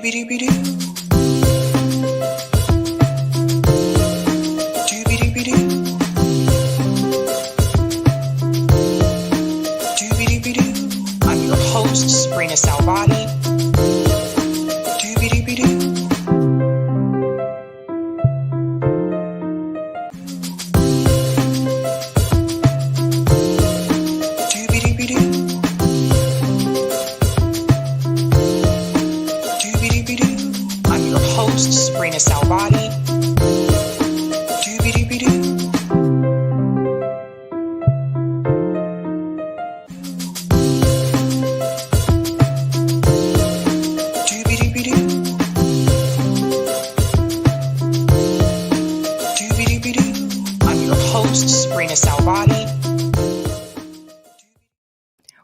I'm your host, sabrinasalvati. I'm your host, sabrinasalvati. I'm your host, sabrinasalvati.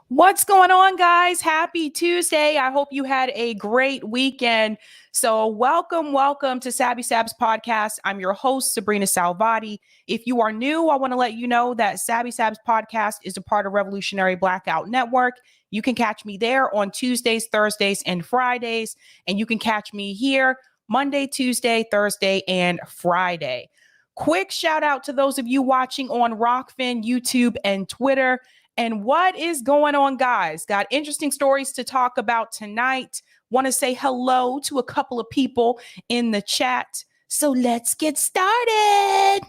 What's going on, guys? Happy Tuesday. I hope you had a great weekend. So welcome to Sabby Sabs podcast. I'm your host, Sabrina Salvati. If you are new, I want to let you know that Sabby Sabs podcast is a part of Revolutionary Blackout Network. You can catch me there on Tuesdays, Thursdays, and Fridays. And you can catch me here Monday, Tuesday, Thursday, and Friday. Quick shout out to those of you watching on Rockfin, YouTube, and Twitter. And what is going on, guys? Got interesting stories to talk about tonight. Want to say hello to a couple of people in the chat. So let's get started.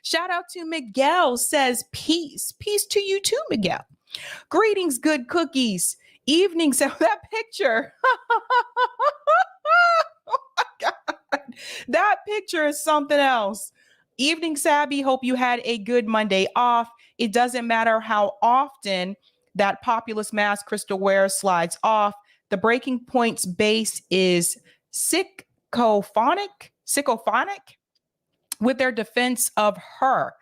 Shout out to Miguel, says peace. Peace to you too, Miguel. Greetings, good cookies. Evening. So that picture. Oh my God. That picture is something else. Evening, Sabby. Hope you had a good Monday off. It doesn't matter how often that populous mass crystalware slides off. The breaking point's base is sycophonic with their defense of her.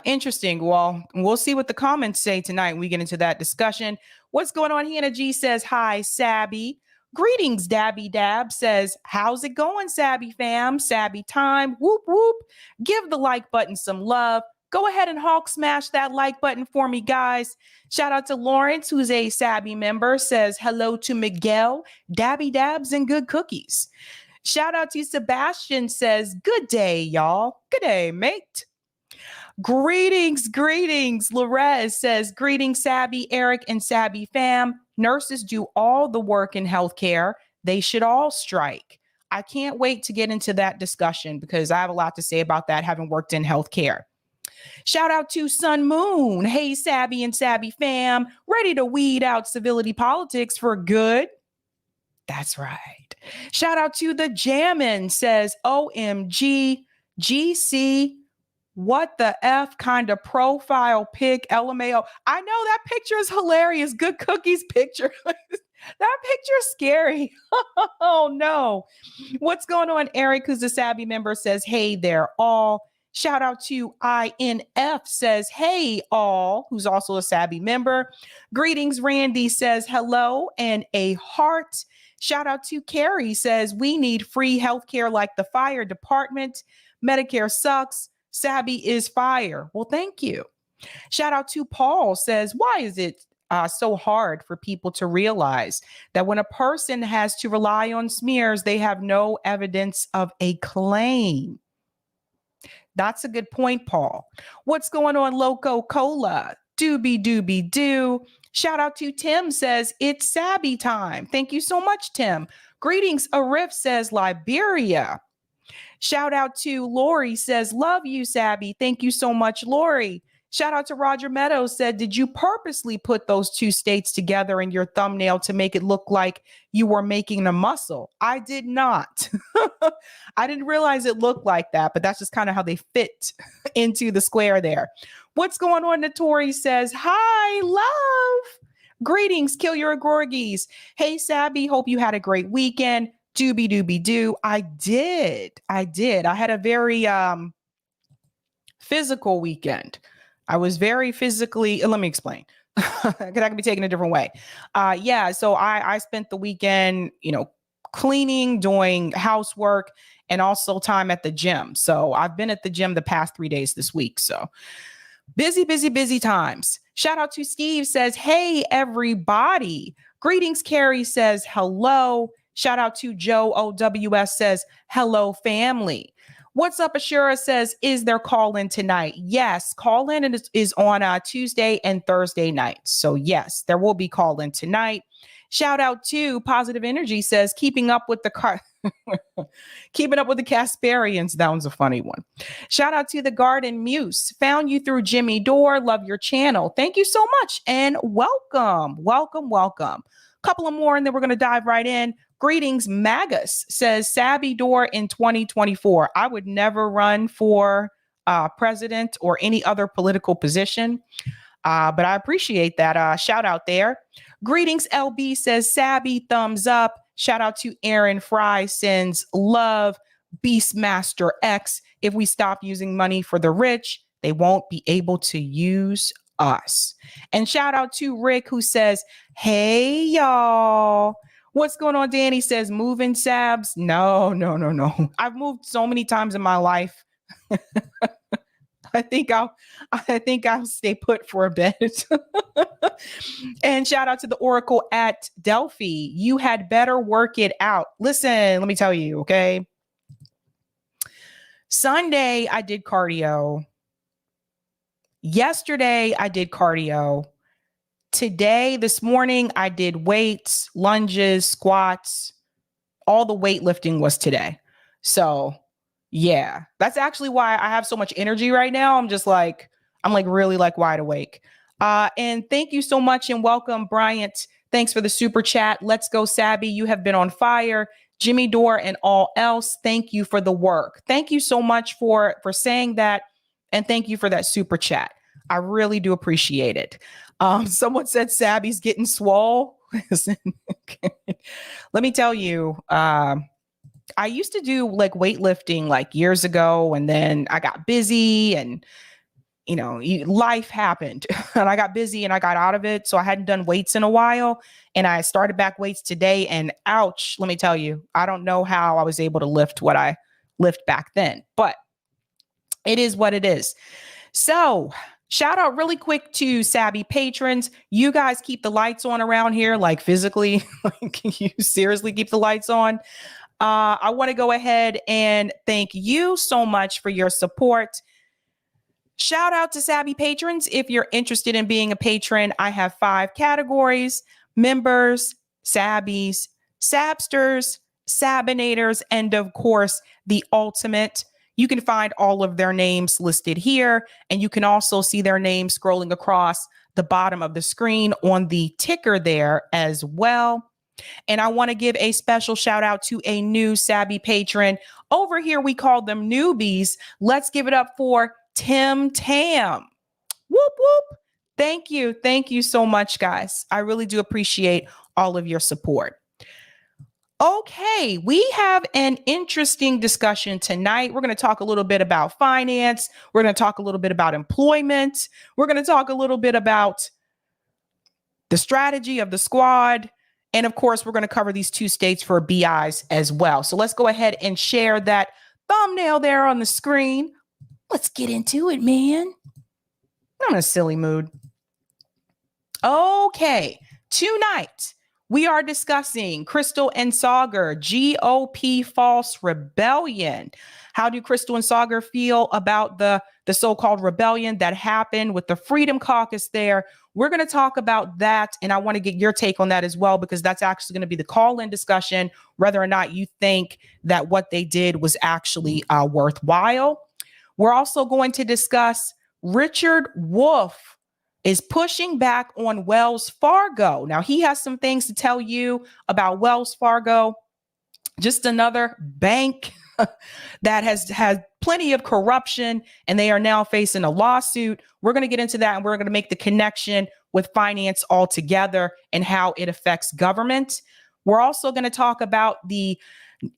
Interesting. Well, we'll see what the comments say tonight when we get into that discussion. What's going on? Hannah G says, hi, Sabby. Greetings, Dabby Dab says, how's it going, Sabby fam? Sabby time. Whoop, whoop. Give the like button some love. Go ahead and Hulk smash that like button for me, guys. Shout out to Lawrence, who's a Sabby member, says hello to Miguel, Dabby Dabs, and good cookies. Shout out to Sebastian, says good day, y'all. Good day, mate. Greetings. Lorez says, greetings, Sabby, Eric, and Sabby fam. Nurses do all the work in healthcare. They should all strike. I can't wait to get into that discussion because I have a lot to say about that, having worked in healthcare. Shout out to Sun Moon. Hey, Sabby and Sabby fam. Ready to weed out civility politics for good? That's right. Shout out to the Jammin, says OMG GC. What the F kind of profile pic, LMAO. I know that picture is hilarious. Good cookies picture. That picture is scary. Oh no. What's going on? Eric, who's a Sabby member, says, hey there all. Shout out to INF, says, hey all, who's also a Sabby member. Greetings, Randy, says hello, and a heart. Shout out to Carrie, says, we need free healthcare like the fire department. Medicare sucks. Sabby is fire. Well, thank you. Shout out to Paul, says, why is it so hard for people to realize that when a person has to rely on smears, they have no evidence of a claim? That's a good point, Paul. What's going on, Loco Cola? Doobie doo. Shout out to Tim, says, it's Sabby time. Thank you so much, Tim. Greetings, Arif, says, Liberia. Shout out to Lori, says, love you, Sabby. Thank you so much, Lori. Shout out to Roger Meadows, said, did you purposely put those two states together in your thumbnail to make it look like you were making a muscle? I did not. I didn't realize it looked like that, but that's just kind of how they fit into the square there. What's going on? Notori says, hi, love. Greetings, Kill Your Gorgies. Hey, Sabby, hope you had a great weekend. Doobie doo. I did. I had a very physical weekend. I was very physically, let me explain. Because I can be taken a different way. So I spent the weekend, cleaning, doing housework, and also time at the gym. So I've been at the gym the past 3 days this week. So busy times. Shout out to Steve, says, hey, everybody. Greetings, Carrie, says, hello. Shout out to Joe OWS says, hello, family. What's up, Ashura says, is there call in tonight? Yes, call in is on Tuesday and Thursday nights. So yes, there will be call in tonight. Shout out to Positive Energy says, keeping up with the Casparians. That one's a funny one. Shout out to the Garden Muse. Found you through Jimmy Dore. Love your channel. Thank you so much and welcome, welcome, welcome. Couple of more and then we're going to dive right in. Greetings, Magus says Sabby Dore in 2024. I would never run for president or any other political position, but I appreciate that shout out there. Greetings, LB says Sabby, thumbs up. Shout out to Aaron Fry sends love. Beastmaster X. If we stop using money for the rich, they won't be able to use us. And shout out to Rick who says, hey, y'all. What's going on? Danny says, moving Sabs. No. I've moved so many times in my life. I think I'll stay put for a bit. And shout out to the Oracle at Delphi. You had better work it out. Listen, let me tell you, okay? Sunday, I did cardio. Yesterday, I did cardio. Today, this morning, I did weights, lunges, squats. All the weightlifting was today. So yeah, that's actually why I have so much energy right now. I'm really like wide awake. And thank you so much and welcome, Bryant. Thanks for the super chat. Let's go, Sabby. You have been on fire. Jimmy Dore and all else. Thank you for the work. Thank you so much for saying that. And thank you for that super chat. I really do appreciate it. Someone said Sabby's getting swole. Let me tell you, I used to do like weightlifting like years ago, and then I got busy and, you know, life happened and I got busy and I got out of it. So I hadn't done weights in a while and I started back weights today and ouch, let me tell you, I don't know how I was able to lift what I lift back then, but it is what it is. So shout out really quick to Sabby patrons. You guys keep the lights on around here, like physically, like you seriously keep the lights on. I want to go ahead and thank you so much for your support. Shout out to Sabby patrons. If you're interested in being a patron, I have 5 categories: members, Sabbies, Sabsters, Sabinators, and of course, the ultimate. You can find all of their names listed here, and you can also see their names scrolling across the bottom of the screen on the ticker there as well. And I want to give a special shout out to a new Sabby patron. Over here, we call them newbies. Let's give it up for Tim Tam. Whoop, whoop. Thank you. Thank you so much, guys. I really do appreciate all of your support. Okay, we have an interesting discussion tonight. We're going to talk a little bit about finance. We're going to talk a little bit about employment. We're going to talk a little bit about the strategy of the squad. And of course, we're going to cover these 2 states for BIs as well. So let's go ahead and share that thumbnail there on the screen. Let's get into it, man. I'm in a silly mood. Okay, tonight we are discussing Crystal and Sauger, GOP false rebellion. How do Crystal and Sauger feel about the so-called rebellion that happened with the Freedom Caucus there? We're going to talk about that, and I want to get your take on that as well, because that's actually going to be the call-in discussion, whether or not you think that what they did was actually worthwhile. We're also going to discuss Richard Wolff is pushing back on Wells Fargo. Now, he has some things to tell you about Wells Fargo, just another bank that has had plenty of corruption, and they are now facing a lawsuit. We're going to get into that, and we're going to make the connection with finance altogether and how it affects government. We're also going to talk about the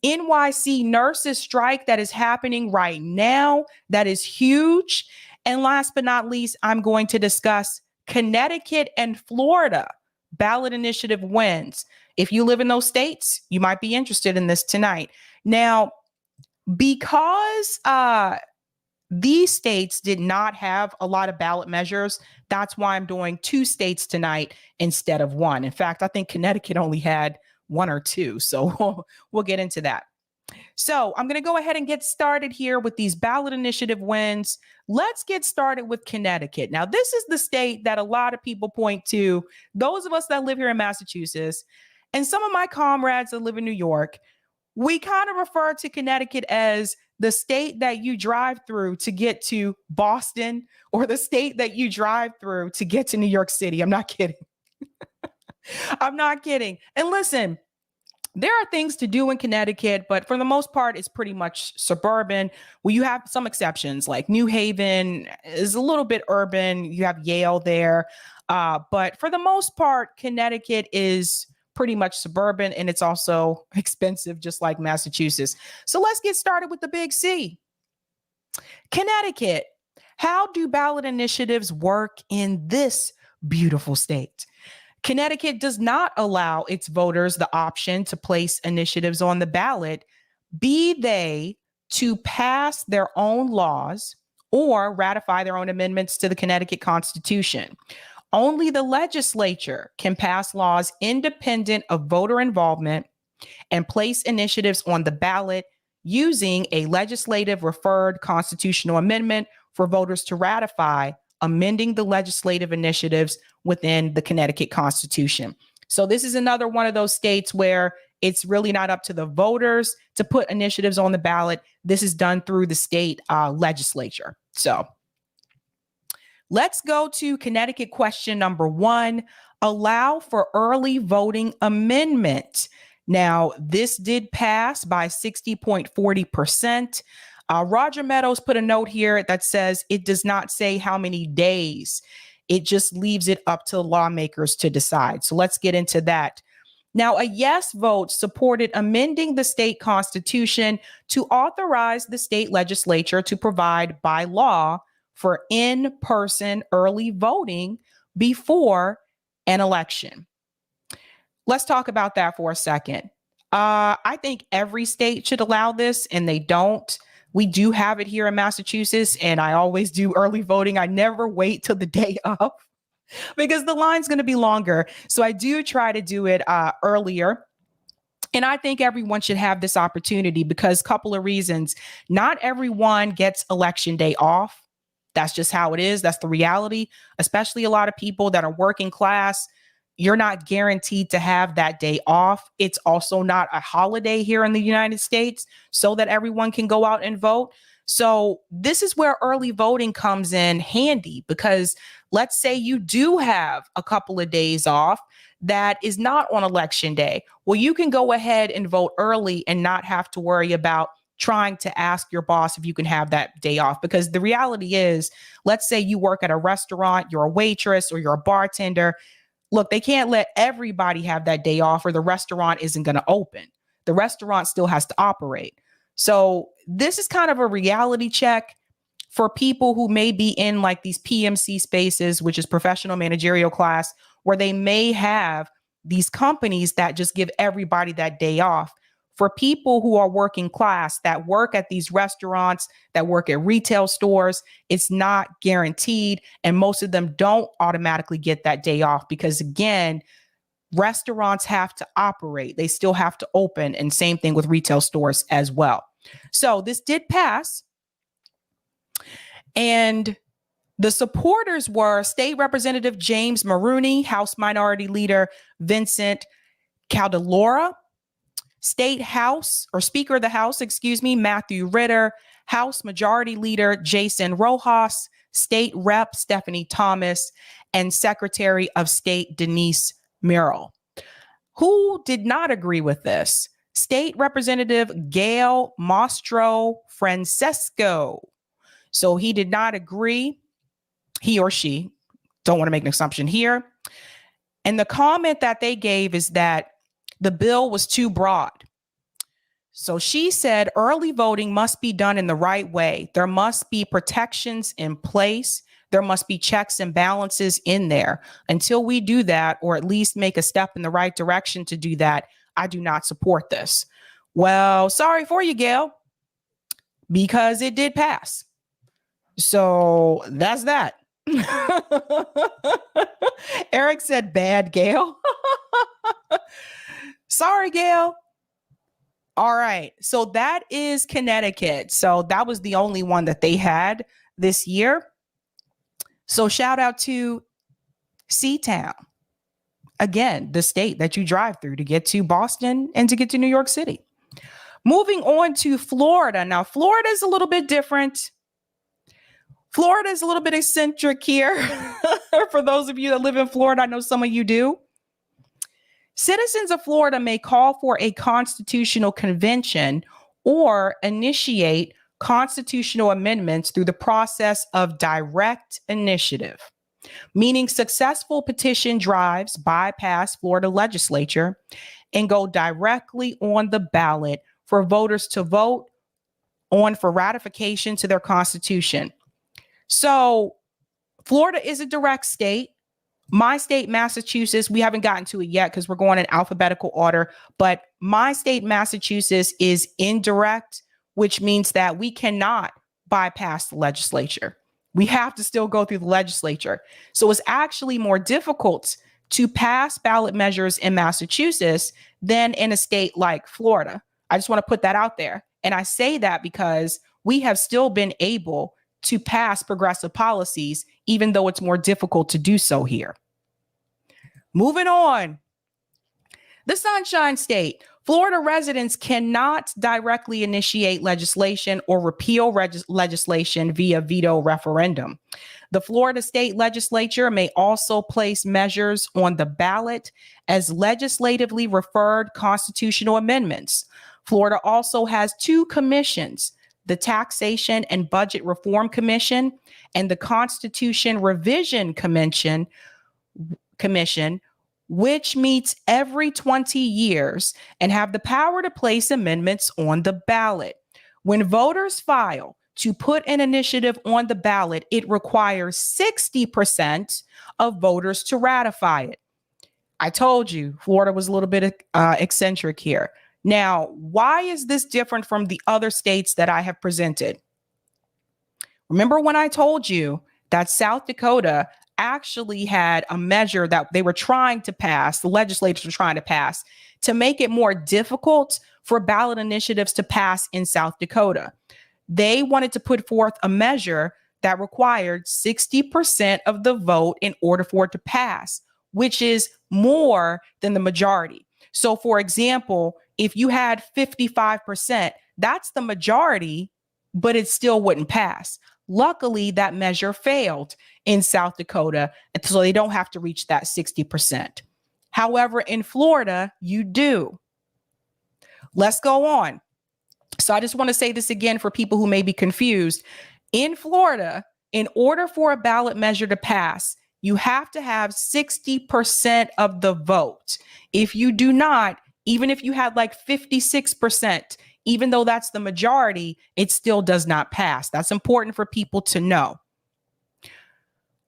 NYC nurses strike that is happening right now. That is huge. And last but not least, I'm going to discuss Connecticut and Florida ballot initiative wins. If you live in those states, you might be interested in this tonight. Now, because these states did not have a lot of ballot measures, that's why I'm doing 2 states tonight instead of 1. In fact, I think Connecticut only had one or two. So we'll get into that. So I'm going to go ahead and get started here with these ballot initiative wins. Let's get started with Connecticut. Now, this is the state that a lot of people point to, those of us that live here in Massachusetts, and some of my comrades that live in New York. We kind of refer to Connecticut as the state that you drive through to get to Boston, or the state that you drive through to get to New York City. I'm not kidding. I'm not kidding. And listen, there are things to do in Connecticut, but for the most part, it's pretty much suburban. Well, you have some exceptions, like New Haven is a little bit urban. You have Yale there. But for the most part, Connecticut is pretty much suburban, and it's also expensive, just like Massachusetts. So let's get started with the big C. Connecticut. How do ballot initiatives work in this beautiful state? Connecticut does not allow its voters the option to place initiatives on the ballot, be they to pass their own laws or ratify their own amendments to the Connecticut Constitution. Only the legislature can pass laws independent of voter involvement and place initiatives on the ballot using a legislative referred constitutional amendment for voters to ratify, amending the legislative initiatives within the Connecticut Constitution. So this is another one of those states where it's really not up to the voters to put initiatives on the ballot. This is done through the state legislature. So let's go to Connecticut question number 1. Allow for early voting amendment. Now, this did pass by 60.40%. Roger Meadows put a note here that says it does not say how many days. It just leaves it up to lawmakers to decide. So let's get into that. Now, a yes vote supported amending the state constitution to authorize the state legislature to provide by law for in-person early voting before an election. Let's talk about that for a second. I think every state should allow this, and they don't. We do have it here in Massachusetts, and I always do early voting. I never wait till the day of because the line's going to be longer. So I do try to do it earlier. And I think everyone should have this opportunity because a couple of reasons. Not everyone gets election day off. That's just how it is. That's the reality, especially a lot of people that are working class. You're not guaranteed to have that day off. It's also not a holiday here in the United States so that everyone can go out and vote. So this is where early voting comes in handy because let's say you do have a couple of days off that is not on election day. Well, you can go ahead and vote early and not have to worry about trying to ask your boss if you can have that day off. Because the reality is, let's say you work at a restaurant, you're a waitress or you're a bartender. Look, they can't let everybody have that day off or the restaurant isn't going to open. The restaurant still has to operate. So this is kind of a reality check for people who may be in like these PMC spaces, which is professional managerial class, where they may have these companies that just give everybody that day off. For people who are working class that work at these restaurants, that work at retail stores, it's not guaranteed. And most of them don't automatically get that day off because, again, restaurants have to operate. They still have to open. And same thing with retail stores as well. So this did pass. And the supporters were State Representative James Maroney, House Minority Leader Vincent Caldelora, State House or Speaker of the House, Matthew Ritter, House Majority Leader Jason Rojas, State Rep Stephanie Thomas, and Secretary of State Denise Merrill. Who did not agree with this? State Representative Gail Mastro Francesco. So he did not agree. He or she, don't want to make an assumption here. And the comment that they gave is that the bill was too broad. So she said early voting must be done in the right way. There must be protections in place. There must be checks and balances in there. Until we do that, or at least make a step in the right direction to do that, I do not support this. Well, sorry for you, Gail, because it did pass. So that's that. Eric said, bad, Gail. Sorry, Gail. All right. So that is Connecticut. So that was the only one that they had this year. So shout out to Seatown. Again, the state that you drive through to get to Boston and to get to New York City. Moving on to Florida. Now, Florida is a little bit different. Florida is a little bit eccentric here. For those of you that live in Florida, I know some of you do. Citizens of Florida may call for a constitutional convention or initiate constitutional amendments through the process of direct initiative, meaning successful petition drives bypass Florida legislature and go directly on the ballot for voters to vote on for ratification to their constitution. So Florida is a direct state. My state, Massachusetts, we haven't gotten to it yet because we're going in alphabetical order, but my state, Massachusetts, is indirect, which means that we cannot bypass the legislature. We have to still go through the legislature. So it's actually more difficult to pass ballot measures in Massachusetts than in a state like Florida. I just want to put that out there. And I say that because we have still been able to pass progressive policies, even though it's more difficult to do so here. Moving on. The Sunshine State. Florida residents cannot directly initiate legislation or repeal legislation via veto referendum. The Florida state legislature may also place measures on the ballot as legislatively referred constitutional amendments. Florida also has two commissions, the Taxation and Budget Reform Commission and the Constitution Revision Commission, which meets every 20 years and have the power to place amendments on the ballot. When voters file to put an initiative on the ballot, it requires 60% of voters to ratify it. I told you Florida was a little bit eccentric here. Now, why is this different from the other states that I have presented? Remember when I told you that South Dakota actually had a measure that they were trying to pass, the legislators were trying to pass, to make it more difficult for ballot initiatives to pass in South Dakota. They wanted to put forth a measure that required 60% of the vote in order for it to pass, which is more than the majority. So, for example, if you had 55%, that's the majority, but it still wouldn't pass. Luckily, that measure failed in South Dakota, and so they don't have to reach that 60%. However, in Florida, you do. Let's go on. So I just want to say this again for people who may be confused. In Florida, in order for a ballot measure to pass, you have to have 60% of the vote. If you do not, even if you had like 56%, even though that's the majority, it still does not pass. That's important for people to know.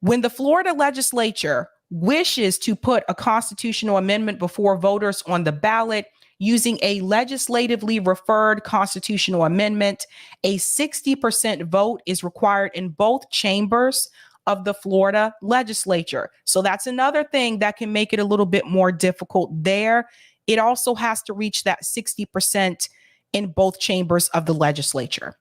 When the Florida legislature wishes to put a constitutional amendment before voters on the ballot using a legislatively referred constitutional amendment, a 60% vote is required in both chambers of the Florida legislature. So that's another thing that can make it a little bit more difficult there. It also has to reach that 60% in both chambers of the legislature.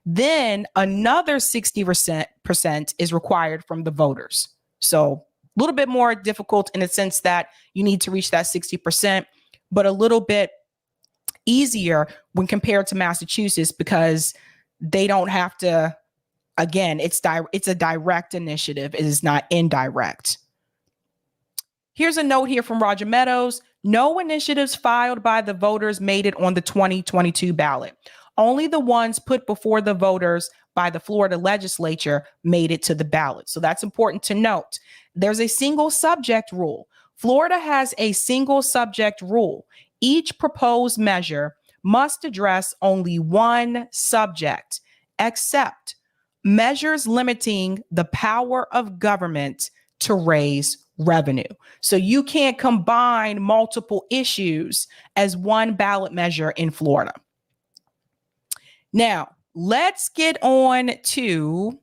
Then another 60% is required from the voters. So a little bit more difficult in the sense that you need to reach that 60%, but a little bit easier when compared to Massachusetts because they don't have to, again, it's a direct initiative. It is not indirect. Here's a note here from Roger Meadows. No initiatives filed by the voters made it on the 2022 ballot. Only the ones put before the voters by the Florida legislature made it to the ballot. So that's important to note. There's a single subject rule. Florida has a single subject rule. Each proposed measure must address only one subject, except measures limiting the power of government to raise revenue. So you can't combine multiple issues as one ballot measure in Florida. Now, let's get on to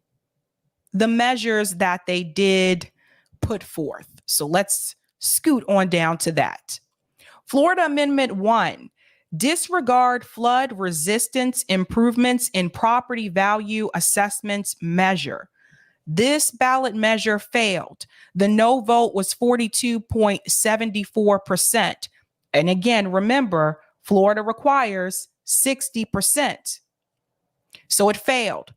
the measures that they did put forth. So let's scoot on down to that. Florida Amendment 1, disregard flood resistance improvements in property value assessments measure. This ballot measure failed. The no vote was 42.74%. And again, remember, Florida requires 60%. So it failed.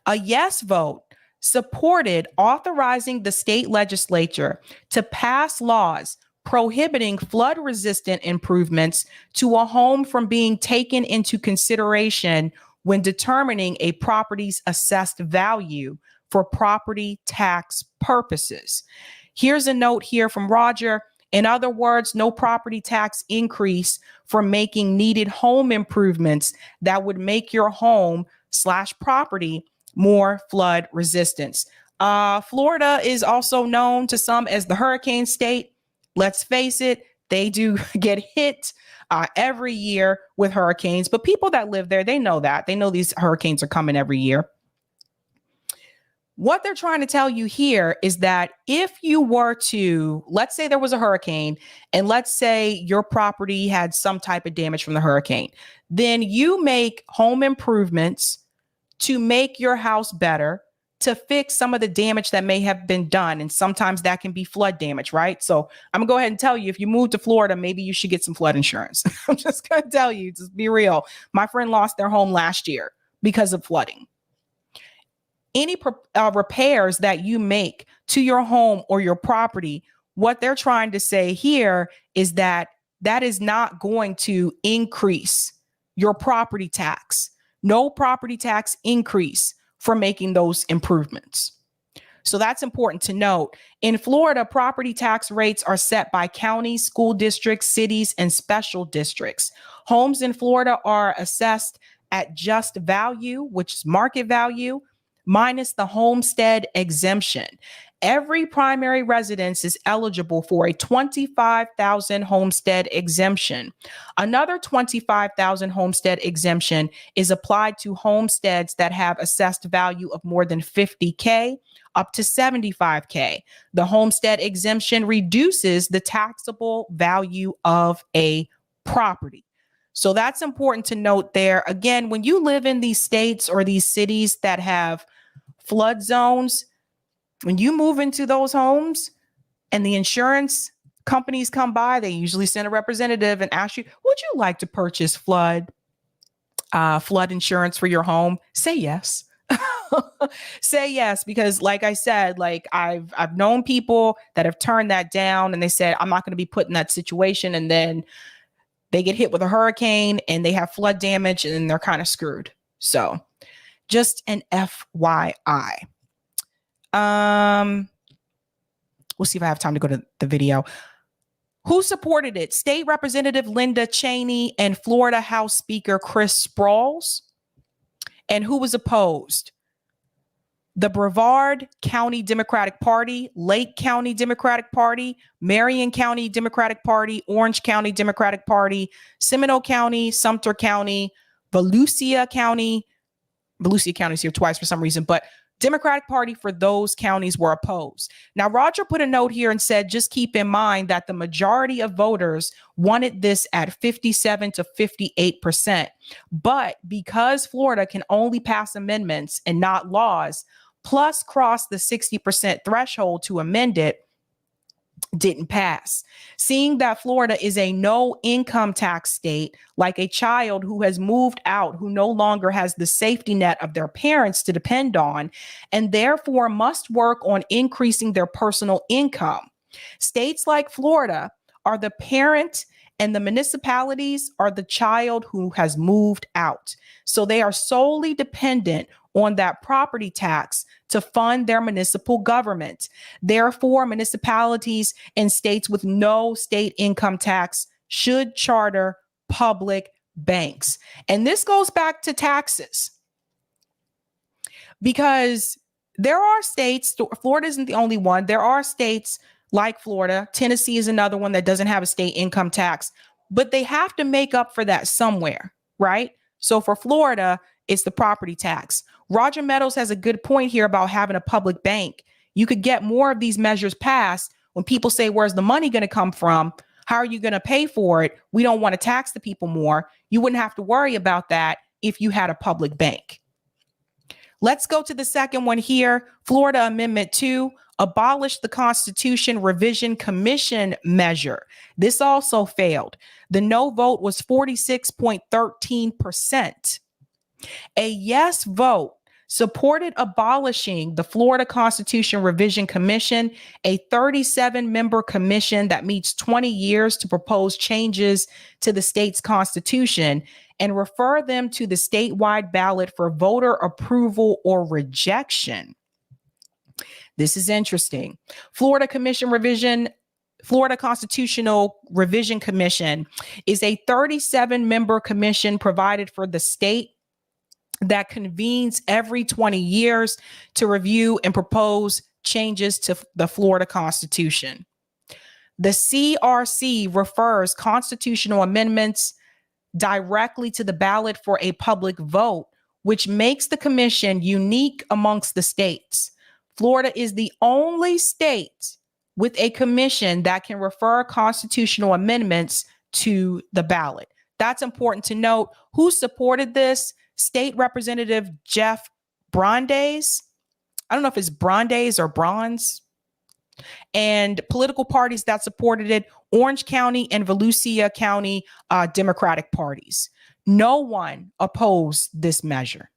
A yes vote supported authorizing the state legislature to pass laws prohibiting flood resistant improvements to a home from being taken into consideration when determining a property's assessed value for property tax purposes. Here's a note here from Roger. In other words, no property tax increase for making needed home improvements that would make your home/property more flood resistance. Florida is also known to some as the hurricane state. Let's face it, they do get hit every year with hurricanes, but people that live there, they know that. They know these hurricanes are coming every year. What they're trying to tell you here is that if you were to, let's say there was a hurricane, and let's say your property had some type of damage from the hurricane, then you make home improvements to make your house better, to fix some of the damage that may have been done. And sometimes that can be flood damage, right? So I'm gonna go ahead and tell you, if you move to Florida, maybe you should get some flood insurance. I'm just gonna tell you, just be real. My friend lost their home last year because of flooding. Any repairs that you make to your home or your property, what they're trying to say here is that that is not going to increase your property tax. No property tax increase for making those improvements. So that's important to note. In Florida, property tax rates are set by counties, school districts, cities, and special districts. Homes in Florida are assessed at just value, which is market value, minus the homestead exemption. Every primary residence is eligible for a $25,000 homestead exemption. Another $25,000 homestead exemption is applied to homesteads that have assessed value of more than $50K up to $75K. The homestead exemption reduces the taxable value of a property. So that's important to note there. Again, when you live in these states or these cities that have flood zones, when you move into those homes and the insurance companies come by, they usually send a representative and ask you, would you like to purchase flood insurance for your home? Say yes. Say yes, because like I said, like I've known people that have turned that down and they said, I'm not going to be put in that situation. And then they get hit with a hurricane and they have flood damage and they're kind of screwed. So just an FYI. We'll see if I have time to go to the video. Who supported it? State Representative Linda Cheney and Florida House Speaker Chris Sprouls. And who was opposed? The Brevard County Democratic Party, Lake County Democratic Party, Marion County Democratic Party, Orange County Democratic Party, Seminole County, Sumter County, Volusia County is here twice for some reason, but Democratic Party for those counties were opposed. Now, Roger put a note here and said, just keep in mind that the majority of voters wanted this at 57 to 58%. But because Florida can only pass amendments and not laws, plus cross the 60% threshold to amend it, didn't pass. Seeing that Florida is a no income tax state, like a child who has moved out, who no longer has the safety net of their parents to depend on, and therefore must work on increasing their personal income. States like Florida are the parent and the municipalities are the child who has moved out. So they are solely dependent on that property tax to fund their municipal government. Therefore, municipalities and states with no state income tax should charter public banks. And this goes back to taxes, because there are states, Florida isn't the only one. There are states like Florida, Tennessee is another one that doesn't have a state income tax, but they have to make up for that somewhere, right? So for Florida, it's the property tax. Roger Meadows has a good point here about having a public bank. You could get more of these measures passed when people say, where's the money going to come from? How are you going to pay for it? We don't want to tax the people more. You wouldn't have to worry about that if you had a public bank. Let's go to the second one here. Florida Amendment 2 abolished the Constitution Revision Commission measure. This also failed. The no vote was 46.13%. A yes vote supported abolishing the Florida Constitution Revision Commission, a 37-member commission that meets 20 years to propose changes to the state's constitution and refer them to the statewide ballot for voter approval or rejection. This is interesting. Florida Constitutional Revision Commission is a 37-member commission provided for the state that convenes every 20 years to review and propose changes to the Florida Constitution. The CRC refers constitutional amendments directly to the ballot for a public vote, which makes the commission unique amongst the states. Florida is the only state with a commission that can refer constitutional amendments to the ballot. That's important to note. Who supported this? State Representative Jeff Brandeis. I don't know if it's Brandeis or Bronze. And political parties that supported it, Orange County and Volusia County Democratic parties. No one opposed this measure.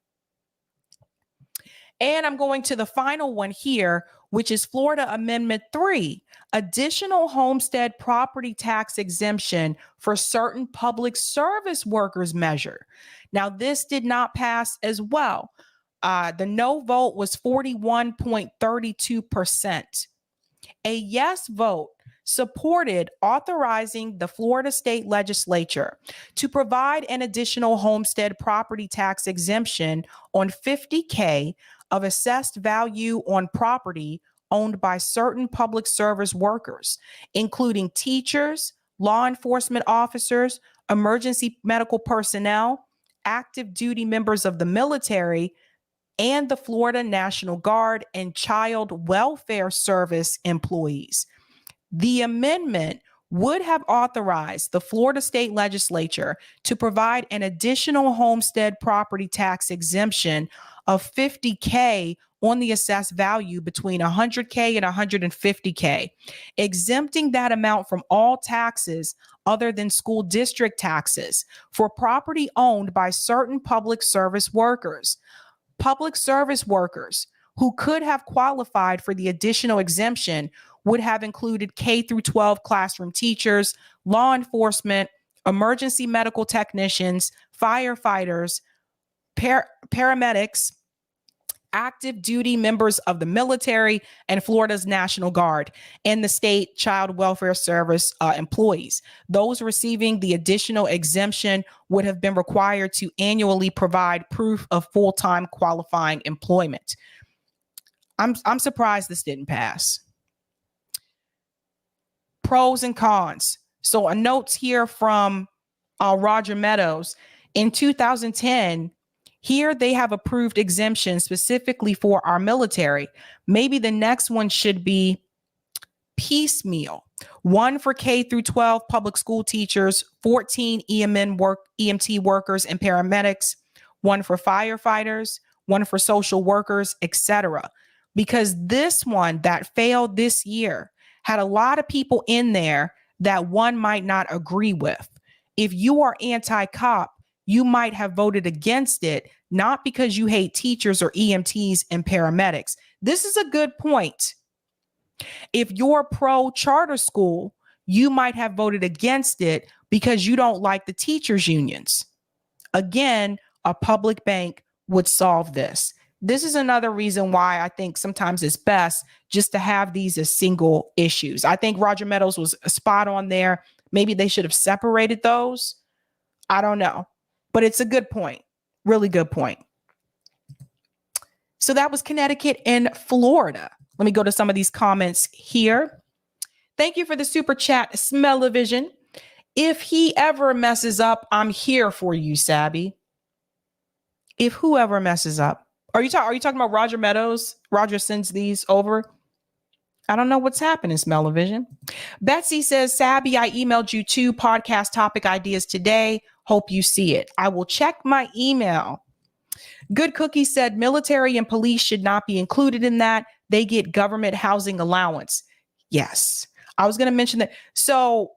And I'm going to the final one here, which is Florida Amendment 3, additional homestead property tax exemption for certain public service workers measure. Now, this did not pass as well. The no vote was 41.32%. A yes vote supported authorizing the Florida State Legislature to provide an additional homestead property tax exemption on $50,000 of assessed value on property owned by certain public service workers, including teachers, law enforcement officers, emergency medical personnel, active duty members of the military, and the Florida National Guard and Child Welfare Service employees. The amendment would have authorized the Florida State Legislature to provide an additional homestead property tax exemption of $50,000 on the assessed value between $100,000 and $150,000, exempting that amount from all taxes other than school district taxes for property owned by certain public service workers. Public service workers who could have qualified for the additional exemption would have included K through 12 classroom teachers, law enforcement, emergency medical technicians, firefighters, paramedics, active duty members of the military, and Florida's National Guard, and the state child welfare service employees. Those receiving the additional exemption would have been required to annually provide proof of full-time qualifying employment. I'm surprised this didn't pass. Pros and cons. So a note here from Roger Meadows. In 2010, here they have approved exemptions specifically for our military. Maybe the next one should be piecemeal. One for K through 12 public school teachers, 14 EMT workers and paramedics, one for firefighters, one for social workers, etc. Because this one that failed this year had a lot of people in there that one might not agree with. If you are anti-cop, you might have voted against it, not because you hate teachers or EMTs and paramedics. This is a good point. If you're pro-charter school, you might have voted against it because you don't like the teachers' unions. Again, a public bank would solve this. This is another reason why I think sometimes it's best just to have these as single issues. I think Roger Meadows was spot on there. Maybe they should have separated those. I don't know. But it's a good point. Really good point. So that was Connecticut and Florida. Let me go to some of these comments here. Thank you for the super chat, Smell-O-Vision. If he ever messes up, I'm here for you, Sabby. If whoever messes up. Are you talking about Roger Meadows? Roger sends these over. I don't know what's happening, Smell-O-Vision. Betsy says, Sabby, I emailed you 2 podcast topic ideas today. Hope you see it. I will check my email. Good Cookie said, military and police should not be included in that. They get government housing allowance. Yes. I was going to mention that. So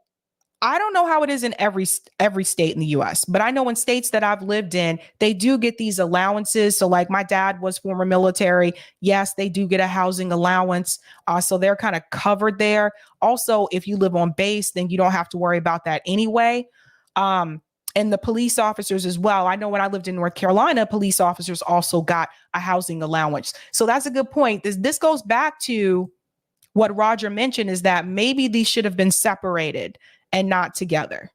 I don't know how it is in every state in the US, but I know in states that I've lived in, they do get these allowances. So like my dad was former military. Yes, they do get a housing allowance. So they're kind of covered there. Also, if you live on base, then you don't have to worry about that anyway. And the police officers as well. I know when I lived in North Carolina, police officers also got a housing allowance. So that's a good point. This goes back to what Roger mentioned, is that maybe these should have been separated and not together.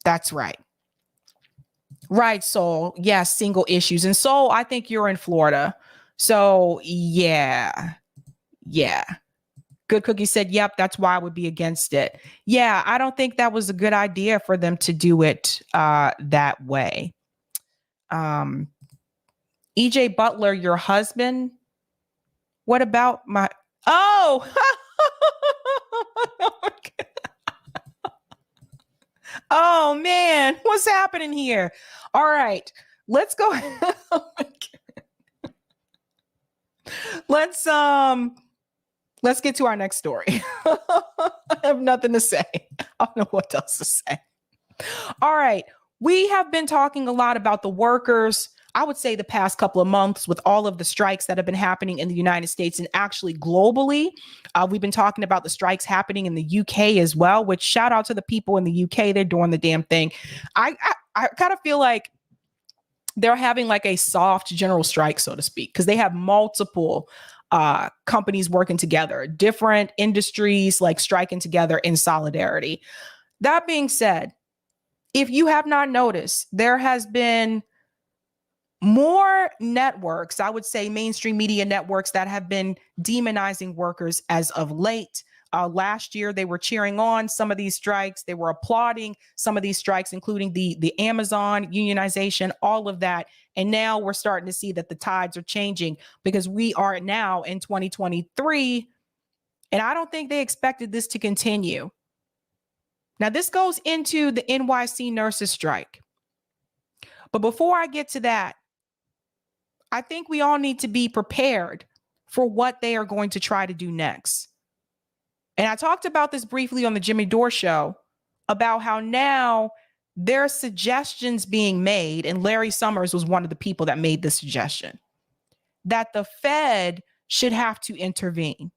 That's right. Right, Soul. Yes, single issues. And Soul, I think you're in Florida. So yeah. Good Cookie said, yep, that's why I would be against it. Yeah, I don't think that was a good idea for them to do it that way. EJ Butler, your husband? What about my... Oh! Oh man, what's happening here? All right, let's go. Let's get to our next story. I have nothing to say. I don't know what else to say. All right, we have been talking a lot about the workers, I would say the past couple of months, with all of the strikes that have been happening in the United States and actually globally. We've been talking about the strikes happening in the UK as well, which shout out to the people in the UK. They're doing the damn thing. I kind of feel like they're having like a soft general strike, so to speak, because they have multiple companies working together, different industries like striking together in solidarity. That being said, if you have not noticed, there has been more networks, I would say mainstream media networks, that have been demonizing workers as of late. Last year, they were cheering on some of these strikes. They were applauding some of these strikes, including the Amazon unionization, all of that. And now we're starting to see that the tides are changing, because we are now in 2023. And I don't think they expected this to continue. Now, this goes into the NYC nurses strike. But before I get to that, I think we all need to be prepared for what they are going to try to do next. And I talked about this briefly on the Jimmy Dore show, about how now there are suggestions being made, and Larry Summers was one of the people that made the suggestion, that the Fed should have to intervene.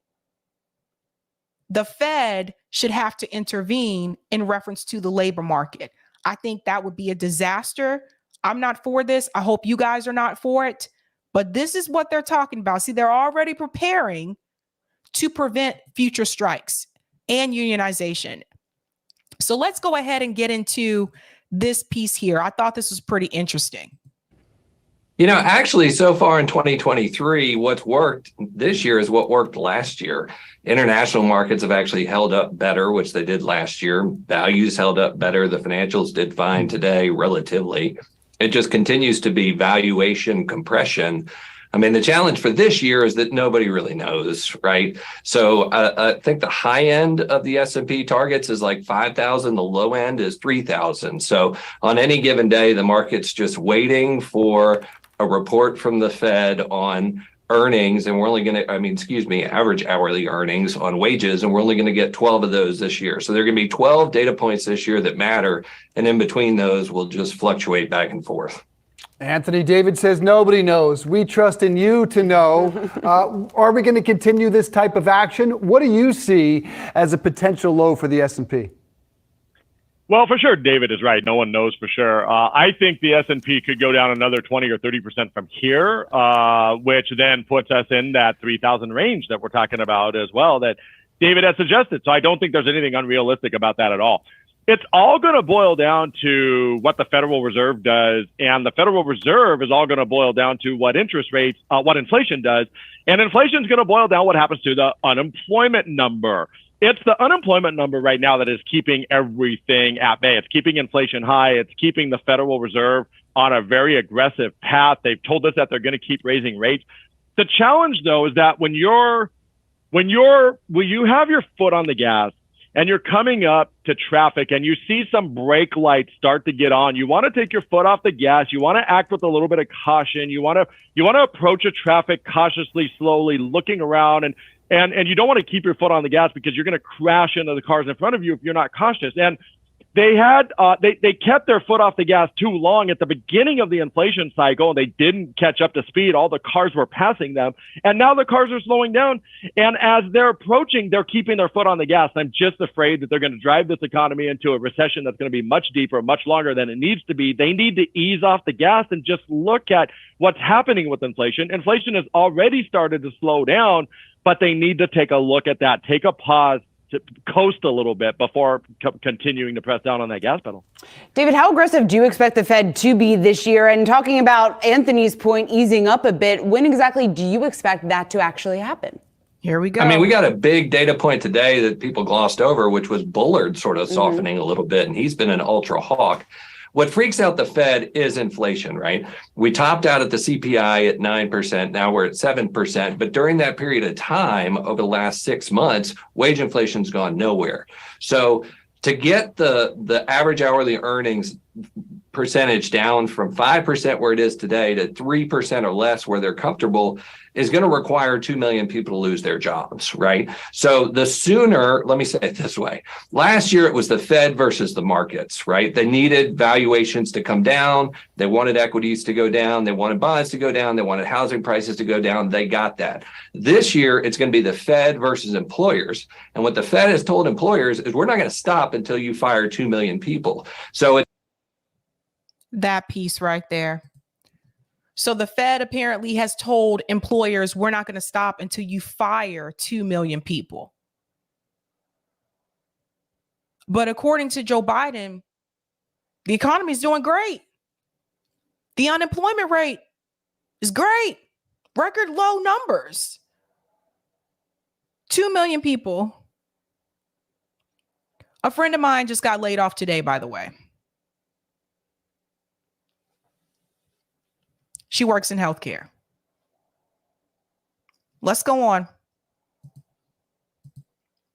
The Fed should have to intervene in reference to the labor market. I think that would be a disaster. I'm not for this. I hope you guys are not for it. But this is what they're talking about. See, they're already preparing to prevent future strikes and unionization. So let's go ahead and get into this piece here. I thought this was pretty interesting. You know, actually, so far in 2023, what's worked this year is what worked last year. International markets have actually held up better, which they did last year. Values held up better. The financials did fine today, relatively. It just continues to be valuation compression. I mean, the challenge for this year is that nobody really knows, right? So I think the high end of the S&P targets is like 5,000. The low end is 3,000. So on any given day, the market's just waiting for a report from the Fed on earnings, and we're only going to, average hourly earnings on wages, and we're only going to get 12 of those this year. So there are going to be 12 data points this year that matter, and in between those, we'll just fluctuate back and forth. Anthony David says nobody knows. We trust in you to know. Are we going to continue this type of action? What do you see as a potential low for the S&P? Well, for sure, David is right. No one knows for sure. I think the S&P could go down another 20 or 30% from here, which then puts us in that 3,000 range that we're talking about as well, that David has suggested. So I don't think there's anything unrealistic about that at all. It's all going to boil down to what the Federal Reserve does, and the Federal Reserve is all going to boil down to what interest rates, what inflation does, and inflation is going to boil down what happens to the unemployment number. It's the unemployment number right now that is keeping everything at bay. It's keeping inflation high. It's keeping the Federal Reserve on a very aggressive path. They've told us that they're going to keep raising rates. The challenge, though, is that when you're when you have your foot on the gas and you're coming up to traffic and you see some brake lights start to get on, you want to take your foot off the gas. You want to act with a little bit of caution. You want to approach a traffic cautiously, slowly, looking around, and you don't want to keep your foot on the gas because you're going to crash into the cars in front of you if you're not cautious. And they had they kept their foot off the gas too long at the beginning of the inflation cycle, and they didn't catch up to speed. All the cars were passing them, and now the cars are slowing down. And as they're approaching, they're keeping their foot on the gas. I'm just afraid that they're going to drive this economy into a recession that's going to be much deeper, much longer than it needs to be. They need to ease off the gas and just look at what's happening with inflation. Inflation has already started to slow down, but they need to take a look at that, take a pause, to coast a little bit before continuing to press down on that gas pedal. David, how aggressive do you expect the Fed to be this year? And talking about Anthony's point, easing up a bit, when exactly do you expect that to actually happen? Here we go. I mean, we got a big data point today that people glossed over, which was Bullard sort of softening a little bit, and he's been an ultra hawk. What freaks out the Fed is inflation, right? We topped out at the CPI at 9%. Now we're at 7%. But during that period of time, over the last 6 months, wage inflation's gone nowhere. So to get the average hourly earnings percentage down from 5% where it is today to 3% or less where they're comfortable is going to require 2 million people to lose their jobs, right? So the sooner, let me say it this way. Last year, it was the Fed versus the markets, right? They needed valuations to come down. They wanted equities to go down. They wanted bonds to go down. They wanted housing prices to go down. They got that. This year, it's going to be the Fed versus employers. And what the Fed has told employers is we're not going to stop until you fire 2 million people. So that piece right there. So the Fed apparently has told employers, we're not going to stop until you fire 2 million people. But according to Joe Biden, the economy is doing great. The unemployment rate is great. Record low numbers. 2 million people. A friend of mine just got laid off today, by the way. She works in healthcare. Let's go on.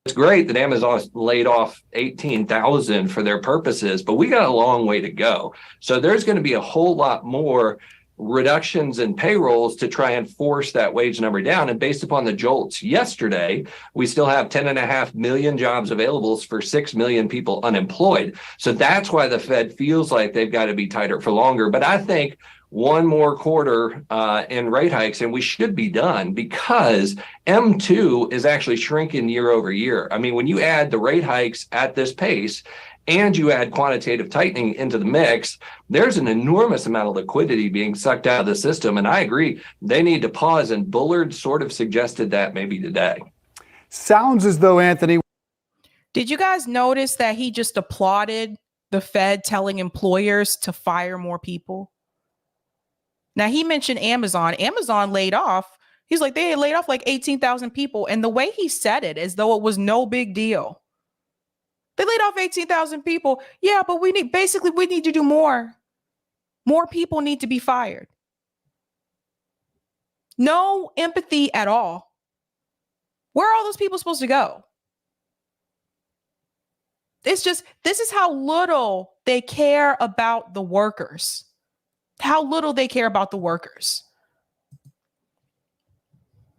It's great that Amazon laid off 18,000 for their purposes, but we got a long way to go. So there's going to be a whole lot more reductions in payrolls to try and force that wage number down. And based upon the jolts yesterday, we still have 10.5 million jobs available for 6 million people unemployed. So that's why the Fed feels like they've got to be tighter for longer. But I think one more quarter in rate hikes, and we should be done because M2 is actually shrinking year over year. I mean, when you add the rate hikes at this pace and you add quantitative tightening into the mix, there's an enormous amount of liquidity being sucked out of the system. And I agree, they need to pause. And Bullard sort of suggested that maybe today. Sounds as though, Anthony. Did you guys notice that he just applauded the Fed telling employers to fire more people? Now, he mentioned Amazon. Amazon laid off. He's like, they had laid off like 18,000 people. And the way he said it, as though it was no big deal. They laid off 18,000 people. Yeah, but we need to do more. More people need to be fired. No empathy at all. Where are all those people supposed to go? It's just, this is how little they care about the workers. How little they care about the workers.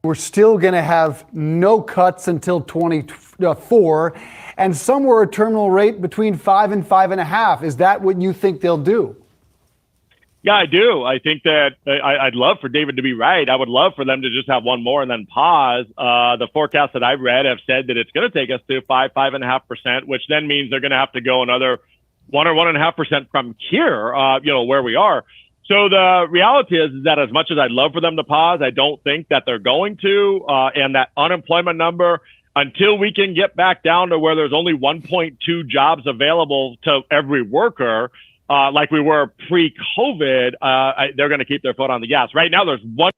We're still going to have no cuts until 2024, and somewhere a terminal rate between 5 and 5.5. Is that what you think they'll do? Yeah, I do. I think that I'd love for David to be right. I would love for them to just have one more and then pause. The forecasts that I've read have said that it's going to take us to 5.5%, which then means they're going to have to go another 1 or 1.5% from here, where we are. So the reality is that as much as I'd love for them to pause, I don't think that they're going to. And that unemployment number, until we can get back down to where there's only 1.2 jobs available to every worker, like we were pre-COVID, they're going to keep their foot on the gas. Right now, there's one.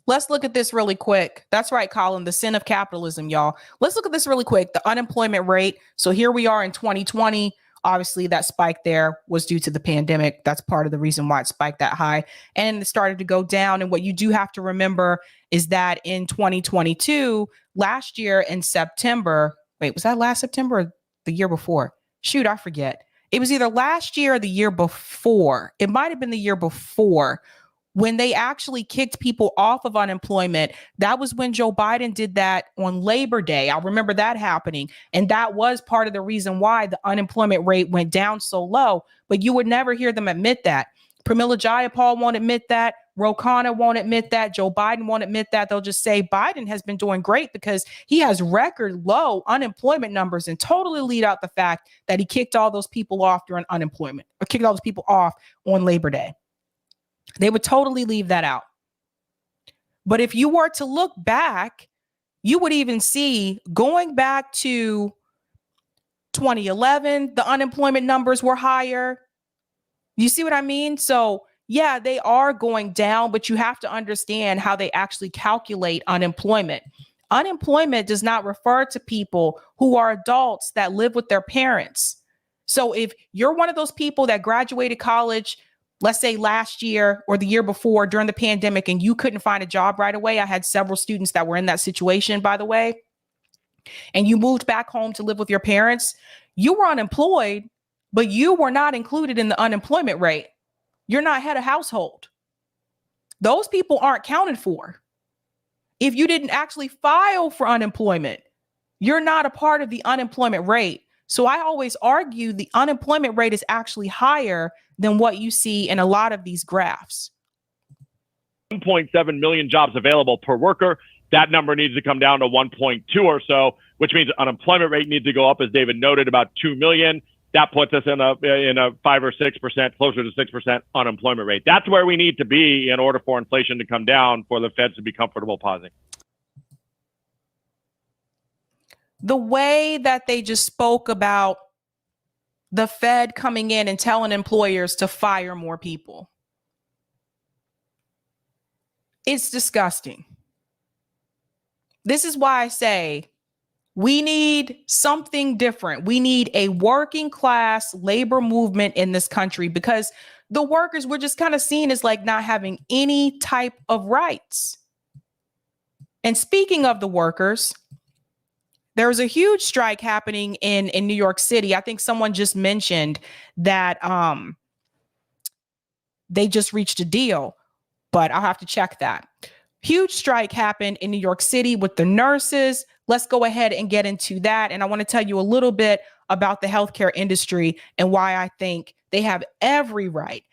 Let's look at this really quick. That's right, Colin, the sin of capitalism, y'all. Let's look at this really quick. The unemployment rate. So here we are in 2020. Obviously, that spike there was due to the pandemic. That's part of the reason why it spiked that high. And it started to go down. And what you do have to remember is that in 2022, last year in September, wait, was that last September or the year before? Shoot, I forget. It was either last year or the year before. It might have been the year before when they actually kicked people off of unemployment. That was when Joe Biden did that on Labor Day. I remember that happening. And that was part of the reason why the unemployment rate went down so low. But you would never hear them admit that. Pramila Jayapal won't admit that. Ro Khanna won't admit that. Joe Biden won't admit that. They'll just say Biden has been doing great because he has record low unemployment numbers, and totally leave out the fact that he kicked all those people off during unemployment, or kicked all those people off on Labor Day. They would totally leave that out. But if you were to look back, you would even see, going back to 2011, the unemployment numbers were higher. You see what I mean? So yeah, they are going down, but you have to understand how they actually calculate unemployment. Unemployment does not refer to people who are adults that live with their parents. So if you're one of those people that graduated college, let's say last year or the year before during the pandemic, and you couldn't find a job right away. I had several students that were in that situation, by the way, and you moved back home to live with your parents. You were unemployed, but you were not included in the unemployment rate. You're not head of household. Those people aren't counted for. If you didn't actually file for unemployment, you're not a part of the unemployment rate. So I always argue the unemployment rate is actually higher than what you see in a lot of these graphs. 1.7 million jobs available per worker. That number needs to come down to 1.2 or so, which means unemployment rate needs to go up, as David noted, about 2 million. That puts us in a 5 or 6%, closer to 6% unemployment rate. That's where we need to be in order for inflation to come down, for the Feds to be comfortable pausing. The way that they just spoke about the Fed coming in and telling employers to fire more people, it's disgusting. This is why I say we need something different. We need a working class labor movement in this country, because the workers were just kind of seen as like not having any type of rights. And speaking of the workers, there was a huge strike happening in New York City. I think someone just mentioned that they just reached a deal, but I'll have to check that. Huge strike happened in New York City with the nurses. Let's go ahead and get into that. And I want to tell you a little bit about the healthcare industry and why I think they have every right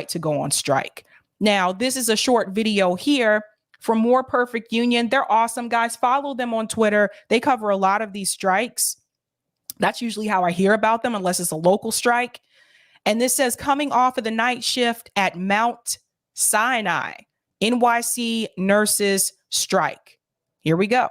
to go on strike. Now, this is a short video here from More Perfect Union. They're awesome, guys. Follow them on Twitter. They cover a lot of these strikes. That's usually how I hear about them, unless it's a local strike. And this says, coming off of the night shift at Mount Sinai, NYC nurses strike. Here we go.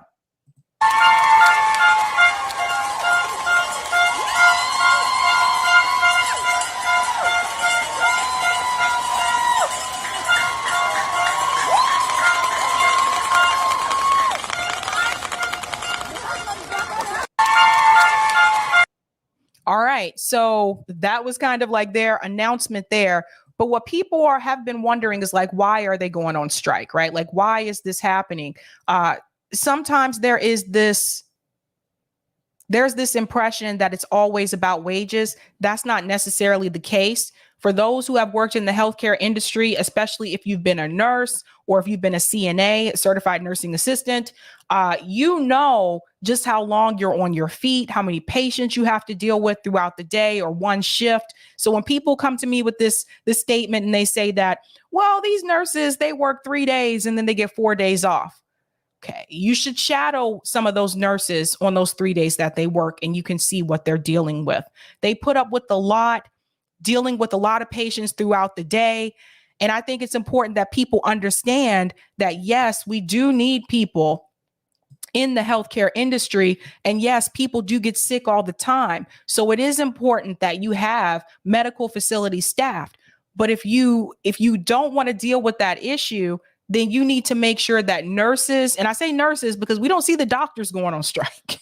All right, so that was kind of like their announcement there. But what people have been wondering is like, why are they going on strike, right? Like, why is this happening? Sometimes there's this impression that it's always about wages. That's not necessarily the case. For those who have worked in the healthcare industry, especially if you've been a nurse or if you've been a CNA, certified nursing assistant, you know just how long you're on your feet, how many patients you have to deal with throughout the day or one shift. So when people come to me with this statement and they say that, well, these nurses, they work 3 days and then they get 4 days off. Okay, you should shadow some of those nurses on those 3 days that they work, and you can see what they're dealing with. They put up with a lot, dealing with a lot of patients throughout the day. And I think it's important that people understand that, yes, we do need people in the healthcare industry. And yes, people do get sick all the time. So it is important that you have medical facility staffed. But if you don't want to deal with that issue, then you need to make sure that nurses, and I say nurses because we don't see the doctors going on strike.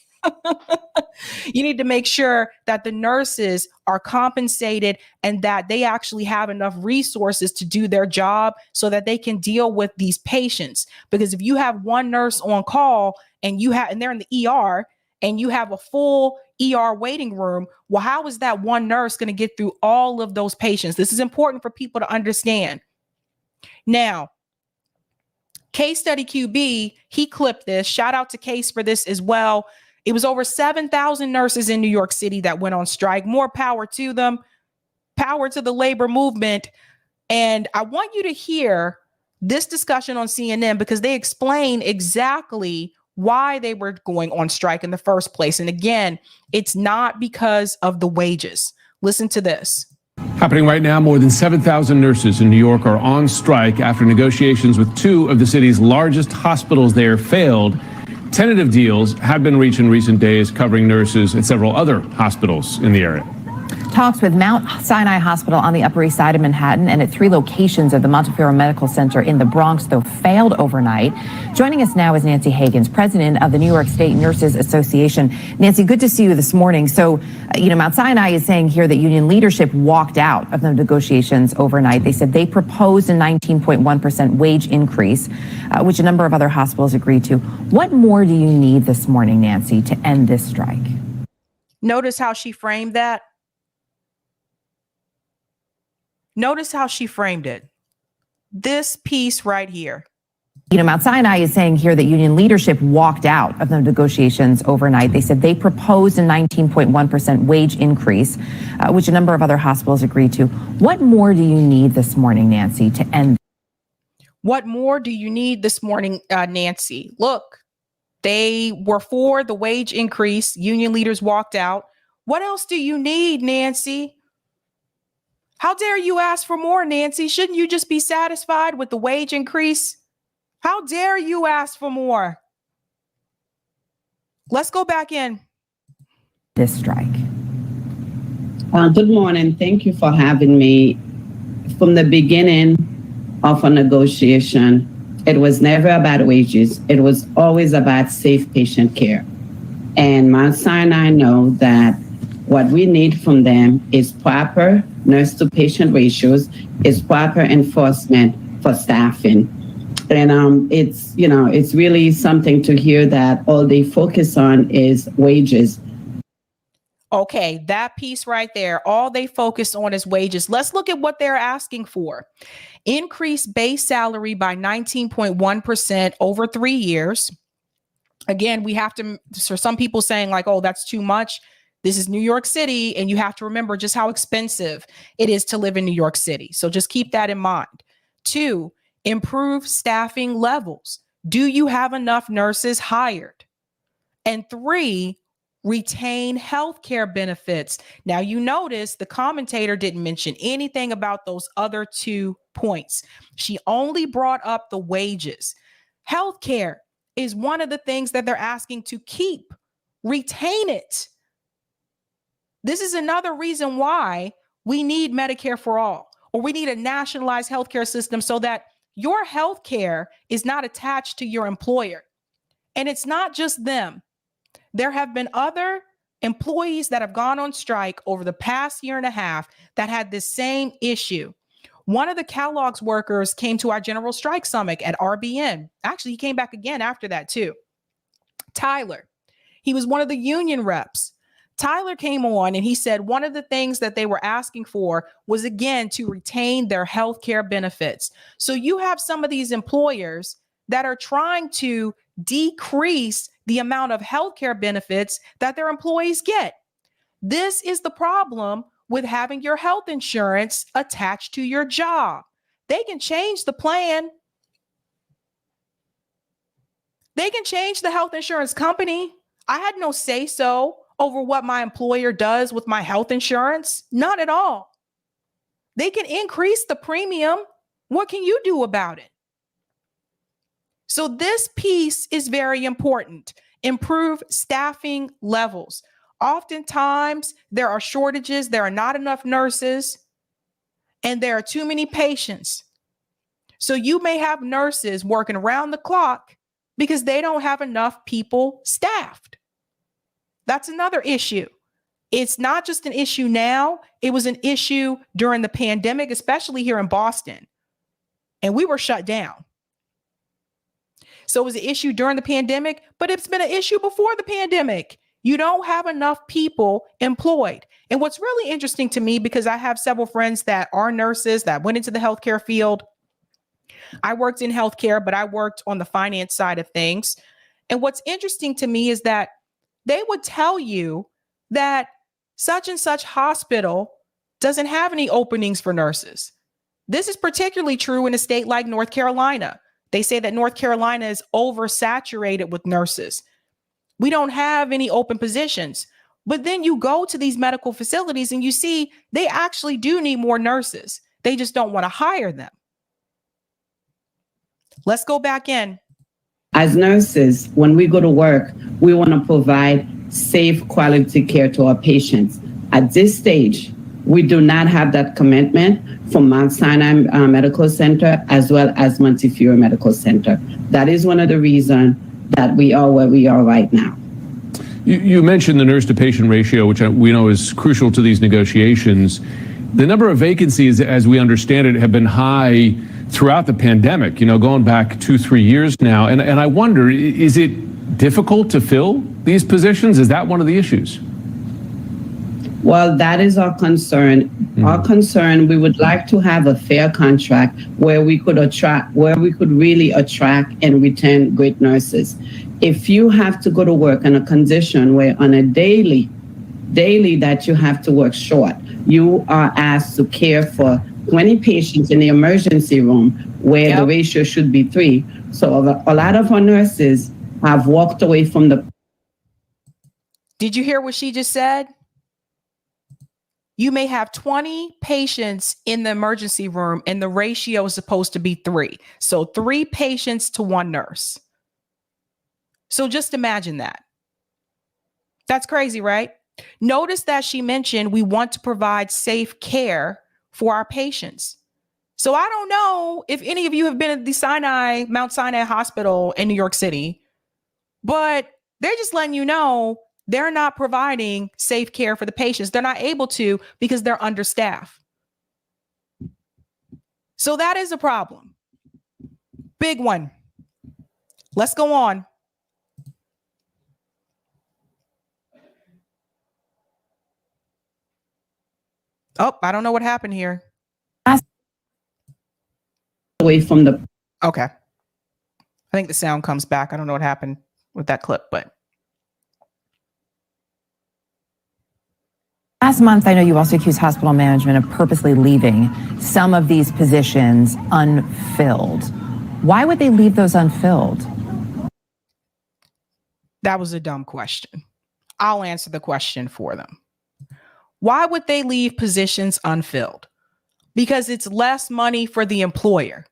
You need to make sure that the nurses are compensated and that they actually have enough resources to do their job so that they can deal with these patients. Because if you have one nurse on call and they're in the ER and you have a full ER waiting room, well, how is that one nurse going to get through all of those patients? This is important for people to understand. Now, Case Study QB, he clipped this. Shout out to Case for this as well. It was over 7,000 nurses in New York City that went on strike. More power to them. Power to the labor movement. And I want you to hear this discussion on CNN because they explain exactly why they were going on strike in the first place. And again, it's not because of the wages. Listen to this. Happening right now, more than 7,000 nurses in New York are on strike after negotiations with two of the city's largest hospitals there failed. Tentative deals have been reached in recent days covering nurses at several other hospitals in the area. Talks with Mount Sinai Hospital on the Upper East Side of Manhattan and at 3 locations of the Montefiore Medical Center in the Bronx, though, failed overnight. Joining us now is Nancy Hagans, president of the New York State Nurses Association. Nancy, good to see you this morning. So, Mount Sinai is saying here that union leadership walked out of the negotiations overnight. They said they proposed a 19.1% wage increase, which a number of other hospitals agreed to. What more do you need this morning, Nancy, to end this strike? Notice how she framed that. Notice how she framed it. This piece right here. Mount Sinai is saying here that union leadership walked out of the negotiations overnight. They said they proposed a 19.1% wage increase, which a number of other hospitals agreed to. What more do you need this morning, Nancy, to end? What more do you need this morning, Nancy? Look, they were for the wage increase. Union leaders walked out. What else do you need, Nancy? How dare you ask for more, Nancy? Shouldn't you just be satisfied with the wage increase? How dare you ask for more? Let's go back in. This strike. Good morning. Thank you for having me. From the beginning of a negotiation, it was never about wages. It was always about safe patient care. And Mount Sinai know that what we need from them is proper nurse to patient ratios, is proper enforcement for staffing. And it's really something to hear that all they focus on is wages. Okay, that piece right there, all they focus on is wages. Let's look at what they're asking for. Increase base salary by 19.1% over 3 years. Again, we have to, for some people saying like, oh, that's too much. This is New York City, and you have to remember just how expensive it is to live in New York City. So just keep that in mind. 2, improve staffing levels. Do you have enough nurses hired? And 3, retain healthcare benefits. Now, you notice the commentator didn't mention anything about those other 2 points. She only brought up the wages. Healthcare is one of the things that they're asking to keep. Retain it. This is another reason why we need Medicare for all, or we need a nationalized healthcare system so that your healthcare is not attached to your employer. And it's not just them. There have been other employees that have gone on strike over the past year and a half that had this same issue. One of the Kellogg's workers came to our General Strike Summit at RBN. Actually, he came back again after that too. Tyler, he was one of the union reps. Tyler came on and he said one of the things that they were asking for was, again, to retain their health care benefits. So you have some of these employers that are trying to decrease the amount of health care benefits that their employees get. This is the problem with having your health insurance attached to your job. They can change the plan. They can change the health insurance company. I had no say so over what my employer does with my health insurance. Not at all. They can increase the premium. What can you do about it? So this piece is very important. Improve staffing levels. Oftentimes, there are shortages. There are not enough nurses, and there are too many patients. So you may have nurses working around the clock because they don't have enough people staffed. That's another issue. It's not just an issue now. It was an issue during the pandemic, especially here in Boston. And we were shut down. So it was an issue during the pandemic, but it's been an issue before the pandemic. You don't have enough people employed. And what's really interesting to me, because I have several friends that are nurses that went into the healthcare field. I worked in healthcare, but I worked on the finance side of things. And what's interesting to me is that they would tell you that such and such hospital doesn't have any openings for nurses. This is particularly true in a state like North Carolina. They say that North Carolina is oversaturated with nurses. We don't have any open positions. But then you go to these medical facilities and you see they actually do need more nurses. They just don't want to hire them. Let's go back in. As nurses, when we go to work, we want to provide safe, quality care to our patients. At this stage, we do not have that commitment from Mount Sinai Medical Center as well as Montefiore Medical Center. That is one of the reasons that we are where we are right now. You mentioned the nurse to patient ratio, which we know is crucial to these negotiations. The number of vacancies, as we understand it, have been high throughout the pandemic, going back 2-3 years now. And I wonder, is it difficult to fill these positions? Is that one of the issues? Well, that is our concern. Our concern, we would like to have a fair contract where we could really attract and retain great nurses. If you have to go to work in a condition where on a daily that you have to work short, you are asked to care for 20 patients in the emergency room where the ratio should be 3. So a lot of our nurses have walked away from the. Did you hear what she just said? You may have 20 patients in the emergency room and the ratio is supposed to be 3. So 3 patients to 1 nurse. So just imagine that. That's crazy, right? Notice that she mentioned we want to provide safe care for our patients. So I don't know if any of you have been at the Mount Sinai Hospital in New York City, but they're just letting you know they're not providing safe care for the patients. They're not able to because they're understaffed. So that is a problem. Big one. Let's go on. Oh, I don't know what happened here. Away from the. Okay. I think the sound comes back. I don't know what happened with that clip, but. Last month, I know you also accused hospital management of purposely leaving some of these positions unfilled. Why would they leave those unfilled? That was a dumb question. I'll answer the question for them. Why would they leave positions unfilled? Because it's less money for the employer.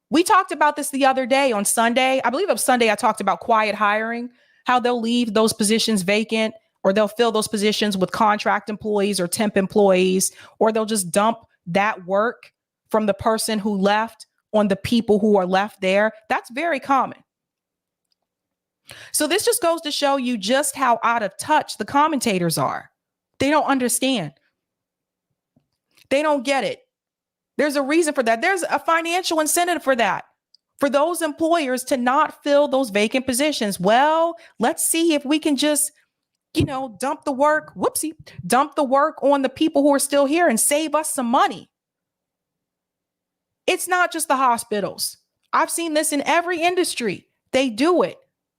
We talked about this the other day on Sunday. I believe it was Sunday I talked about quiet hiring, how they'll leave those positions vacant, or they'll fill those positions with contract employees or temp employees, or they'll just dump that work from the person who left on the people who are left there. That's very common. So this just goes to show you just how out of touch the commentators are. They don't understand. They don't get it. There's a reason for that. There's a financial incentive for that, for those employers to not fill those vacant positions. Well, let's see if we can just, dump the work on the people who are still here and save us some money. It's not just the hospitals. I've seen this in every industry. They do it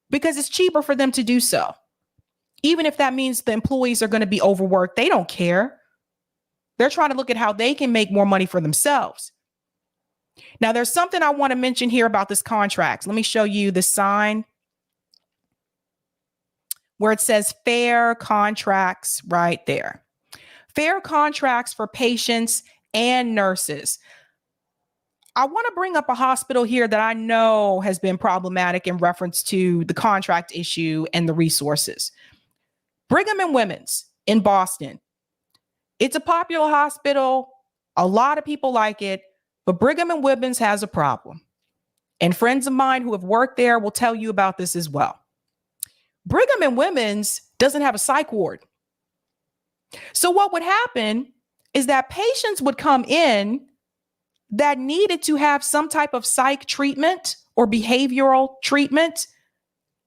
because it's cheaper for them to do so. Even if that means the employees are going to be overworked, they don't care. They're trying to look at how they can make more money for themselves. Now, there's something I want to mention here about this contract. Let me show you the sign where it says fair contracts right there. Fair contracts for patients and nurses. I want to bring up a hospital here that I know has been problematic in reference to the contract issue and the resources. Brigham and Women's in Boston. It's a popular hospital. A lot of people like it, but Brigham and Women's has a problem. And friends of mine who have worked there will tell you about this as well. Brigham and Women's doesn't have a psych ward. So what would happen is that patients would come in that needed to have some type of psych treatment or behavioral treatment.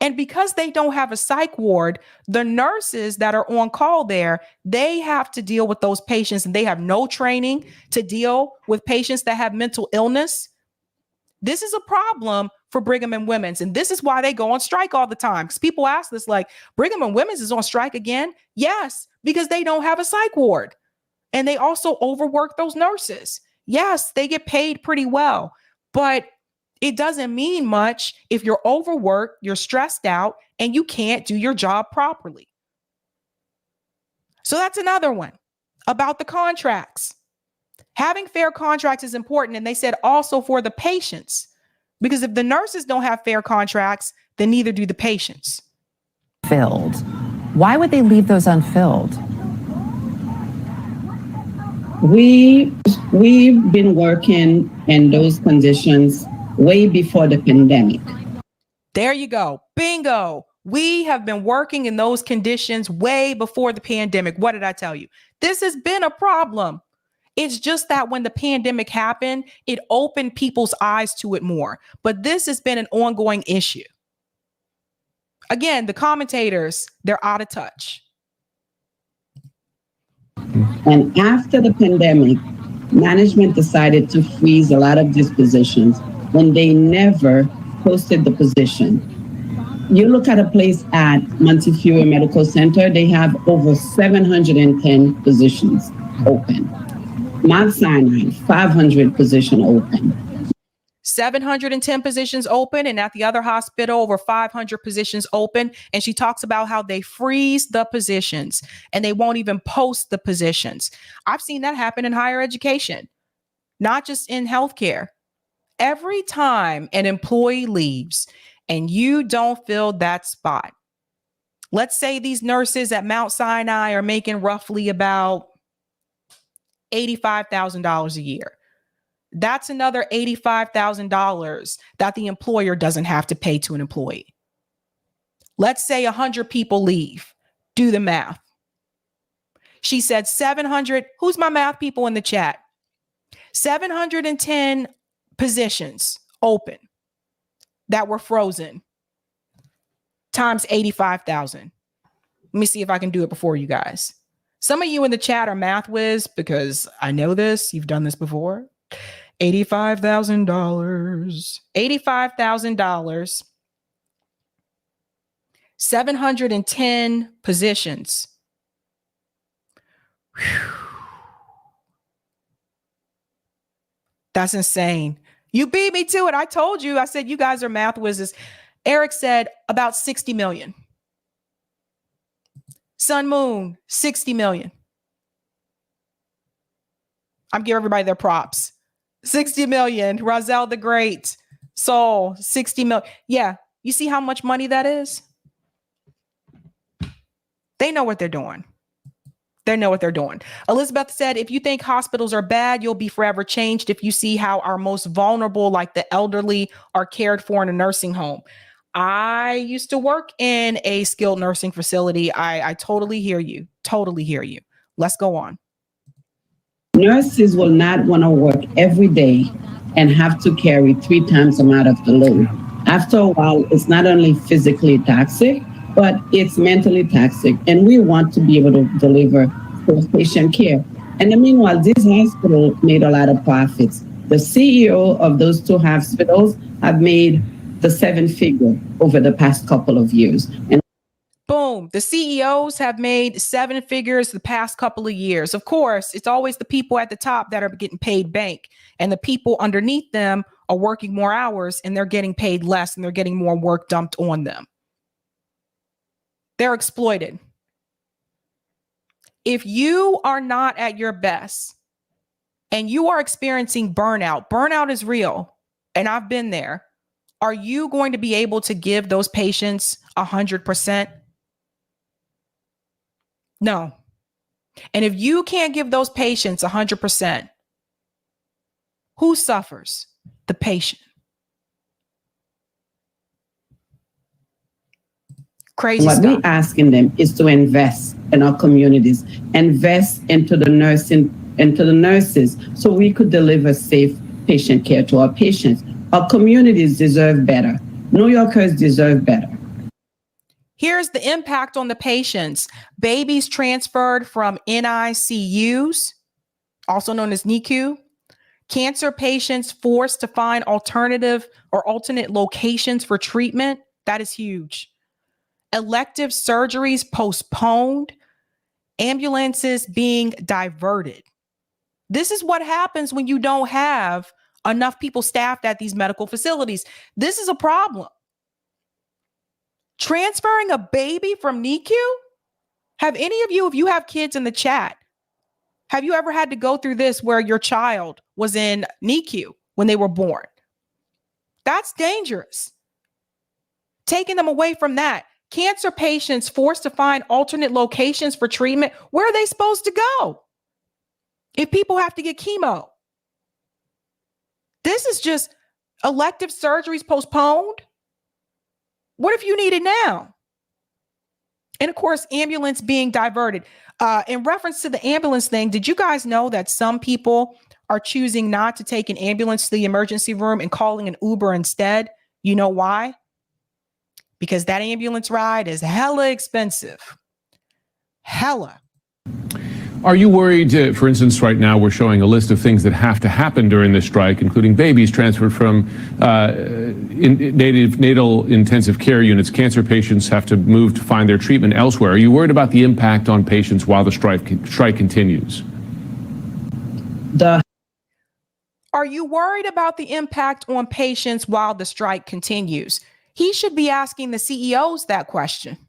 And because they don't have a psych ward, the nurses that are on call there, they have to deal with those patients, and they have no training to deal with patients that have mental illness. This is a problem for Brigham and Women's, and this is why they go on strike all the time. Because people ask this, like, Brigham and Women's is on strike again? Yes, because they don't have a psych ward. And they also overwork those nurses. Yes, they get paid pretty well, but it doesn't mean much if you're overworked, you're stressed out, and you can't do your job properly. So that's another one about the contracts. Having fair contracts is important. And they said also for the patients, because if the nurses don't have fair contracts, then neither do the patients. Filled. Why would they leave those unfilled? We've been working in those conditions way before the pandemic. There you go. Bingo. We have been working in those conditions way before the pandemic. What did I tell you? This has been a problem. It's just that when the pandemic happened, it opened people's eyes to it more. But this has been an ongoing issue. Again, the commentators, they're out of touch. And after the pandemic, management decided to freeze a lot of these positions when they never posted the position. You look at a place at Montefiore Medical Center, they have over 710 positions open. Mount Sinai, 500 position open. 710 positions open, and at the other hospital, over 500 positions open. And she talks about how they freeze the positions and they won't even post the positions. I've seen that happen in higher education, not just in healthcare. Every time an employee leaves and you don't fill that spot, let's say these nurses at Mount Sinai are making roughly about $85,000 a year. That's another $85,000 that the employer doesn't have to pay to an employee. Let's say 100 people leave. Do the math. She said 700. Who's my math people in the chat? 710 positions open that were frozen times 85,000. Let me see if I can do it before you guys. Some of you in the chat are math whiz because I know this. You've done this before. $85,000. $85,000. 710 positions. Whew. That's insane. You beat me to it. I told you. I said you guys are math whizzes. Eric said about 60 million. Sun Moon, 60 million. I'm giving everybody their props. 60 million. Rozelle the Great. Soul, 60 million. Yeah. You see how much money that is? They know what they're doing. They know what they're doing. Elizabeth said, if you think hospitals are bad, you'll be forever changed if you see how our most vulnerable, like the elderly, are cared for in a nursing home. I used to work in a skilled nursing facility. I totally hear you. Totally hear you. Let's go on. Nurses will not want to work every day and have to carry 3 times the amount of the load. After a while, it's not only physically toxic, but it's mentally toxic. And we want to be able to deliver patient care. And then meanwhile, this hospital made a lot of profits. The CEO of those 2 hospitals have made the 7-figure over the past couple of years. And boom, the CEOs have made 7 figures the past couple of years. Of course, it's always the people at the top that are getting paid bank, and the people underneath them are working more hours and they're getting paid less and they're getting more work dumped on them. They're exploited. If you are not at your best and you are experiencing burnout, burnout is real, and I've been there. Are you going to be able to give those patients 100%? No. And if you can't give those patients 100%, who suffers? The patient. Crazy What stuff. we're asking them is to invest in our communities, invest into the nurses, so we could deliver safe patient care to our patients. Our communities deserve better. New Yorkers deserve better. Here's the impact on the patients. Babies transferred from NICUs, also known as NICU. Cancer patients forced to find alternative or alternate locations for treatment. That is huge. Elective surgeries postponed. Ambulances being diverted. This is what happens when you don't have enough people staffed at these medical facilities. This is a problem. Transferring a baby from NICU? Have any of you, if you have kids in the chat, have you ever had to go through this where your child was in NICU when they were born? That's dangerous. Taking them away from that. Cancer patients forced to find alternate locations for treatment. Where are they supposed to go if people have to get chemo? This is just elective surgeries postponed. What if you need it now? And of course, ambulance being diverted. In reference to the ambulance thing, did you guys know that some people are choosing not to take an ambulance to the emergency room and calling an Uber instead? You know why? Because that ambulance ride is hella expensive. Hella. Are you worried, for instance, right now we're showing a list of things that have to happen during this strike, including babies transferred from natal intensive care units. Cancer patients have to move to find their treatment elsewhere. Are you worried about the impact on patients while the strike continues? Are you worried about the impact on patients while the strike continues? He should be asking the CEOs that question.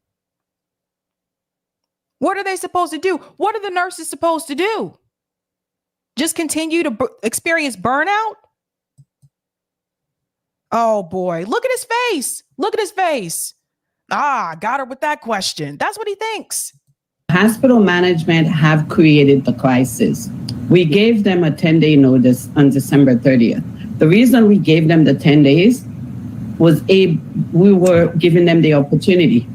What are they supposed to do? What are the nurses supposed to do? Just continue to experience burnout? Oh boy, look at his face. Look at his face. Got her with that question. That's what he thinks. Hospital management have created the crisis. We gave them a 10-day notice on December 30th. The reason we gave them the 10 days was we were giving them the opportunity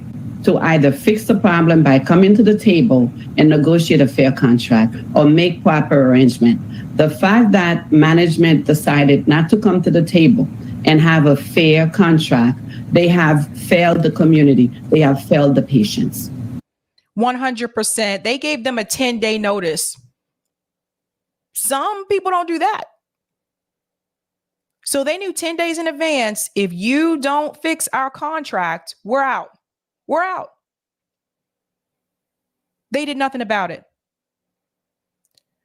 to either fix the problem by coming to the table and negotiate a fair contract or make proper arrangement. The fact that management decided not to come to the table and have a fair contract, they have failed the community. They have failed the patients. 100%. They gave them a 10-day notice. Some people don't do that. So they knew 10 days in advance, if you don't fix our contract, we're out. We're out. They did nothing about it.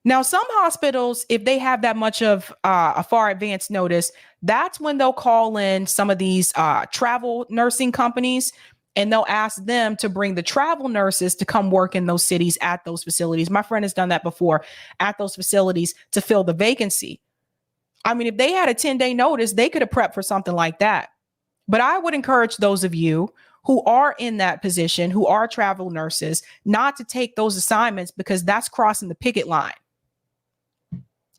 Now, some hospitals, if they have that much of a far advance notice, that's when they'll call in some of these travel nursing companies, and they'll ask them to bring the travel nurses to come work in those cities at those facilities. My friend has done that before at those facilities to fill the vacancy. I mean, if they had a 10-day notice, they could have prepped for something like that. But I would encourage those of you who are in that position, who are travel nurses, not to take those assignments because that's crossing the picket line.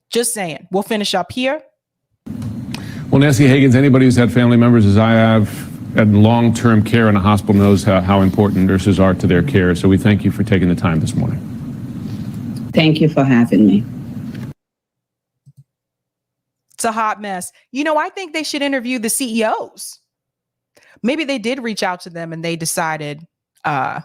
Just saying. We'll finish up here. Well, Nancy Higgins, anybody who's had family members as I have in long-term care in a hospital knows how important nurses are to their care. So we thank you for taking the time this morning. Thank you for having me. It's a hot mess. You know, I think they should interview the CEOs. Maybe they did reach out to them and they decided not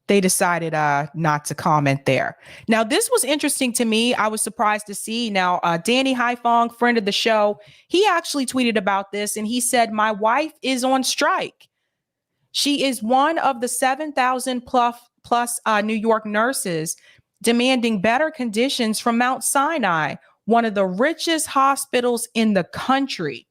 to comment there. Now, this was interesting to me. I was surprised to see. Now, Danny Haifong, friend of the show, he actually tweeted about this and he said, my wife is on strike. She is one of the 7,000 plus New York nurses demanding better conditions from Mount Sinai, one of the richest hospitals in the country.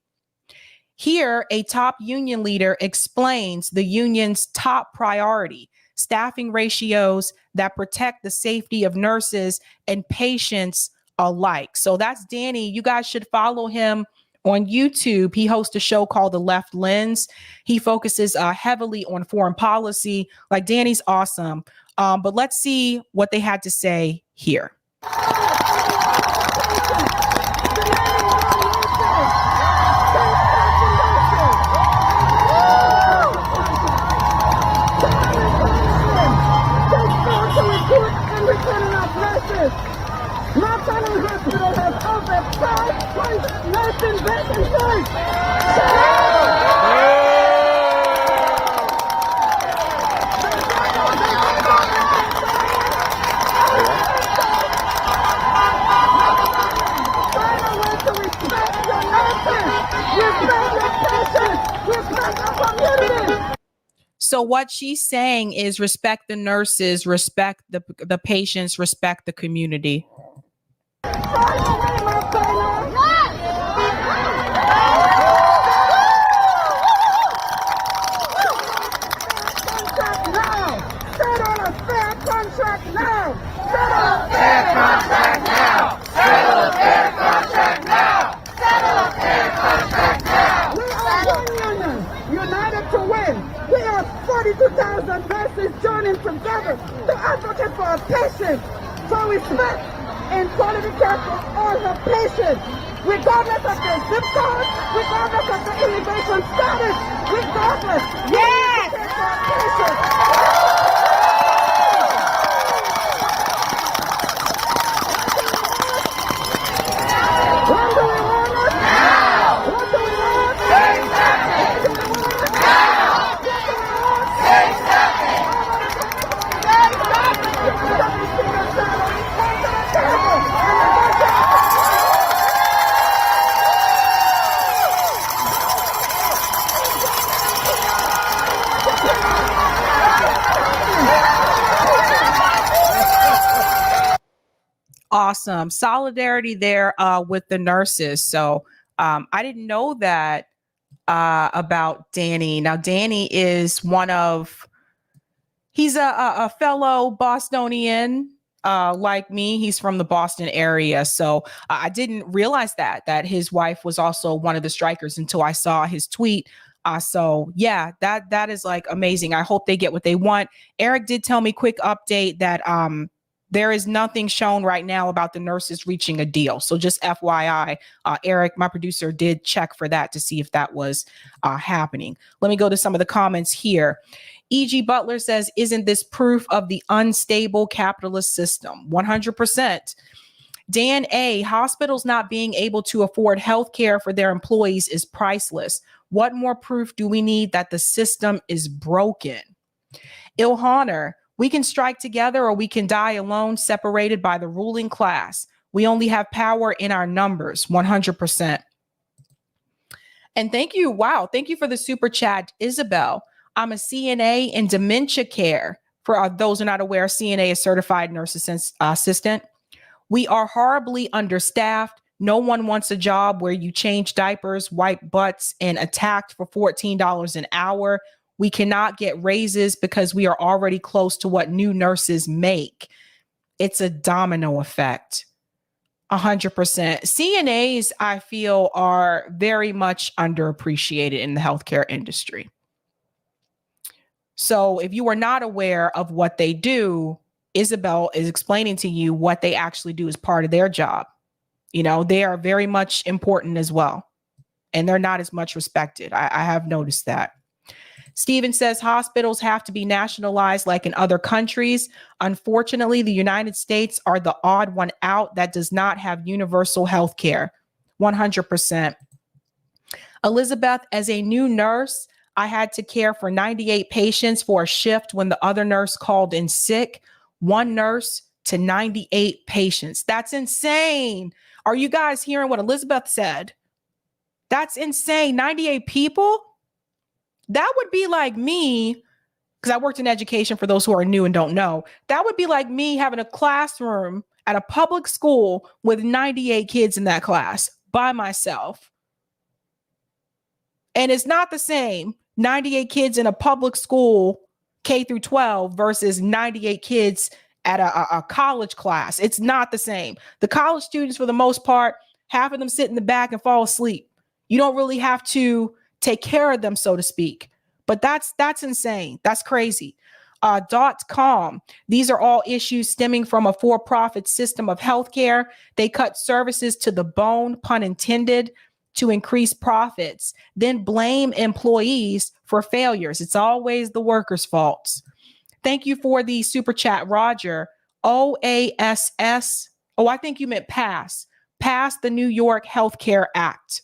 Here, a top union leader explains the union's top priority: staffing ratios that protect the safety of nurses and patients alike. So that's Danny. You guys should follow him on YouTube. He hosts a show called The Left Lens. He focuses heavily on foreign policy. Like, Danny's awesome. But let's see what they had to say here. Northern Hospital has over 5 nursing vacancies. So what she's saying is respect the nurses, respect the patients, respect the community. United to win. We are 42,000 nurses joining together to advocate for our patients, for respect and quality care for all her patients, regardless of their zip code, regardless of their immigration status, regardless. Yes! We advocate for our patients. When do we want it? Now! What do we want? Say something! Awesome. Solidarity there with the nurses. So I didn't know that about Danny. Now, Danny is he's a fellow Bostonian like me. He's from the Boston area. So I didn't realize that his wife was also one of the strikers until I saw his tweet. So yeah, that is like amazing. I hope they get what they want. Eric did tell me, quick update, that there is nothing shown right now about the nurses reaching a deal. So just FYI, Eric, my producer, did check for that to see if that was happening. Let me go to some of the comments here. E.G. Butler says, isn't this proof of the unstable capitalist system? 100%. Dan A., hospitals not being able to afford health care for their employees is priceless. What more proof do we need that the system is broken? Ilhanor, we can strike together or we can die alone, separated by the ruling class. We only have power in our numbers. 100%. And thank you. Wow. Thank you for the super chat, Isabel. I'm a CNA in dementia care. For those who are not aware, CNA is certified nurse assistant. We are horribly understaffed. No one wants a job where you change diapers, wipe butts, and attacked for $14 an hour. We cannot get raises because we are already close to what new nurses make. It's a domino effect. 100%. CNAs, I feel, are very much underappreciated in the healthcare industry. So if you are not aware of what they do, Isabel is explaining to you what they actually do as part of their job. You know, they are very much important as well. And they're not as much respected. I have noticed that. Steven says hospitals have to be nationalized like in other countries. Unfortunately, the United States are the odd one out that does not have universal health care. 100%. Elizabeth, as a new nurse, I had to care for 98 patients for a shift when the other nurse called in sick. One nurse to 98 patients. That's insane. Are you guys hearing what Elizabeth said? That's insane. 98 people? That would be like me, because I worked in education for those who are new and don't know. That would be like me having a classroom at a public school with 98 kids in that class by myself. And it's not the same. 98 kids in a public school, K through 12, versus 98 kids at a college class. It's not the same. The college students, for the most part, half of them sit in the back and fall asleep. You don't really have to take care of them, so to speak. But that's insane. That's crazy. .com. These are all issues stemming from a for-profit system of healthcare. They cut services to the bone, pun intended, to increase profits, then blame employees for failures. It's always the workers' faults. Thank you for the super chat, Roger. OASS Oh, I think you meant pass the New York Healthcare Act.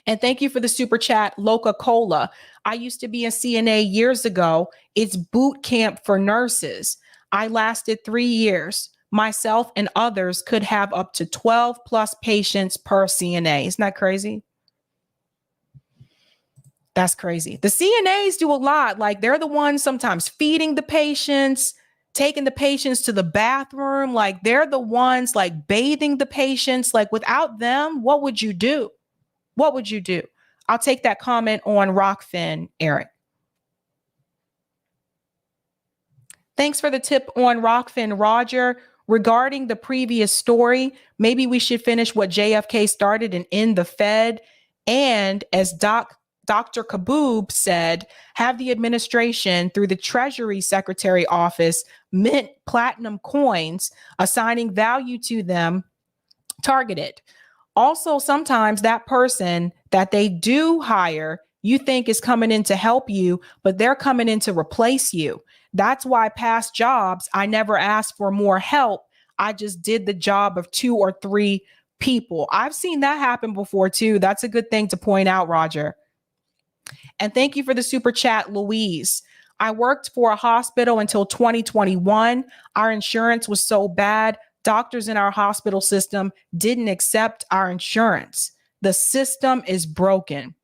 And thank you for the super chat, Loca Cola. I used to be a CNA years ago. It's boot camp for nurses. I lasted 3 years. Myself and others could have up to 12 plus patients per CNA. Isn't that crazy? That's crazy. The CNAs do a lot. Like, they're the ones sometimes feeding the patients, taking the patients to the bathroom. Like, they're the ones like bathing the patients. Like, without them, what would you do? What would you do? I'll take that comment on Rockfin, Eric. Thanks for the tip on Rockfin, Roger. Regarding the previous story, maybe we should finish what JFK started and end the Fed. And as Dr. Kaboob said, have the administration through the Treasury Secretary Office mint platinum coins, assigning value to them targeted. Also, sometimes that person that they do hire, you think is coming in to help you, but they're coming in to replace you. That's why past jobs, I never asked for more help. I just did the job of 2 or 3 people. I've seen that happen before too. That's a good thing to point out, Roger. And thank you for the super chat, Louise. I worked for a hospital until 2021. Our insurance was so bad. Doctors in our hospital system didn't accept our insurance. The system is broken.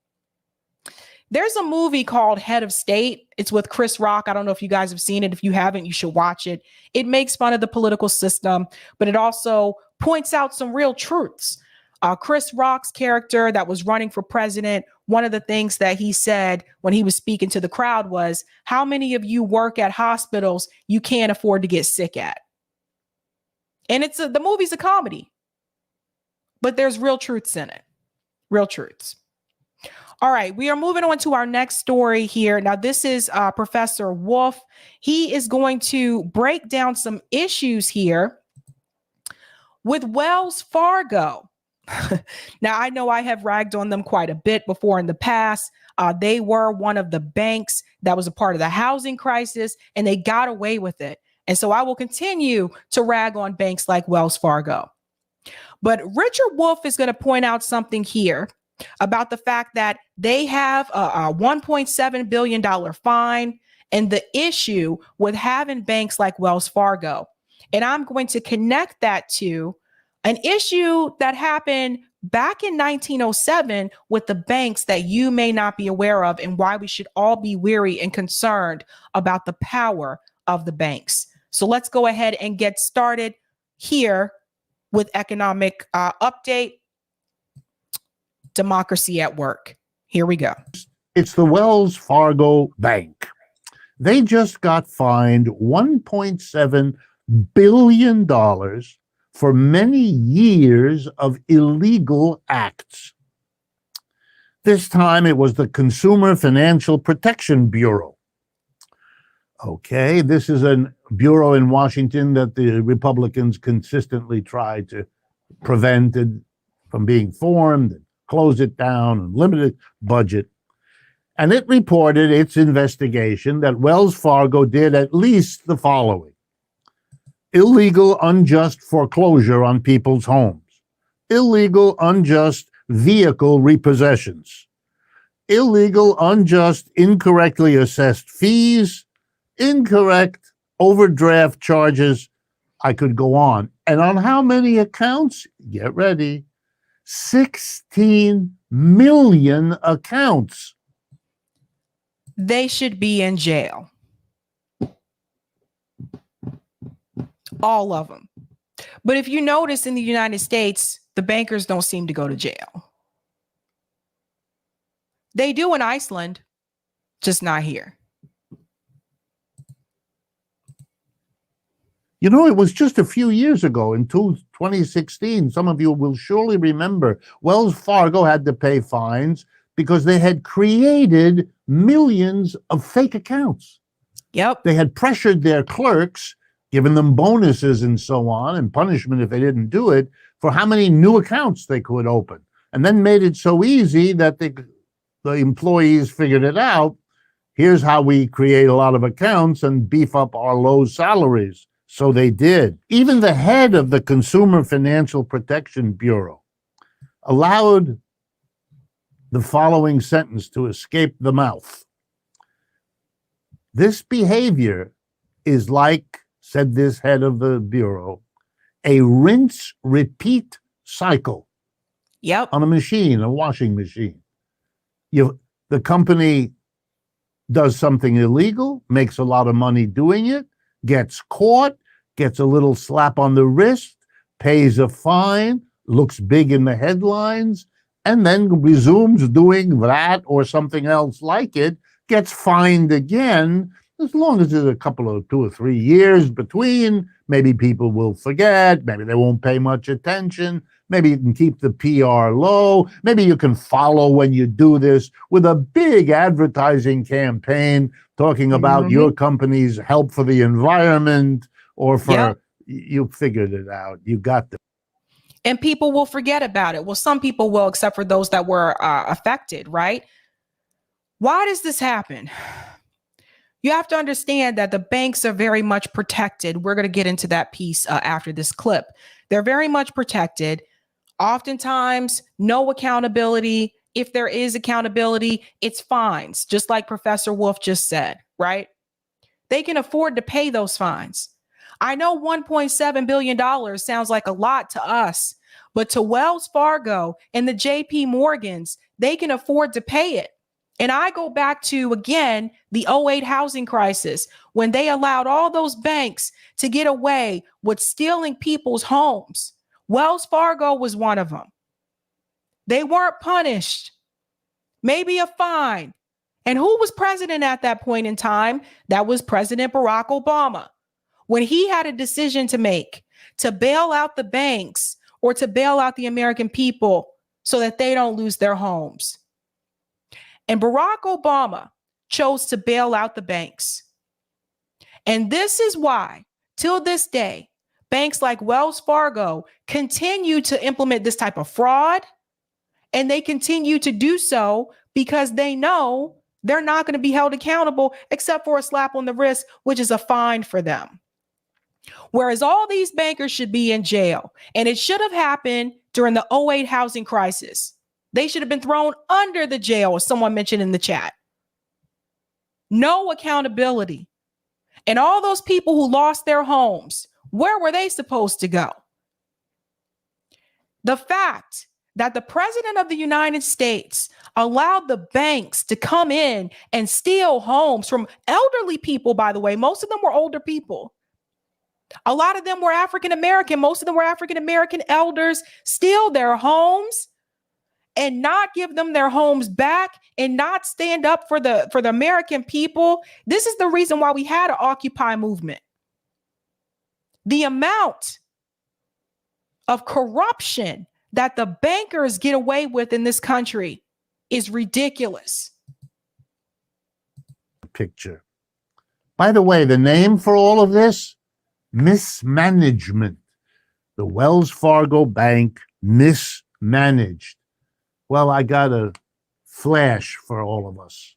There's a movie called Head of State. It's with Chris Rock. I don't know if you guys have seen it. If you haven't, you should watch it. It makes fun of the political system, but it also points out some real truths. Chris Rock's character that was running for president, one of the things that he said when he was speaking to the crowd was, how many of you work at hospitals you can't afford to get sick at? And the movie's a comedy, but there's real truths in it. Real truths. All right, we are moving on to our next story here. Now, this is Professor Wolff. He is going to break down some issues here with Wells Fargo. Now, I know I have ragged on them quite a bit before in the past. They were one of the banks that was a part of the housing crisis, and they got away with it. And so I will continue to rag on banks like Wells Fargo. But Richard Wolff is going to point out something here about the fact that they have a $1.7 billion fine and the issue with having banks like Wells Fargo. And I'm going to connect that to an issue that happened back in 1907 with the banks that you may not be aware of, and why we should all be weary and concerned about the power of the banks. So let's go ahead and get started here with economic update. Democracy at work. Here we go. It's the Wells Fargo Bank. They just got fined $1.7 billion for many years of illegal acts. This time it was the Consumer Financial Protection Bureau. Okay, this is a bureau in Washington that the Republicans consistently try to prevent it from being formed, and close it down, and limit its budget. And it reported its investigation that Wells Fargo did at least the following: illegal, unjust foreclosure on people's homes, illegal, unjust vehicle repossessions, illegal, unjust, incorrectly assessed fees, incorrect overdraft charges. I could go on. And on how many accounts? Get ready. 16 million accounts. They should be in jail. All of them. But if you notice in the United States, the bankers don't seem to go to jail. They do in Iceland, just not here. You know, it was just a few years ago in 2016. Some of you will surely remember Wells Fargo had to pay fines because they had created millions of fake accounts. Yep. They had pressured their clerks, given them bonuses and so on, and punishment if they didn't do it, for how many new accounts they could open. And then made it so easy that the employees figured it out. Here's how we create a lot of accounts and beef up our low salaries. So they did. Even the head of the Consumer Financial Protection Bureau allowed the following sentence to escape the mouth. This behavior is like, said this head of the Bureau, a rinse-repeat cycle. Yep. On a machine, a washing machine. The company does something illegal, makes a lot of money doing it, gets caught, gets a little slap on the wrist, pays a fine, looks big in the headlines, and then resumes doing that or something else like it, gets fined again. As long as there's a couple of 2 or 3 years between, maybe people will forget, maybe they won't pay much attention, maybe you can keep the PR low, maybe you can follow when you do this with a big advertising campaign talking about your company's help for the environment or for, you figured it out, you got the. And people will forget about it. Well, some people will, except for those that were affected, right? Why does this happen? You have to understand that the banks are very much protected. We're going to get into that piece after this clip. They're very much protected. Oftentimes, no accountability. If there is accountability, it's fines, just like Professor Wolff just said, right? They can afford to pay those fines. I know $1.7 billion sounds like a lot to us, but to Wells Fargo and the JP Morgans, they can afford to pay it. And I go back to, again, the 2008 housing crisis, when they allowed all those banks to get away with stealing people's homes. Wells Fargo was one of them. They weren't punished. Maybe a fine. And who was president at that point in time? That was President Barack Obama. When he had a decision to make to bail out the banks or to bail out the American people so that they don't lose their homes. And Barack Obama chose to bail out the banks. And this is why, till this day, banks like Wells Fargo continue to implement this type of fraud. And they continue to do so because they know they're not going to be held accountable except for a slap on the wrist, which is a fine for them. Whereas all these bankers should be in jail. And it should have happened during the 2008 housing crisis. They should have been thrown under the jail, as someone mentioned in the chat. No accountability. And all those people who lost their homes, where were they supposed to go? The fact that the president of the United States allowed the banks to come in and steal homes from elderly people, by the way, most of them were older people. A lot of them were African American. Most of them were African American elders, steal their homes and not give them their homes back and not stand up for the American people. This is the reason why we had an Occupy movement. The amount of corruption that the bankers get away with in this country is ridiculous. Picture. By the way, the name for all of this, mismanagement. The Wells Fargo Bank mismanaged. Well, I got a flash for all of us.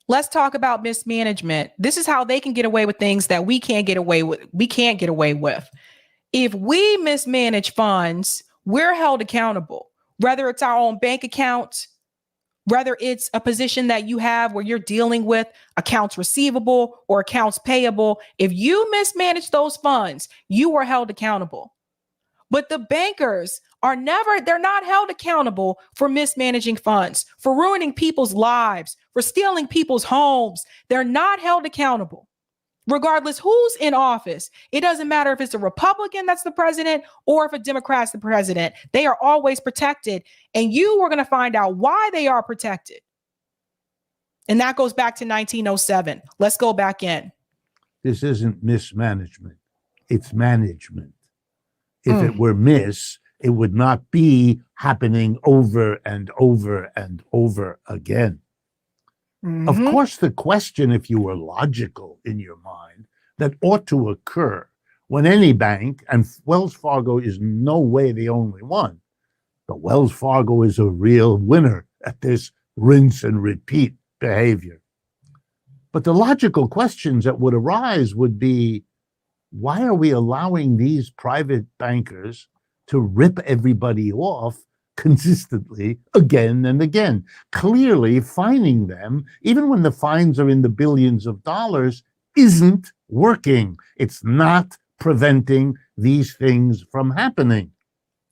Let's talk about mismanagement. This is how they can get away with things that we can't get away with. We can't get away with. If we mismanage funds, we're held accountable, whether it's our own bank account, whether it's a position that you have where you're dealing with accounts receivable or accounts payable. If you mismanage those funds, you are held accountable. But the bankers they're not held accountable for mismanaging funds, for ruining people's lives, for stealing people's homes. They're not held accountable. Regardless who's in office, it doesn't matter if it's a Republican that's the president or if a Democrat's the president. They are always protected. And you are going to find out why they are protected. And that goes back to 1907. Let's go back in. This isn't mismanagement. It's management. If it were it would not be happening over and over and over again. Of course, the question, if you were logical in your mind, that ought to occur when any bank, and Wells Fargo is no way the only one, but Wells Fargo is a real winner at this rinse and repeat behavior. But the logical questions that would arise would be, why are we allowing these private bankers to rip everybody off consistently again and again? Clearly, fining them, even when the fines are in the billions of dollars, isn't working. It's not preventing these things from happening.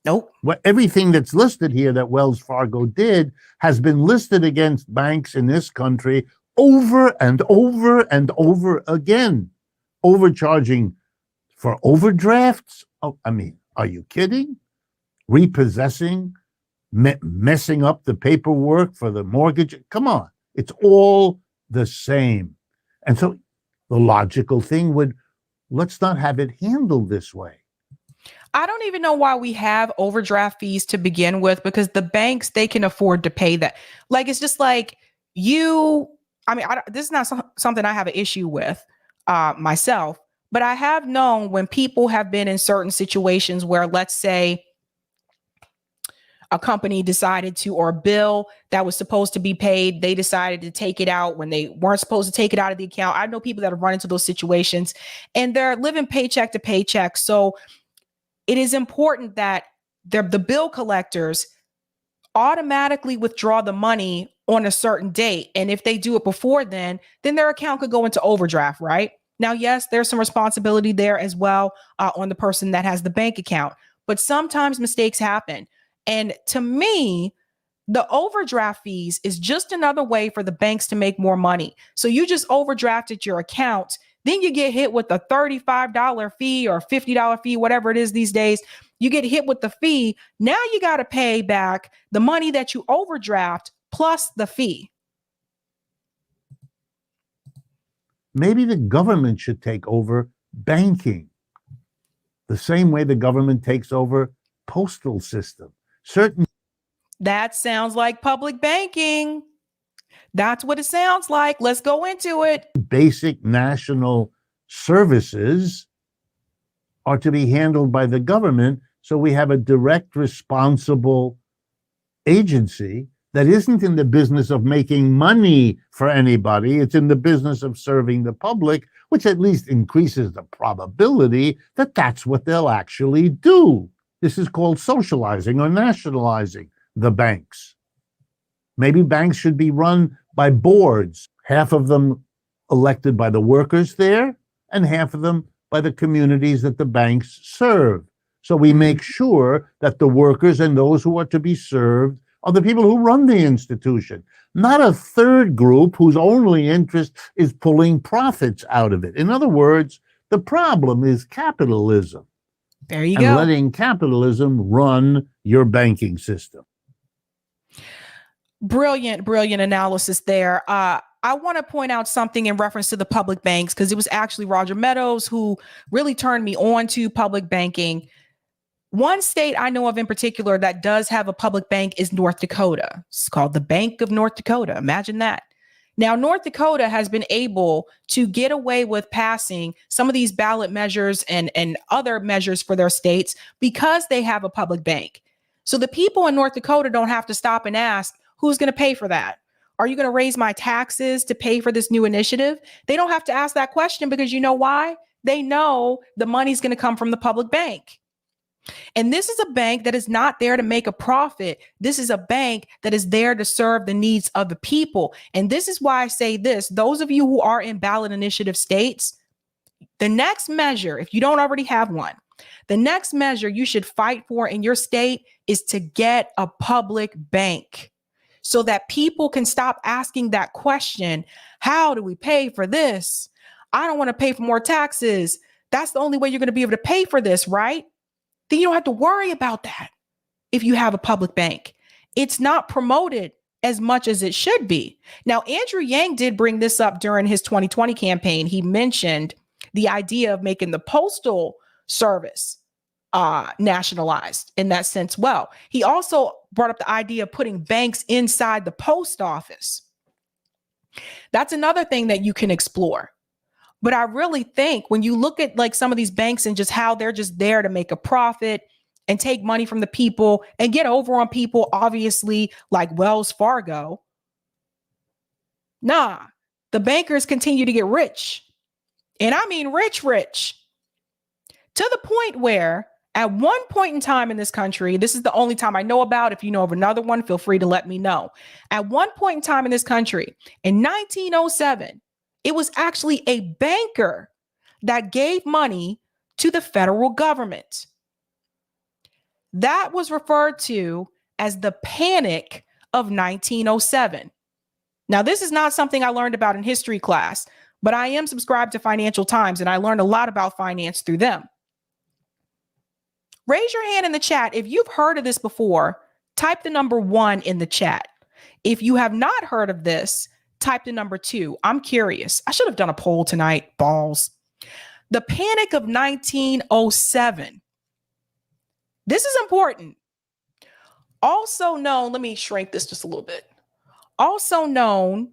Nope. Everything that's listed here that Wells Fargo did has been listed against banks in this country over and over and over again. Overcharging for overdrafts? Oh, I mean, are you kidding? Repossessing, messing up the paperwork for the mortgage? Come on, it's all the same. And so the logical thing would, let's not have it handled this way. I don't even know why we have overdraft fees to begin with, because the banks, they can afford to pay that. Like, it's just like this is not something I have an issue with myself, but I have known when people have been in certain situations where, let's say, a company decided to, or a bill that was supposed to be paid, they decided to take it out when they weren't supposed to take it out of the account. I know people that have run into those situations and they're living paycheck to paycheck. So it is important that the bill collectors automatically withdraw the money on a certain date. And if they do it before then their account could go into overdraft, right? Now, yes, there's some responsibility there as well on the person that has the bank account, but sometimes mistakes happen. And to me, the overdraft fees is just another way for the banks to make more money. So you just overdrafted your account, then you get hit with a $35 fee or $50 fee, whatever it is these days. You get hit with the fee. Now you got to pay back the money that you overdraft plus the fee. Maybe the government should take over banking the same way the government takes over postal system. That sounds like public banking. That's what it sounds like. Let's go into it. Basic national services are to be handled by the government, so we have a direct, responsible agency that isn't in the business of making money for anybody. It's in the business of serving the public, which at least increases the probability that that's what they'll actually do. This is called socializing or nationalizing the banks. Maybe banks should be run by boards, half of them elected by the workers there and half of them by the communities that the banks serve. So we make sure that the workers and those who are to be served are the people who run the institution, not a third group whose only interest is pulling profits out of it. In other words, the problem is capitalism. There you and go. Letting capitalism run your banking system. Brilliant analysis there. I want to point out something in reference to the public banks, because it was actually Roger Meadows who really turned me on to public banking. One state I know of in particular that does have a public bank is North Dakota. It's called the Bank of North Dakota. Imagine that. Now, North Dakota has been able to get away with passing some of these ballot measures and other measures for their states because they have a public bank. So the people in North Dakota don't have to stop and ask, who's going to pay for that? Are you going to raise my taxes to pay for this new initiative? They don't have to ask that question, because you know why? They know the money's going to come from the public bank. And this is a bank that is not there to make a profit. This is a bank that is there to serve the needs of the people. And this is why I say this: those of you who are in ballot initiative states, the next measure, if you don't already have one, the next measure you should fight for in your state is to get a public bank, so that people can stop asking that question. How do we pay for this? I don't want to pay for more taxes. That's the only way you're going to be able to pay for this, right? Then you don't have to worry about that if you have a public bank. It's not promoted as much as it should be. Now, Andrew Yang did bring this up during his 2020 campaign. He mentioned the idea of making the postal service nationalized in that sense. Well, he also brought up the idea of putting banks inside the post office. That's another thing that you can explore. But I really think when you look at like some of these banks and just how they're just there to make a profit and take money from the people and get over on people, obviously, like Wells Fargo. Nah, the bankers continue to get rich. And I mean rich. to the point where at one point in time in this country, this is the only time I know about. If you know of another one, feel free to let me know. At one point in time in this country, in 1907, it was actually a banker that gave money to the federal government. That was referred to as the Panic of 1907. Now, this is not something I learned about in history class, but I am subscribed to Financial Times, and I learned a lot about finance through them. Raise your hand in the chat if you've heard of this before. Type the number 1 in the chat. If you have not heard of this, type the number 2. I'm curious. I should have done a poll tonight. Balls. The Panic of 1907. This is important. Also known, let me shrink this just a little bit. Also known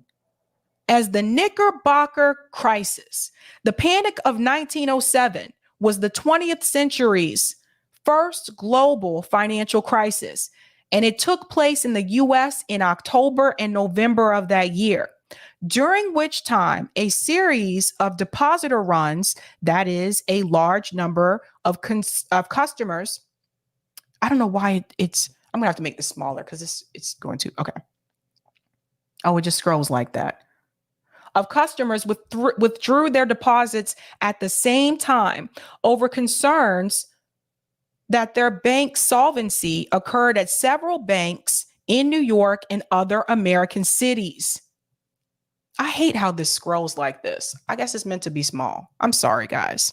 as the Knickerbocker Crisis. The Panic of 1907 was the 20th century's first global financial crisis, and it took place in the U.S. in October and November of that year, during which time a series of depositor runs, that is a large number of customers. I don't know why it's, I'm gonna have to make this smaller because it's going to, okay. Oh, it just scrolls like that. Of customers withdrew their deposits at the same time over concerns that their bank solvency occurred at several banks in New York and other American cities. I hate how this scrolls like this. I guess it's meant to be small. I'm sorry, guys.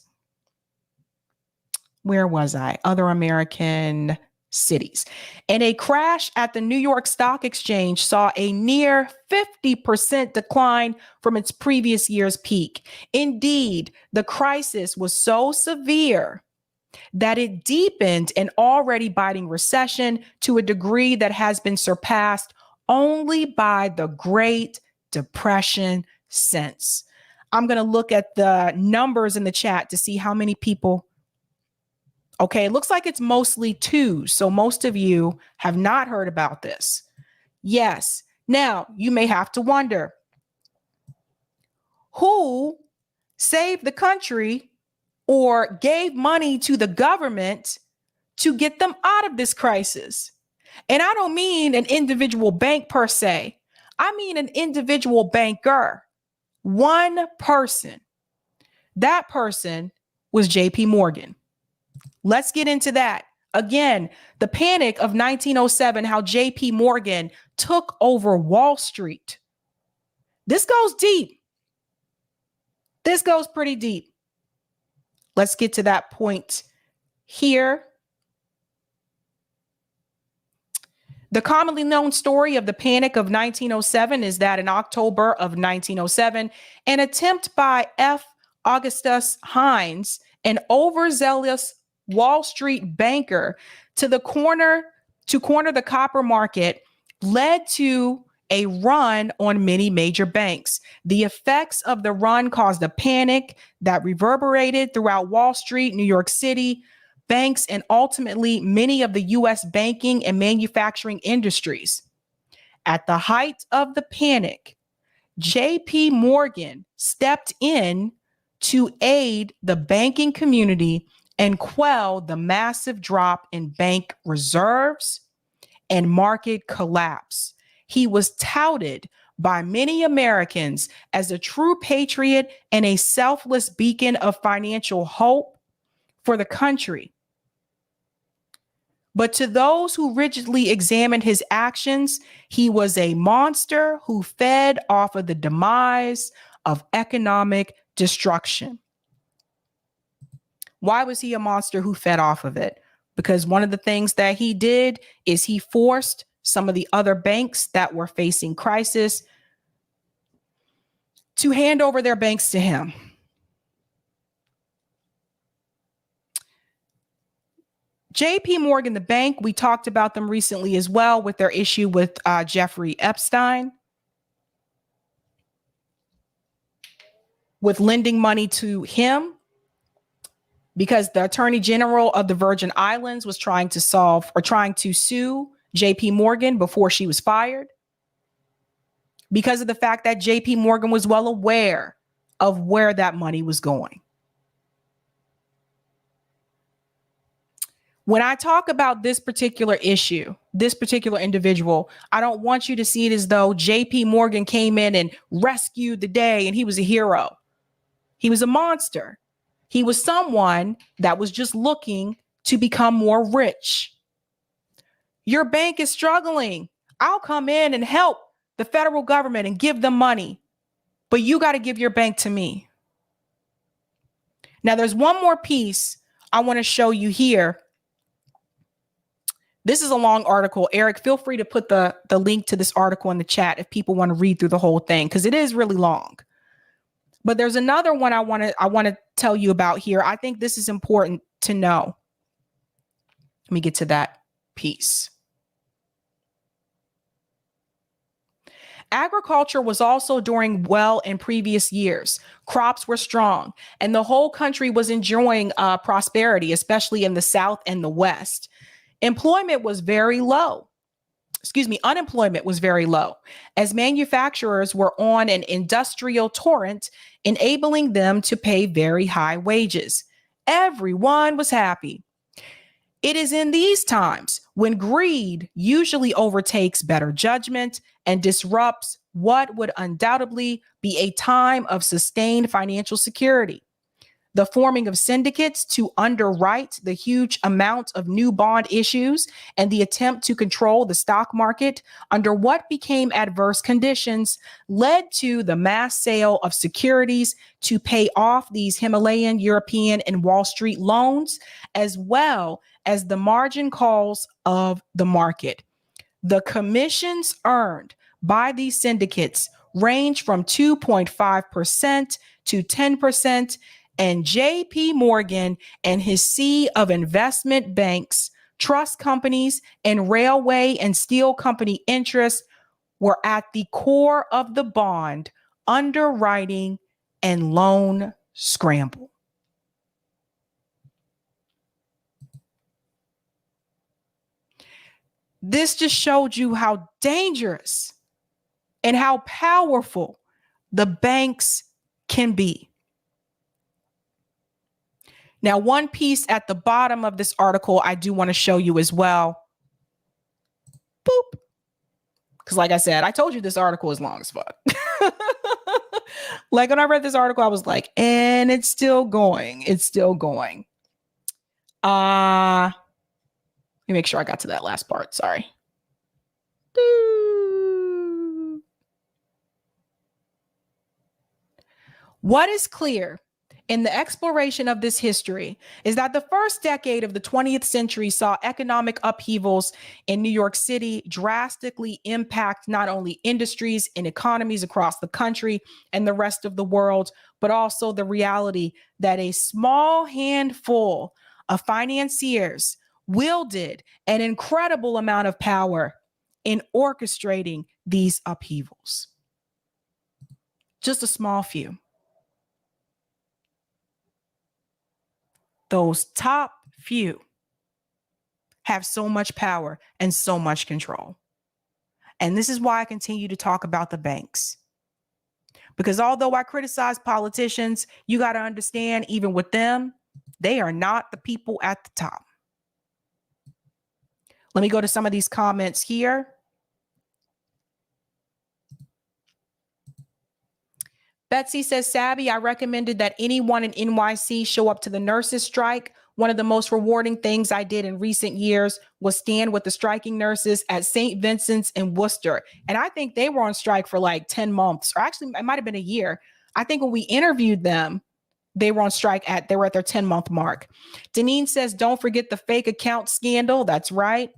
Where was I? Other American cities. And a crash at the New York Stock Exchange saw a near 50% decline from its previous year's peak. Indeed, the crisis was so severe that it deepened an already biting recession to a degree that has been surpassed only by the Great Depression since. I'm going to look at the numbers in the chat to see how many people. Okay, it looks like it's mostly 2. So most of you have not heard about this. Yes. Now, you may have to wonder, who saved the country or gave money to the government to get them out of this crisis? And I don't mean an individual bank per se. I mean an individual banker. One person. That person was JP Morgan. Let's get into that. Again, the Panic of 1907, how JP Morgan took over Wall Street. This goes deep. This goes pretty deep. Let's get to that point here. The commonly known story of the Panic of 1907 is that in October of 1907, an attempt by F. Augustus Hines, an overzealous Wall Street banker, to corner the copper market led to a run on many major banks. The effects of the run caused a panic that reverberated throughout Wall Street, New York City, banks, and ultimately many of the U.S. banking and manufacturing industries. At the height of the panic, JP Morgan stepped in to aid the banking community and quell the massive drop in bank reserves and market collapse. He was touted by many Americans as a true patriot and a selfless beacon of financial hope for the country. But to those who rigidly examined his actions, he was a monster who fed off of the demise of economic destruction. Why was he a monster who fed off of it? Because one of the things that he did is he forced some of the other banks that were facing crisis to hand over their banks to him. JP Morgan, the bank, we talked about them recently as well with their issue with Jeffrey Epstein, with lending money to him because the Attorney General of the Virgin Islands was trying to sue JP Morgan before she was fired, because of the fact that JP Morgan was well aware of where that money was going. When I talk about this particular issue, this particular individual, I don't want you to see it as though JP Morgan came in and rescued the day and he was a hero. He was a monster. He was someone that was just looking to become more rich. Your bank is struggling. I'll come in and help the federal government and give them money, but you got to give your bank to me. Now, there's one more piece I want to show you here. This is a long article. Eric, feel free to put the link to this article in the chat if people want to read through the whole thing, because it is really long. But there's another one I want to tell you about here. I think this is important to know. Let me get to that piece. Agriculture was also doing well in previous years. Crops were strong, and the whole country was enjoying prosperity, especially in the South and the West. Unemployment was very low, as manufacturers were on an industrial torrent, enabling them to pay very high wages. Everyone was happy. It is in these times when greed usually overtakes better judgment and disrupts what would undoubtedly be a time of sustained financial security. The forming of syndicates to underwrite the huge amount of new bond issues and the attempt to control the stock market under what became adverse conditions led to the mass sale of securities to pay off these Himalayan, European, and Wall Street loans, as well as the margin calls of the market. The commissions earned by these syndicates range from 2.5% to 10%, and JP Morgan and his sea of investment banks, trust companies, and railway and steel company interests were at the core of the bond underwriting and loan scramble. This just showed you how dangerous and how powerful the banks can be. Now, one piece at the bottom of this article I do want to show you as well. Boop. Because like I said, I told you this article is long as fuck. Like when I read this article, I was like, and it's still going. It's still going. Let me make sure I got to that last part. Sorry. What is clear in the exploration of this history is that the first decade of the 20th century saw economic upheavals in New York City drastically impact not only industries and economies across the country and the rest of the world, but also the reality that a small handful of financiers wielded an incredible amount of power in orchestrating these upheavals. Just a small few. Those top few have so much power and so much control. And this is why I continue to talk about the banks. Because although I criticize politicians, you got to understand, even with them, they are not the people at the top. Let me go to some of these comments here. Betsy says, Sabby, I recommended that anyone in NYC show up to the nurses' strike. One of the most rewarding things I did in recent years was stand with the striking nurses at St. Vincent's in Worcester. And I think they were on strike for like 10 months, or actually it might have been a year. I think when we interviewed them, they were on strike they were at their 10-month mark. Deneen says, don't forget the fake account scandal. That's right.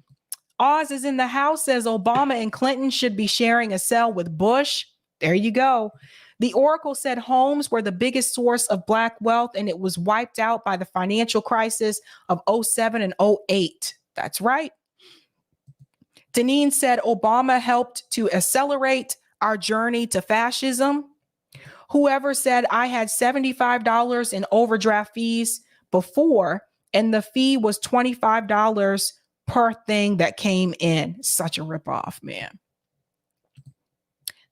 Oz is in the house, says Obama and Clinton should be sharing a cell with Bush. There you go. The Oracle said homes were the biggest source of Black wealth, and it was wiped out by the financial crisis of 07 and 08. That's right. Deneen said Obama helped to accelerate our journey to fascism. Whoever said I had $75 in overdraft fees before, and the fee was $25 per thing that came in. Such a ripoff, man.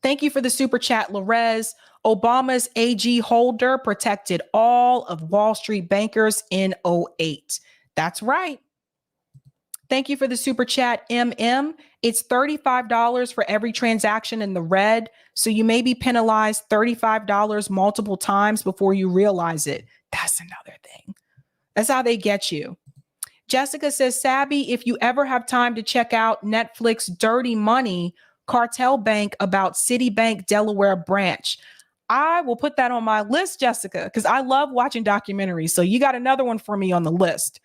Thank you for the super chat, Larez. Obama's AG holder protected all of Wall Street bankers in 08. That's right. Thank you for the super chat, MM. It's $35 for every transaction in the red. So you may be penalized $35 multiple times before you realize it. That's another thing. That's how they get you. Jessica says, Sabby, if you ever have time to check out Netflix Dirty Money, Cartel Bank about Citibank Delaware branch. I will put that on my list, Jessica, because I love watching documentaries. So you got another one for me on the list.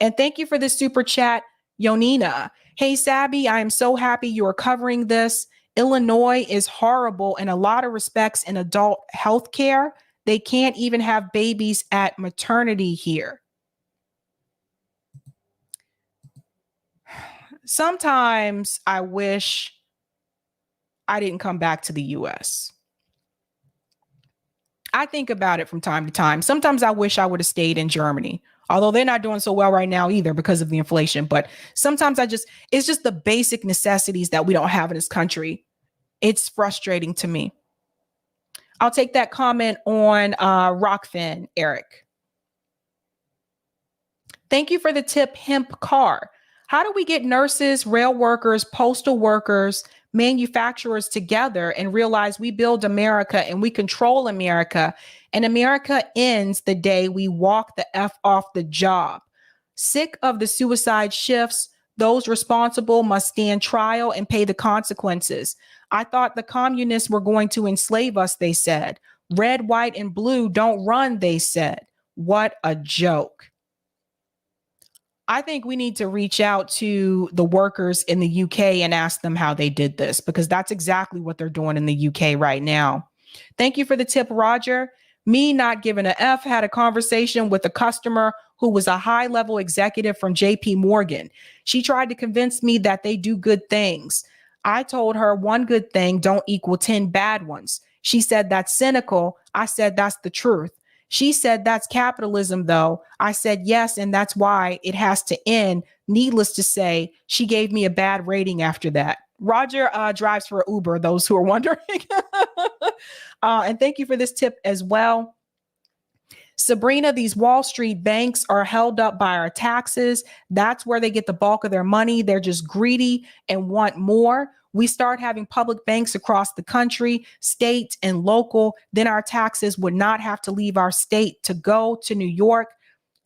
And thank you for the super chat, Yonina. Hey, Sabby, I am so happy you are covering this. Illinois is horrible in a lot of respects in adult health care. They can't even have babies at maternity here. Sometimes I wish I didn't come back to the US. I think about it from time to time. Sometimes I wish I would have stayed in Germany, although they're not doing so well right now either because of the inflation. But sometimes it's just the basic necessities that we don't have in this country. It's frustrating to me. I'll take that comment on Rockfin, Eric. Thank you for the tip, Hemp Car. How do we get nurses, rail workers, postal workers, manufacturers together and realize we build America and we control America, and America ends the day we walk the F off the job? Sick of the suicide shifts. Those responsible must stand trial and pay the consequences. I thought the communists were going to enslave us, they said. Red, white, and blue don't run, they said. What a joke. I think we need to reach out to the workers in the UK and ask them how they did this, because that's exactly what they're doing in the UK right now. Thank you for the tip, Roger. Me not giving an F had a conversation with a customer who was a high-level executive from JP Morgan. She tried to convince me that they do good things. I told her one good thing don't equal 10 bad ones. She said that's cynical. I said that's the truth. She said that's capitalism, though. I said yes, and that's why it has to end. Needless to say, she gave me a bad rating after that. Roger drives for Uber, those who are wondering. And thank you for this tip as well. Sabrina, these Wall Street banks are held up by our taxes. That's where they get the bulk of their money. They're just greedy and want more. We start having public banks across the country, state and local, then our taxes would not have to leave our state to go to New York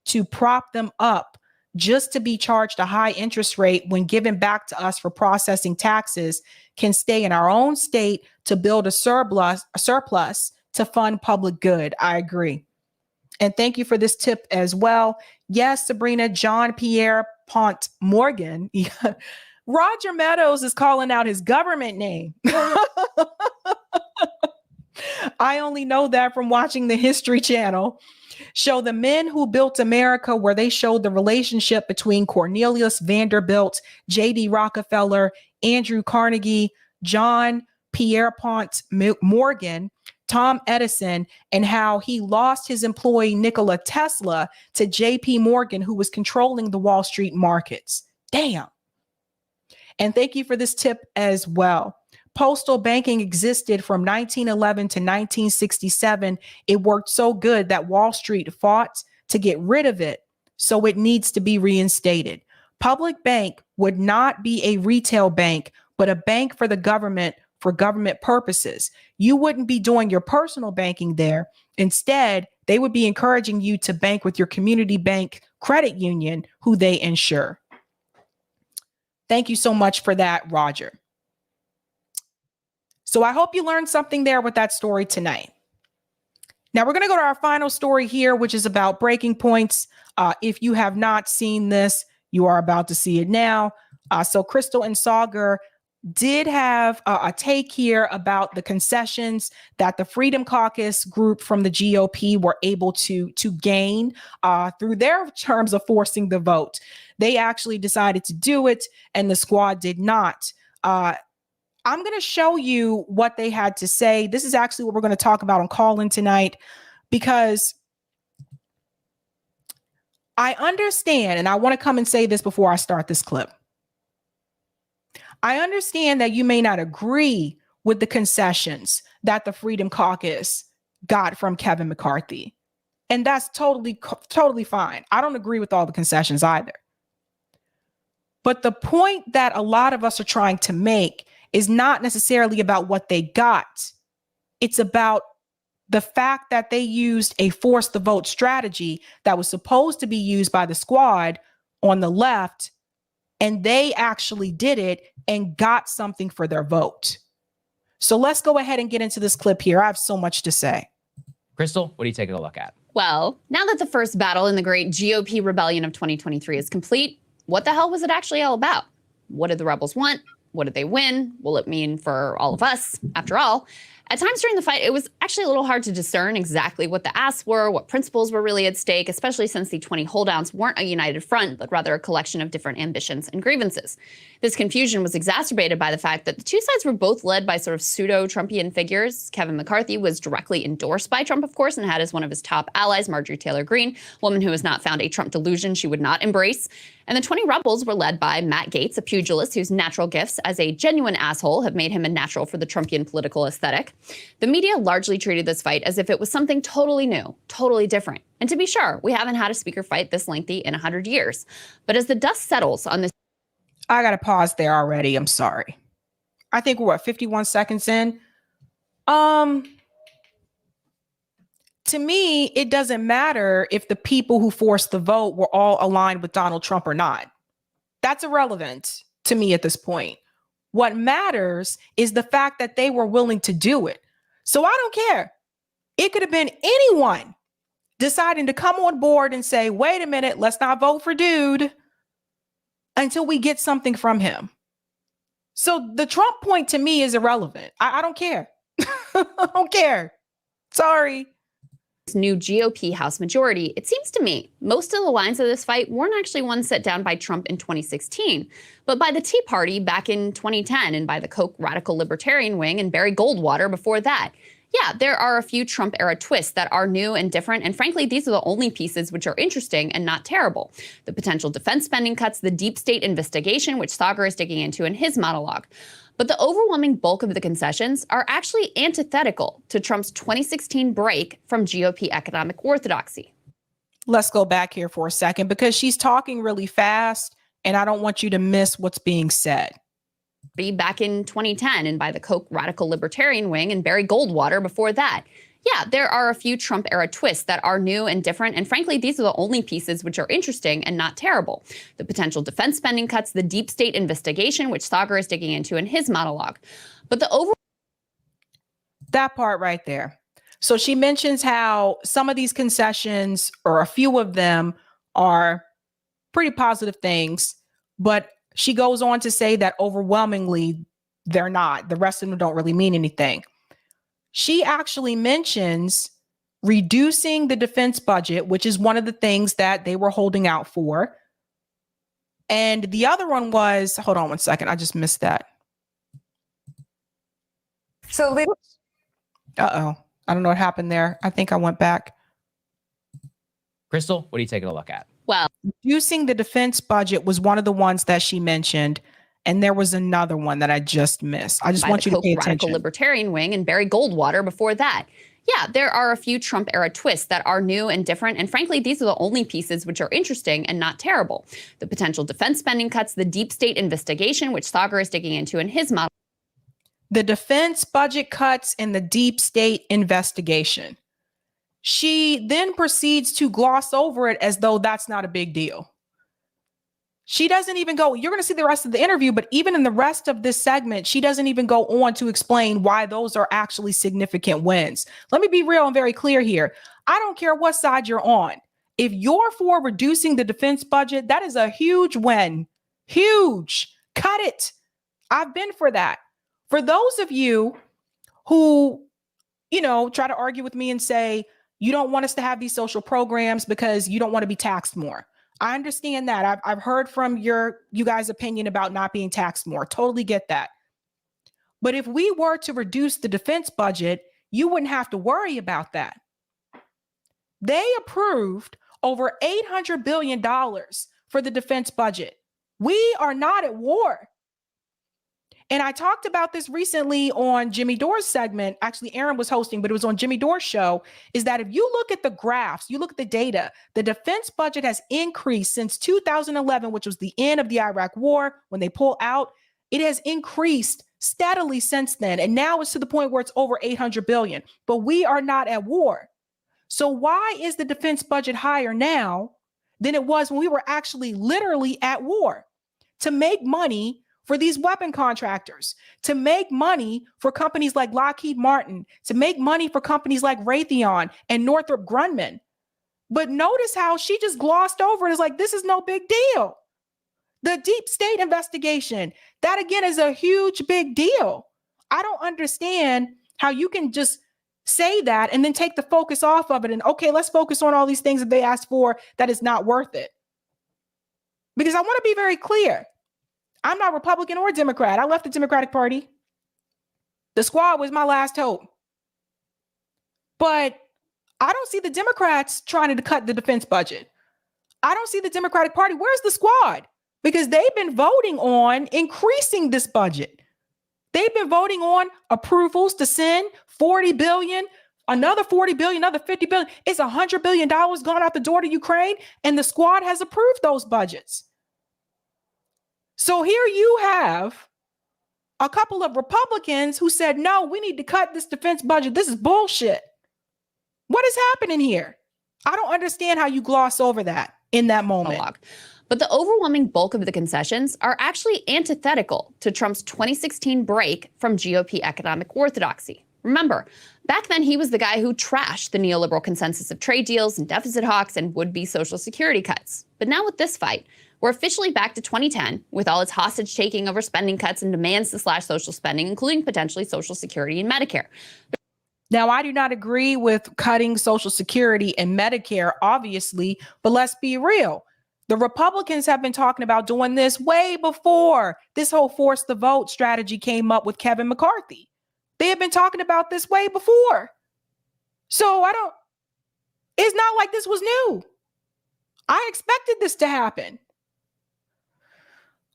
to prop them up just to be charged a high interest rate when given back to us for processing taxes, can stay in our own state to build a surplus to fund public good. I agree. And thank you for this tip as well. Yes, Sabrina, John Pierre Pont Morgan. Roger Meadows is calling out his government name. I only know that from watching the History Channel show The Men Who Built America, where they showed the relationship between Cornelius Vanderbilt, J.D. Rockefeller, Andrew Carnegie, John Pierpont Morgan, Tom Edison, and how he lost his employee Nikola Tesla to J.P. Morgan, who was controlling the Wall Street markets. Damn. And thank you for this tip as well. Postal banking existed from 1911 to 1967. It worked so good that Wall Street fought to get rid of it, so it needs to be reinstated. Public bank would not be a retail bank, but a bank for the government for government purposes. You wouldn't be doing your personal banking there. Instead, they would be encouraging you to bank with your community bank credit union, who they insure. Thank you so much for that, Roger. So I hope you learned something there with that story tonight. Now we're going to go to our final story here, which is about breaking points. If you have not seen this, you are about to see it now. So Crystal and Sauger did have a take here about the concessions that the Freedom Caucus group from the GOP were able to gain through their terms of forcing the vote. They actually decided to do it, and the squad did not. I'm going to show you what they had to say. This is actually what we're going to talk about on Call-In tonight, because I understand, and I want to come and say this before I start this clip. I understand that you may not agree with the concessions that the Freedom Caucus got from Kevin McCarthy. And that's totally fine. I don't agree with all the concessions either. But the point that a lot of us are trying to make is not necessarily about what they got. It's about the fact that they used a force the vote strategy that was supposed to be used by the squad on the left, and they actually did it and got something for their vote. So let's go ahead and get into this clip here. I have so much to say. Crystal, what are you taking a look at? Well, now that the first battle in the great GOP rebellion of 2023 is complete, what the hell was it actually all about? What did the rebels want? What did they win? What will it mean for all of us? After all, at times during the fight, it was actually a little hard to discern exactly what the asks were, what principles were really at stake, especially since the 20 holdouts weren't a united front, but rather a collection of different ambitions and grievances. This confusion was exacerbated by the fact that the two sides were both led by sort of pseudo-Trumpian figures. Kevin McCarthy was directly endorsed by Trump, of course, and had as one of his top allies Marjorie Taylor Greene, a woman who has not found a Trump delusion she would not embrace. And the 20 rebels were led by Matt Gaetz, a pugilist whose natural gifts as a genuine asshole have made him a natural for the Trumpian political aesthetic. The media largely treated this fight as if it was something totally new, totally different. And to be sure, we haven't had a speaker fight this lengthy in 100 years. But as the dust settles on this... I got to pause there already. I'm sorry. I think we're 51 seconds in. To me, it doesn't matter if the people who forced the vote were all aligned with Donald Trump or not. That's irrelevant to me at this point. What matters is the fact that they were willing to do it. So I don't care. It could have been anyone deciding to come on board and say, wait a minute, let's not vote for dude until we get something from him. So the Trump point to me is irrelevant. I don't care. I don't care. Sorry. New GOP House majority, it seems to me most of the lines of this fight weren't actually ones set down by Trump in 2016, but by the Tea Party back in 2010 and by the Koch radical libertarian wing and Barry Goldwater before that. Yeah, there are a few Trump-era twists that are new and different, and frankly, these are the only pieces which are interesting and not terrible. The potential defense spending cuts, the deep state investigation, which Sagar is digging into in his monologue. But the overwhelming bulk of the concessions are actually antithetical to Trump's 2016 break from GOP economic orthodoxy. Let's go back here for a second because she's talking really fast, and I don't want you to miss what's being said. Back in 2010 and by the Koch radical libertarian wing and Barry Goldwater before that. Yeah, there are a few Trump-era twists that are new and different, and frankly, these are the only pieces which are interesting and not terrible. The potential defense spending cuts, the deep state investigation, which Sagar is digging into in his monologue. But the that part right there. So she mentions how some of these concessions, or a few of them, are pretty positive things, but she goes on to say that overwhelmingly they're not. The rest of them don't really mean anything. She actually mentions reducing the defense budget, which is one of the things that they were holding out for. And the other one was, hold on one second, I just missed that. So, I don't know what happened there. I think I went back. Crystal, what are you taking a look at? Well, reducing the defense budget was one of the ones that she mentioned. And there was another one that I just missed. I just want you to pay attention. Radical libertarian wing and Barry Goldwater before that. Yeah, there are a few Trump-era twists that are new and different, and frankly, these are the only pieces which are interesting and not terrible. The potential defense spending cuts, the deep state investigation, which Sagar is digging into in his model. The defense budget cuts and the deep state investigation. She then proceeds to gloss over it as though that's not a big deal. She doesn't even go, you're going to see the rest of the interview, but even in the rest of this segment, she doesn't even go on to explain why those are actually significant wins. Let me be real and very clear here. I don't care what side you're on. If you're for reducing the defense budget, that is a huge win. Huge. Cut it. I've been for that. For those of you who, try to argue with me and say, you don't want us to have these social programs because you don't want to be taxed more. I understand that. I've heard from you guys' opinion about not being taxed more. Totally get that. But if we were to reduce the defense budget, you wouldn't have to worry about that. They approved over $800 billion for the defense budget. We are not at war. And I talked about this recently on Jimmy Dore's segment. Actually, Aaron was hosting, but it was on Jimmy Dore's show, is that if you look at the graphs, you look at the data, the defense budget has increased since 2011, which was the end of the Iraq war. When they pull out, it has increased steadily since then. And now it's to the point where it's over 800 billion, but we are not at war. So why is the defense budget higher now than it was when we were actually literally at war? To make money for these weapon contractors, to make money for companies like Lockheed Martin, to make money for companies like Raytheon and Northrop Grumman. But notice how she just glossed over it. It's like, this is no big deal. The deep state investigation, that again is a huge big deal. I don't understand how you can just say that and then take the focus off of it and, okay, let's focus on all these things that they asked for that is not worth it. Because I want to be very clear. I'm not Republican or Democrat. I left the Democratic Party. The squad was my last hope. But I don't see the Democrats trying to cut the defense budget. I don't see the Democratic Party. Where's the squad? Because they've been voting on increasing this budget. They've been voting on approvals to send 40 billion, another 40 billion, another 50 billion. It's $100 billion gone out the door to Ukraine, and the squad has approved those budgets. So here you have a couple of Republicans who said, no, we need to cut this defense budget. This is bullshit. What is happening here? I don't understand how you gloss over that in that moment. But the overwhelming bulk of the concessions are actually antithetical to Trump's 2016 break from GOP economic orthodoxy. Remember, back then he was the guy who trashed the neoliberal consensus of trade deals and deficit hawks and would-be Social Security cuts. But now with this fight, we're officially back to 2010 with all its hostage taking over spending cuts and demands to slash social spending, including potentially Social Security and Medicare. Now, I do not agree with cutting Social Security and Medicare, obviously, but let's be real. The Republicans have been talking about doing this way before this whole force the vote strategy came up with Kevin McCarthy. They have been talking about this way before. So it's not like this was new. I expected this to happen.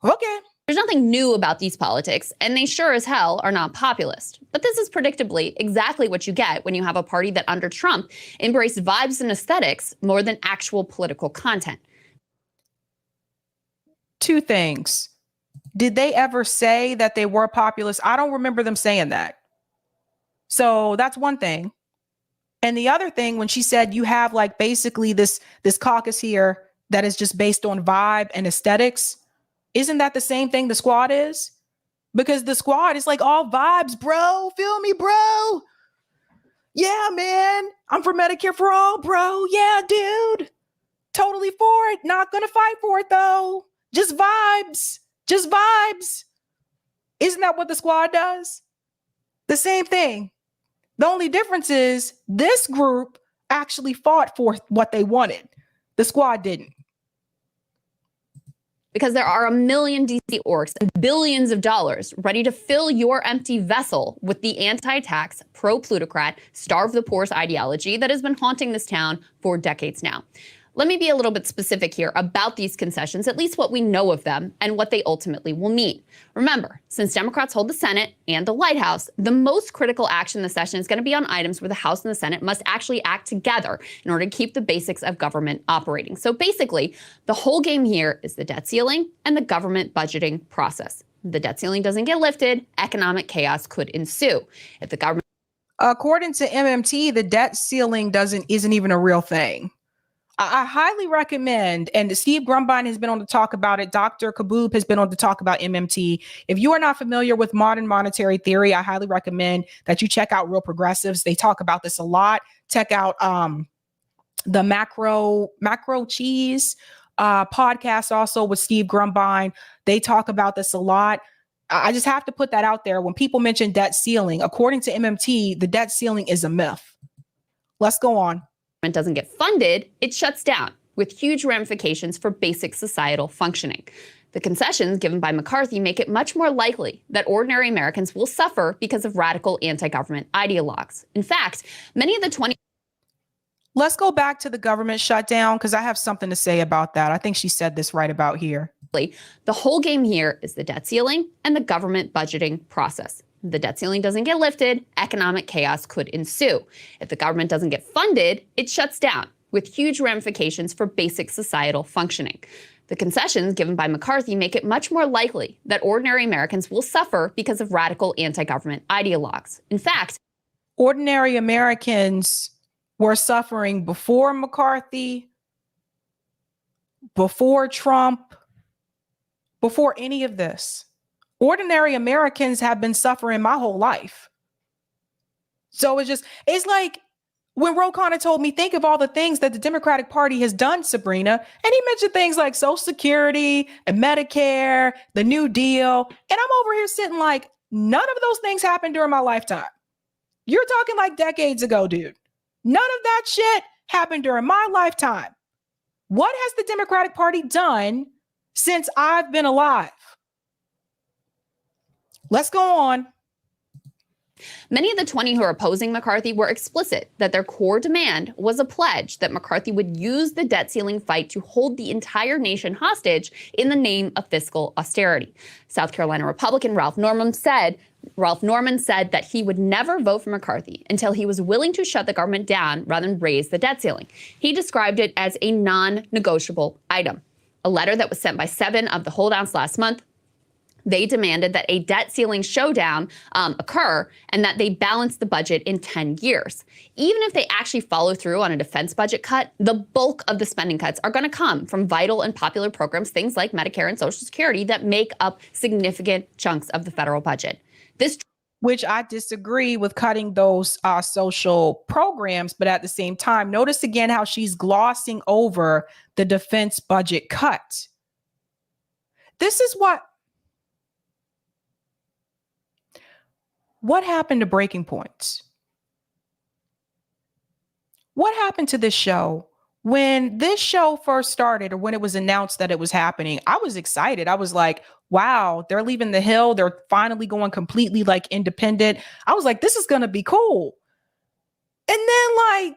Okay. There's nothing new about these politics, and they sure as hell are not populist. But this is predictably exactly what you get when you have a party that under Trump embraced vibes and aesthetics more than actual political content. Two things. Did they ever say that they were populist? I don't remember them saying that. So that's one thing. And the other thing, when she said you have like basically this caucus here that is just based on vibe and aesthetics, isn't that the same thing the squad is? Because the squad is like all vibes, bro. Feel me, bro? Yeah, man. I'm for Medicare for all, bro. Yeah, dude. Totally for it. Not gonna fight for it though. Just vibes. Just vibes. Isn't that what the squad does? The same thing. The only difference is this group actually fought for what they wanted. The squad didn't. Because there are a million DC orcs and billions of dollars ready to fill your empty vessel with the anti-tax, pro-plutocrat, starve the poor's ideology that has been haunting this town for decades now. Let me be a little bit specific here about these concessions, at least what we know of them and what they ultimately will mean. Remember, since Democrats hold the Senate and the White House, the most critical action in the session is going to be on items where the House and the Senate must actually act together in order to keep the basics of government operating. So basically, the whole game here is the debt ceiling and the government budgeting process. If the debt ceiling doesn't get lifted, economic chaos could ensue. If the government, according to MMT, the debt ceiling isn't even a real thing. I highly recommend, and Steve Grumbine has been on to talk about it. Dr. Kaboob has been on to talk about MMT. If you are not familiar with modern monetary theory, I highly recommend that you check out Real Progressives. They talk about this a lot. Check out the Macro Cheese podcast also with Steve Grumbine. They talk about this a lot. I just have to put that out there. When people mention debt ceiling, according to MMT, the debt ceiling is a myth. Let's go on. Doesn't get funded, it shuts down, with huge ramifications for basic societal functioning. The concessions given by McCarthy make it much more likely that ordinary Americans will suffer because of radical anti-government ideologues. In fact, many of the Let's go back to the government shutdown, because I have something to say about that. I think she said this right about here. The whole game here is the debt ceiling and the government budgeting process. If the debt ceiling doesn't get lifted, economic chaos could ensue. If the government doesn't get funded, it shuts down, with huge ramifications for basic societal functioning. The concessions given by McCarthy make it much more likely that ordinary Americans will suffer because of radical anti-government ideologues. In fact, ordinary Americans were suffering before McCarthy, before Trump, before any of this. Ordinary Americans have been suffering my whole life. So it's like when Ro Khanna told me, think of all the things that the Democratic Party has done, Sabrina. And he mentioned things like Social Security and Medicare, the New Deal. And I'm over here sitting like, none of those things happened during my lifetime. You're talking like decades ago, dude. None of that shit happened during my lifetime. What has the Democratic Party done since I've been alive? Let's go on. Many of the 20 who are opposing McCarthy were explicit that their core demand was a pledge that McCarthy would use the debt ceiling fight to hold the entire nation hostage in the name of fiscal austerity. South Carolina Republican Ralph Norman said that he would never vote for McCarthy until he was willing to shut the government down rather than raise the debt ceiling. He described it as a non-negotiable item. A letter that was sent by 7 of the holdouts last month, they demanded that a debt ceiling showdown occur and that they balance the budget in 10 years. Even if they actually follow through on a defense budget cut, the bulk of the spending cuts are going to come from vital and popular programs, things like Medicare and Social Security, that make up significant chunks of the federal budget. Which I disagree with cutting those social programs, but at the same time, notice again how she's glossing over the defense budget cut. This is what happened to Breaking Points? What happened to this show? When this show first started, or when it was announced that it was happening, I was excited. I was like, wow, they're leaving the Hill. They're finally going completely like independent. I was like, this is going to be cool. And then like,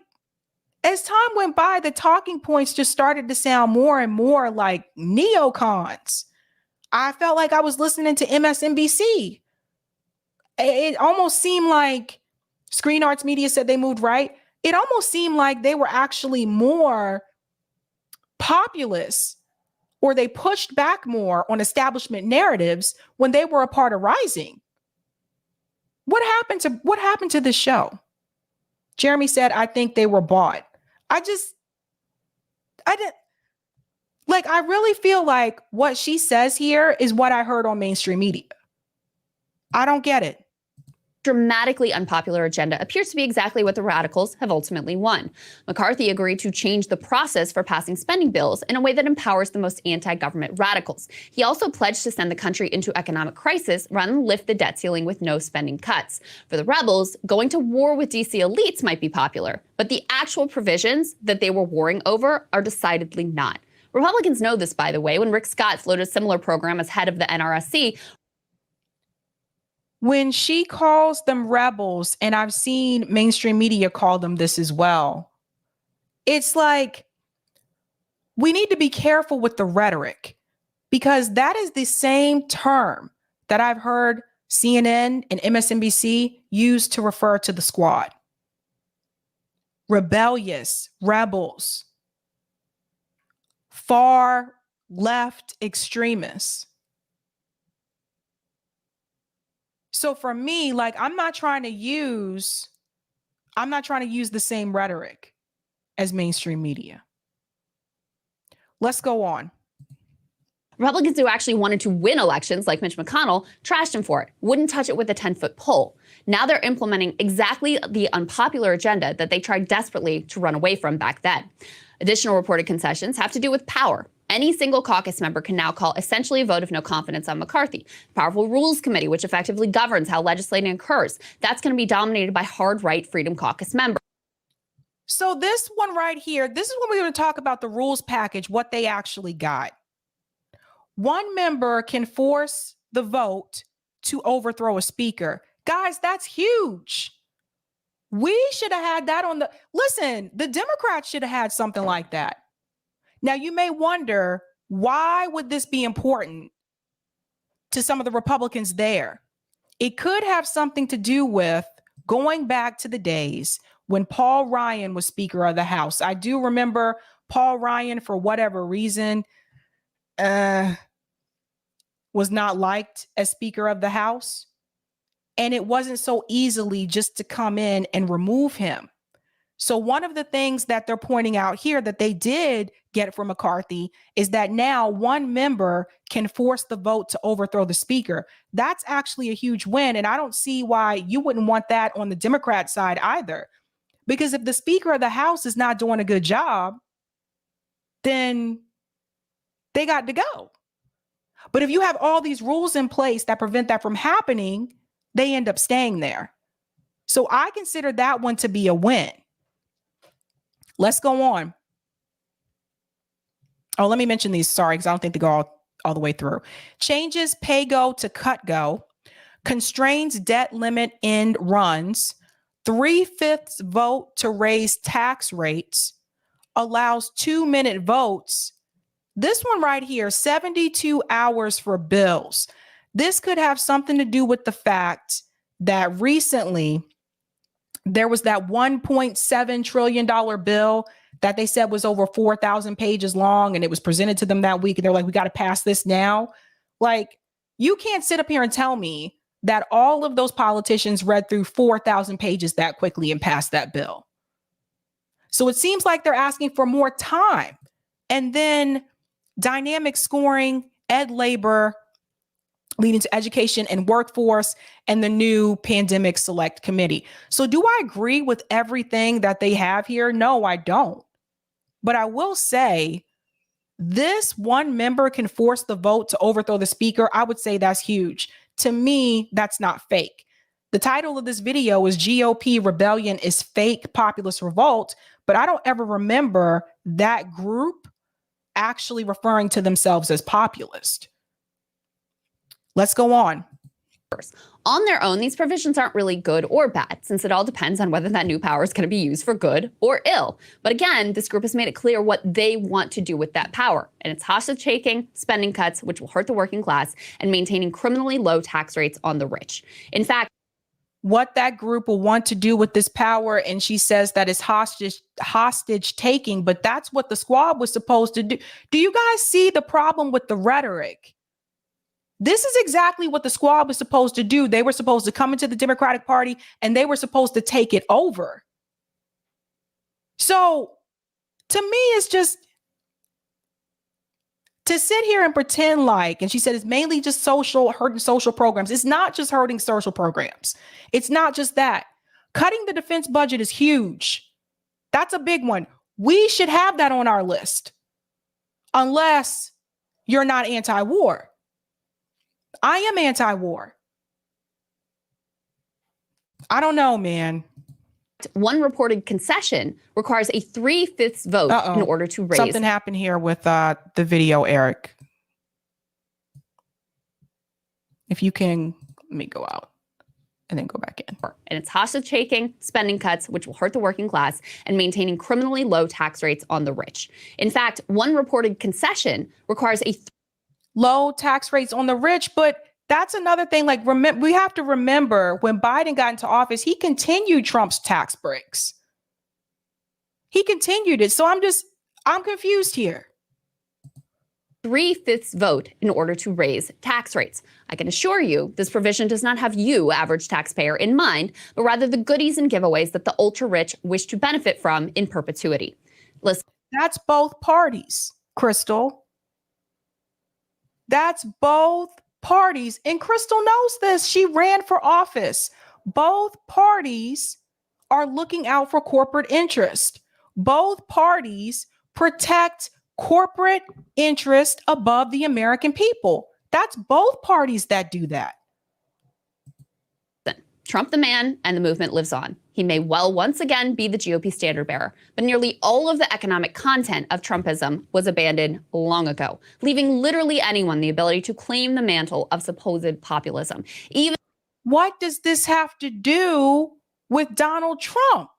as time went by, the talking points just started to sound more and more like neocons. I felt like I was listening to MSNBC. It almost seemed like Screen Arts Media said they moved right. It almost seemed like they were actually more populist, or they pushed back more on establishment narratives when they were a part of Rising. What happened to this show? Jeremy said, I think they were bought. I really feel like what she says here is what I heard on mainstream media. I don't get it. Dramatically unpopular agenda appears to be exactly what the radicals have ultimately won. McCarthy agreed to change the process for passing spending bills in a way that empowers the most anti-government radicals. He also pledged to send the country into economic crisis rather than lift the debt ceiling with no spending cuts. For the rebels, going to war with DC elites might be popular, but the actual provisions that they were warring over are decidedly not. Republicans know this, by the way, when Rick Scott floated a similar program as head of the NRSC. When she calls them rebels, and I've seen mainstream media call them this as well, it's like we need to be careful with the rhetoric, because that is the same term that I've heard CNN and MSNBC use to refer to the squad. Rebellious, rebels, far left extremists. So for me, like, I'm not trying to use the same rhetoric as mainstream media. Let's go on. Republicans who actually wanted to win elections, like Mitch McConnell, trashed him for it, wouldn't touch it with a 10-foot pole. Now they're implementing exactly the unpopular agenda that they tried desperately to run away from back then. Additional reported concessions have to do with power. Any single caucus member can now call essentially a vote of no confidence on McCarthy. The powerful Rules Committee, which effectively governs how legislating occurs, that's going to be dominated by hard right Freedom Caucus members. So this one right here, this is when we're going to talk about the rules package, what they actually got. One member can force the vote to overthrow a speaker. Guys, that's huge. We should have had that listen, the Democrats should have had something like that. Now, you may wonder, Why would this be important to some of the Republicans there? It could have something to do with going back to the days when Paul Ryan was Speaker of the House. I do remember Paul Ryan, for whatever reason, was not liked as Speaker of the House. And it wasn't so easily just to come in and remove him. So one of the things that they're pointing out here that they did get from McCarthy is that now one member can force the vote to overthrow the speaker. That's actually a huge win. And I don't see why you wouldn't want that on the Democrat side either. Because if the Speaker of the House is not doing a good job, then they got to go. But if you have all these rules in place that prevent that from happening, they end up staying there. So I consider that one to be a win. Let's go on. Oh, let me mention these. Sorry, because I don't think they go all the way through. Changes pay go to cut go. Constrains debt limit end runs. 3/5 vote to raise tax rates. Allows 2-minute votes. This one right here, 72 hours for bills. This could have something to do with the fact that recently there was that $1.7 trillion bill that they said was over 4,000 pages long, and it was presented to them that week. And they're like, we got to pass this now. Like, you can't sit up here and tell me that all of those politicians read through 4,000 pages that quickly and passed that bill. So it seems like they're asking for more time. And then dynamic scoring, ed labor, leading to education and workforce, and the new pandemic select committee. So do I agree with everything that they have here? No, I don't. But I will say this one member can force the vote to overthrow the speaker. I would say that's huge. To me, that's not fake. The title of this video is GOP Rebellion is Fake Populist Revolt, but I don't ever remember that group actually referring to themselves as populist. Let's go on. On their own, these provisions aren't really good or bad, since it all depends on whether that new power is going to be used for good or ill. But again, this group has made it clear what they want to do with that power. And it's hostage taking, spending cuts, which will hurt the working class, and maintaining criminally low tax rates on the rich. In fact, what that group will want to do with this power, and she says that is hostage taking, but that's what the squad was supposed to do. Do you guys see the problem with the rhetoric? This is exactly what the squad was supposed to do. They were supposed to come into the Democratic Party and they were supposed to take it over. So to me, it's just to sit here and pretend like, and she said it's mainly just hurting social programs. It's not just hurting social programs. It's not just that. Cutting the defense budget is huge. That's a big one. We should have that on our list, unless you're not anti-war. I am anti-war. I don't know, man. One reported concession requires a 3/5 vote in order to raise. Something happened here with the video, Eric. If you can, let me go out and then go back in. And it's hostage taking, spending cuts, which will hurt the working class, and maintaining criminally low tax rates on the rich. In fact, one reported concession requires a low tax rates on the rich, but that's another thing. Like, we have to remember when Biden got into office, he continued Trump's tax breaks. He continued it. So I'm confused here. 3/5 vote in order to raise tax rates. I can assure you this provision does not have you, average taxpayer, in mind, but rather the goodies and giveaways that the ultra rich wish to benefit from in perpetuity. Listen, that's both parties, Crystal. That's both parties. And Crystal knows this. She ran for office. Both parties are looking out for corporate interest. Both parties protect corporate interest above the American people. That's both parties that do that. Trump the man and the movement lives on. He may well once again be the GOP standard bearer, but nearly all of the economic content of Trumpism was abandoned long ago, leaving literally anyone the ability to claim the mantle of supposed populism. Even what does this have to do with Donald Trump?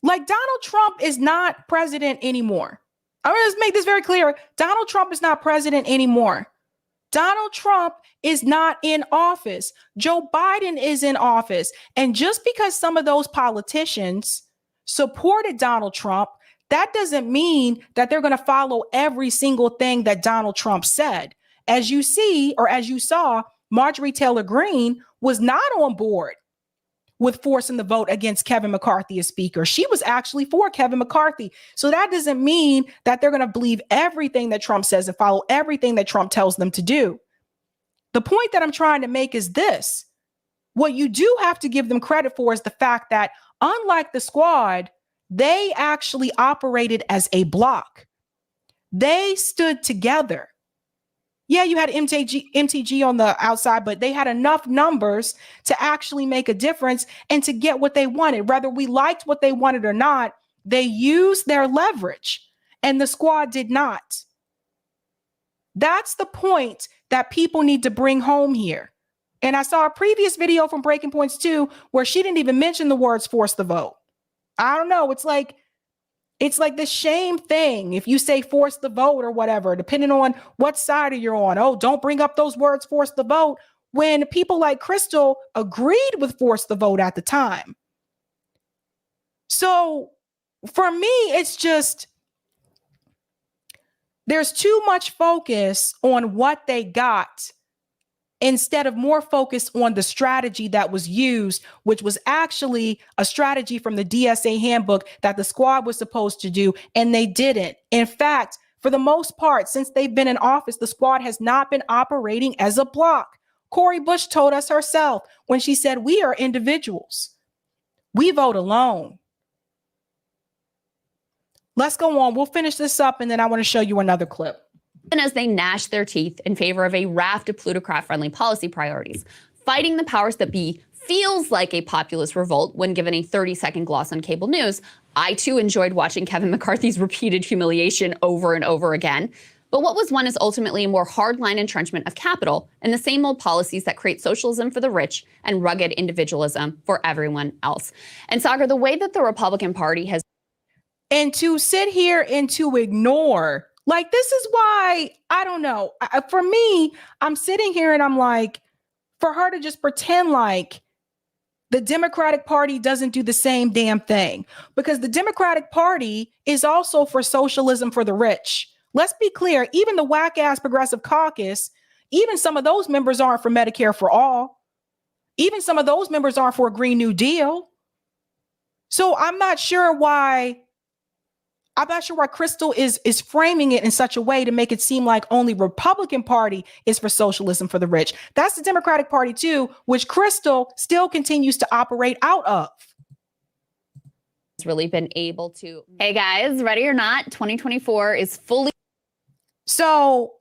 Like, Donald Trump is not president anymore. I'm going to make this very clear. Donald Trump is not president anymore. Donald Trump is not in office. Joe Biden is in office. And just because some of those politicians supported Donald Trump, that doesn't mean that they're going to follow every single thing that Donald Trump said. As you see, or as you saw, Marjorie Taylor Greene was not on board with forcing the vote against Kevin McCarthy as speaker. She was actually for Kevin McCarthy. So that doesn't mean that they're going to believe everything that Trump says and follow everything that Trump tells them to do. The point that I'm trying to make is this. What you do have to give them credit for is the fact that, unlike the squad, they actually operated as a block. They stood together. Yeah, you had MTG on the outside, but they had enough numbers to actually make a difference and to get what they wanted. Whether we liked what they wanted or not, they used their leverage, and the squad did not. That's the point that people need to bring home here. And I saw a previous video from Breaking Points 2 where she didn't even mention the words force the vote. I don't know. It's like the shame thing. If you say force the vote or whatever, depending on what side you're on. Oh, don't bring up those words, force the vote. When people like Crystal agreed with force the vote at the time. So for me, it's just, there's too much focus on what they got instead of more focus on the strategy that was used, which was actually a strategy from the DSA handbook that the squad was supposed to do, and they didn't. In fact, for the most part, since they've been in office, the squad has not been operating as a block. Cori Bush told us herself when she said, we are individuals. We vote alone. Let's go on. We'll finish this up, and then I want to show you another clip. And as they gnash their teeth in favor of a raft of plutocrat-friendly policy priorities, fighting the powers that be feels like a populist revolt when given a 30-second gloss on cable news. I, too, enjoyed watching Kevin McCarthy's repeated humiliation over and over again. But what was won is ultimately a more hardline entrenchment of capital and the same old policies that create socialism for the rich and rugged individualism for everyone else. And Sagar, the way that the Republican Party has... And to sit here and to ignore... Like, this is why, I don't know. For me, I'm sitting here and I'm like, for her to just pretend like the Democratic Party doesn't do the same damn thing, because the Democratic Party is also for socialism for the rich. Let's be clear. Even the whack ass Progressive Caucus, even some of those members aren't for Medicare for all. Even some of those members aren't for a Green New Deal. So I'm not sure why Crystal is framing it in such a way to make it seem like only Republican Party is for socialism for the rich. That's the Democratic Party too, which Crystal still continues to operate out of. Has really been able to. Hey guys, ready or not, 2024 is fully. So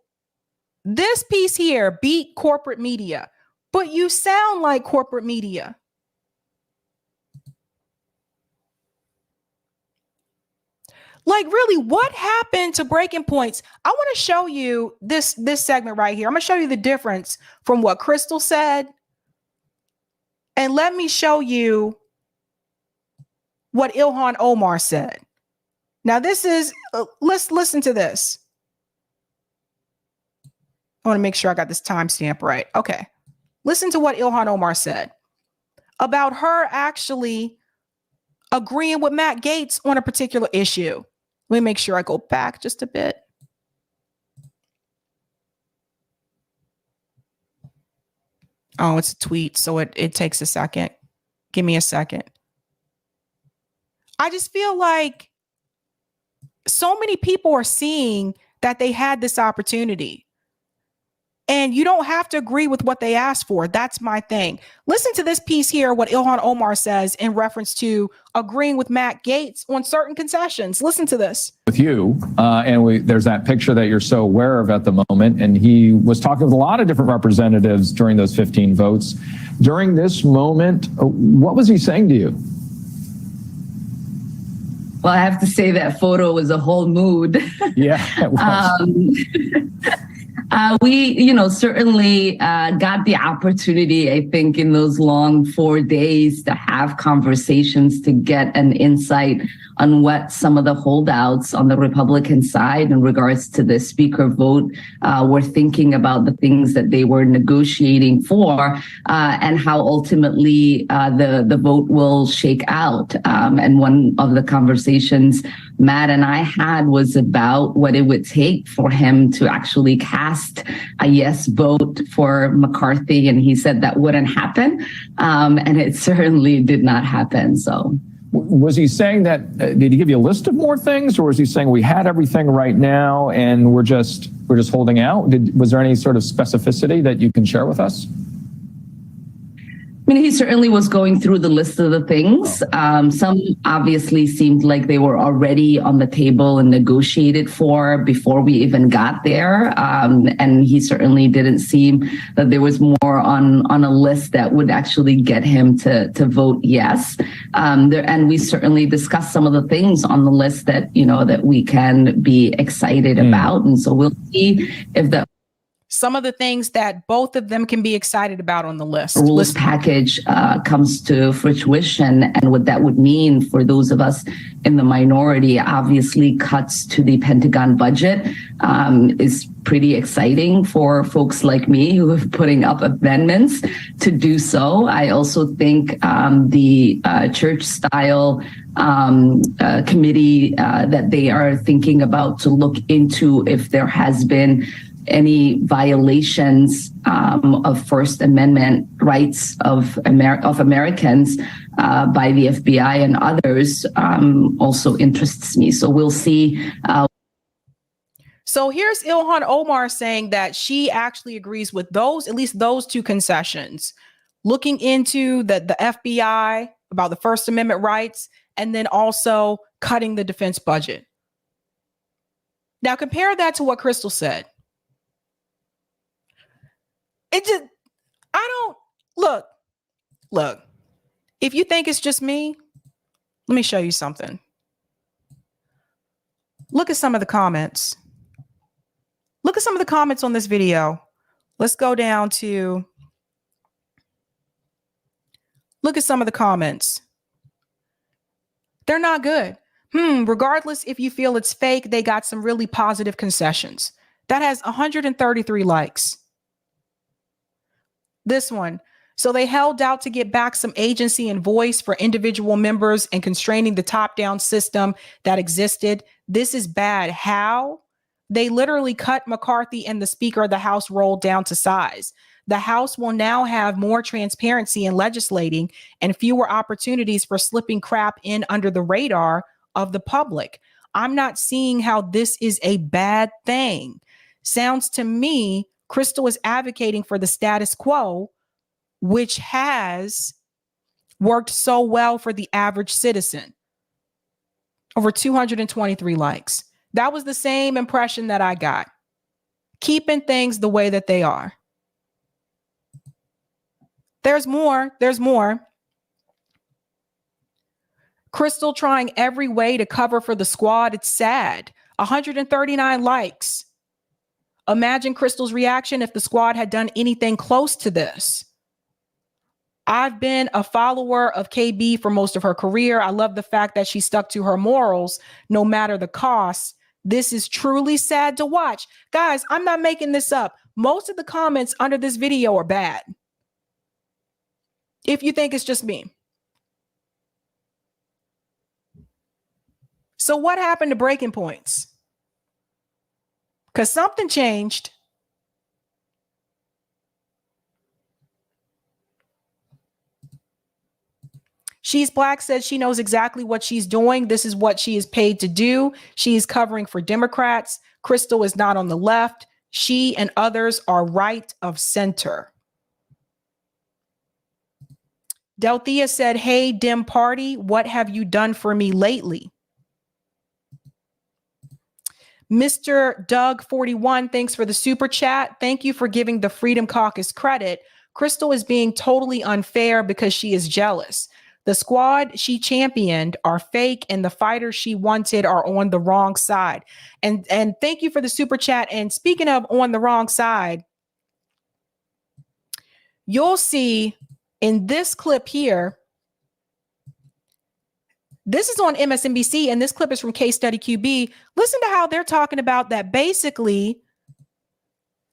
this piece here beat corporate media, but you sound like corporate media. Like, really, what happened to Breaking Points? I want to show you this segment right here. I'm going to show you the difference from what Crystal said. And let me show you what Ilhan Omar said. Now, this is, let's listen to this. I want to make sure I got this timestamp right. Okay. Listen to what Ilhan Omar said about her actually agreeing with Matt Gaetz on a particular issue. Let me make sure I go back just a bit. Oh, it's a tweet, so it takes a second. Give me a second. I just feel like so many people are seeing that they had this opportunity. And you don't have to agree with what they asked for. That's my thing. Listen to this piece here, what Ilhan Omar says in reference to agreeing with Matt Gaetz on certain concessions. Listen to this. With you, there's that picture that you're so aware of at the moment, and he was talking with a lot of different representatives during those 15 votes. During this moment, what was he saying to you? Well, I have to say that photo was a whole mood. Yeah, it was. We, certainly got the opportunity, I think, in those long 4 days to have conversations to get an insight on what some of the holdouts on the Republican side in regards to the speaker vote were thinking about the things that they were negotiating for and how ultimately the vote will shake out. And one of the conversations Matt and I had was about what it would take for him to actually cast a yes vote for McCarthy. And he said that wouldn't happen. And it certainly did not happen. So. Was he saying that, did he give you a list of more things, or was he saying we had everything right now and we're just holding out? Was there any sort of specificity that you can share with us? I mean, he certainly was going through the list of the things. Some obviously seemed like they were already on the table and negotiated for before we even got there. And he certainly didn't seem that there was more on a list that would actually get him to vote yes. And we certainly discussed some of the things on the list that, that we can be excited about. And so we'll see if some of the things that both of them can be excited about on the list. Rules package comes to fruition, and what that would mean for those of us in the minority. Obviously, cuts to the Pentagon budget is pretty exciting for folks like me who are putting up amendments to do so. I also think the church style committee that they are thinking about to look into if there has been any violations of First Amendment rights of Americans by the FBI and others also interests me. So we'll see. So here's Ilhan Omar saying that she actually agrees with those, at least those two concessions, looking into the FBI about the First Amendment rights, and then also cutting the defense budget. Now compare that to what Crystal said. Look, if you think it's just me, let me show you something. Look at some of the comments. Look at some of the comments on this video. Let's go down to, look at some of the comments. They're not good. Regardless if you feel it's fake, they got some really positive concessions. That has 133 likes. This one. So they held out to get back some agency and voice for individual members and constraining the top-down system that existed. This is bad. How? They literally cut McCarthy and the Speaker of the House rolled down to size. The House will now have more transparency in legislating and fewer opportunities for slipping crap in under the radar of the public. I'm not seeing how this is a bad thing. Sounds to me Crystal is advocating for the status quo, which has worked so well for the average citizen. Over 223 likes. That was the same impression that I got. Keeping things the way that they are. There's more. There's more. Crystal trying every way to cover for the squad. It's sad. 139 likes. Imagine Crystal's reaction if the squad had done anything close to this. I've been a follower of KB for most of her career. I love the fact that she stuck to her morals no matter the cost. This is truly sad to watch. Guys, I'm not making this up. Most of the comments under this video are bad. If you think it's just me. So what happened to breaking points? Because something changed. She's Black said she knows exactly what she's doing. This is what she is paid to do. She is covering for Democrats. Crystal is not on the left. She and others are right of center. Delthea said, hey, Dem Party, what have you done for me lately? Mr. Doug 41, thanks for the super chat. Thank you for giving the Freedom Caucus credit. Crystal is being totally unfair because she is jealous. The squad she championed are fake, and the fighters she wanted are on the wrong side. And thank you for the super chat. And speaking of on the wrong side, you'll see in this clip here, this is on MSNBC, and this clip is from Case Study QB. Listen to how they're talking about that. Basically,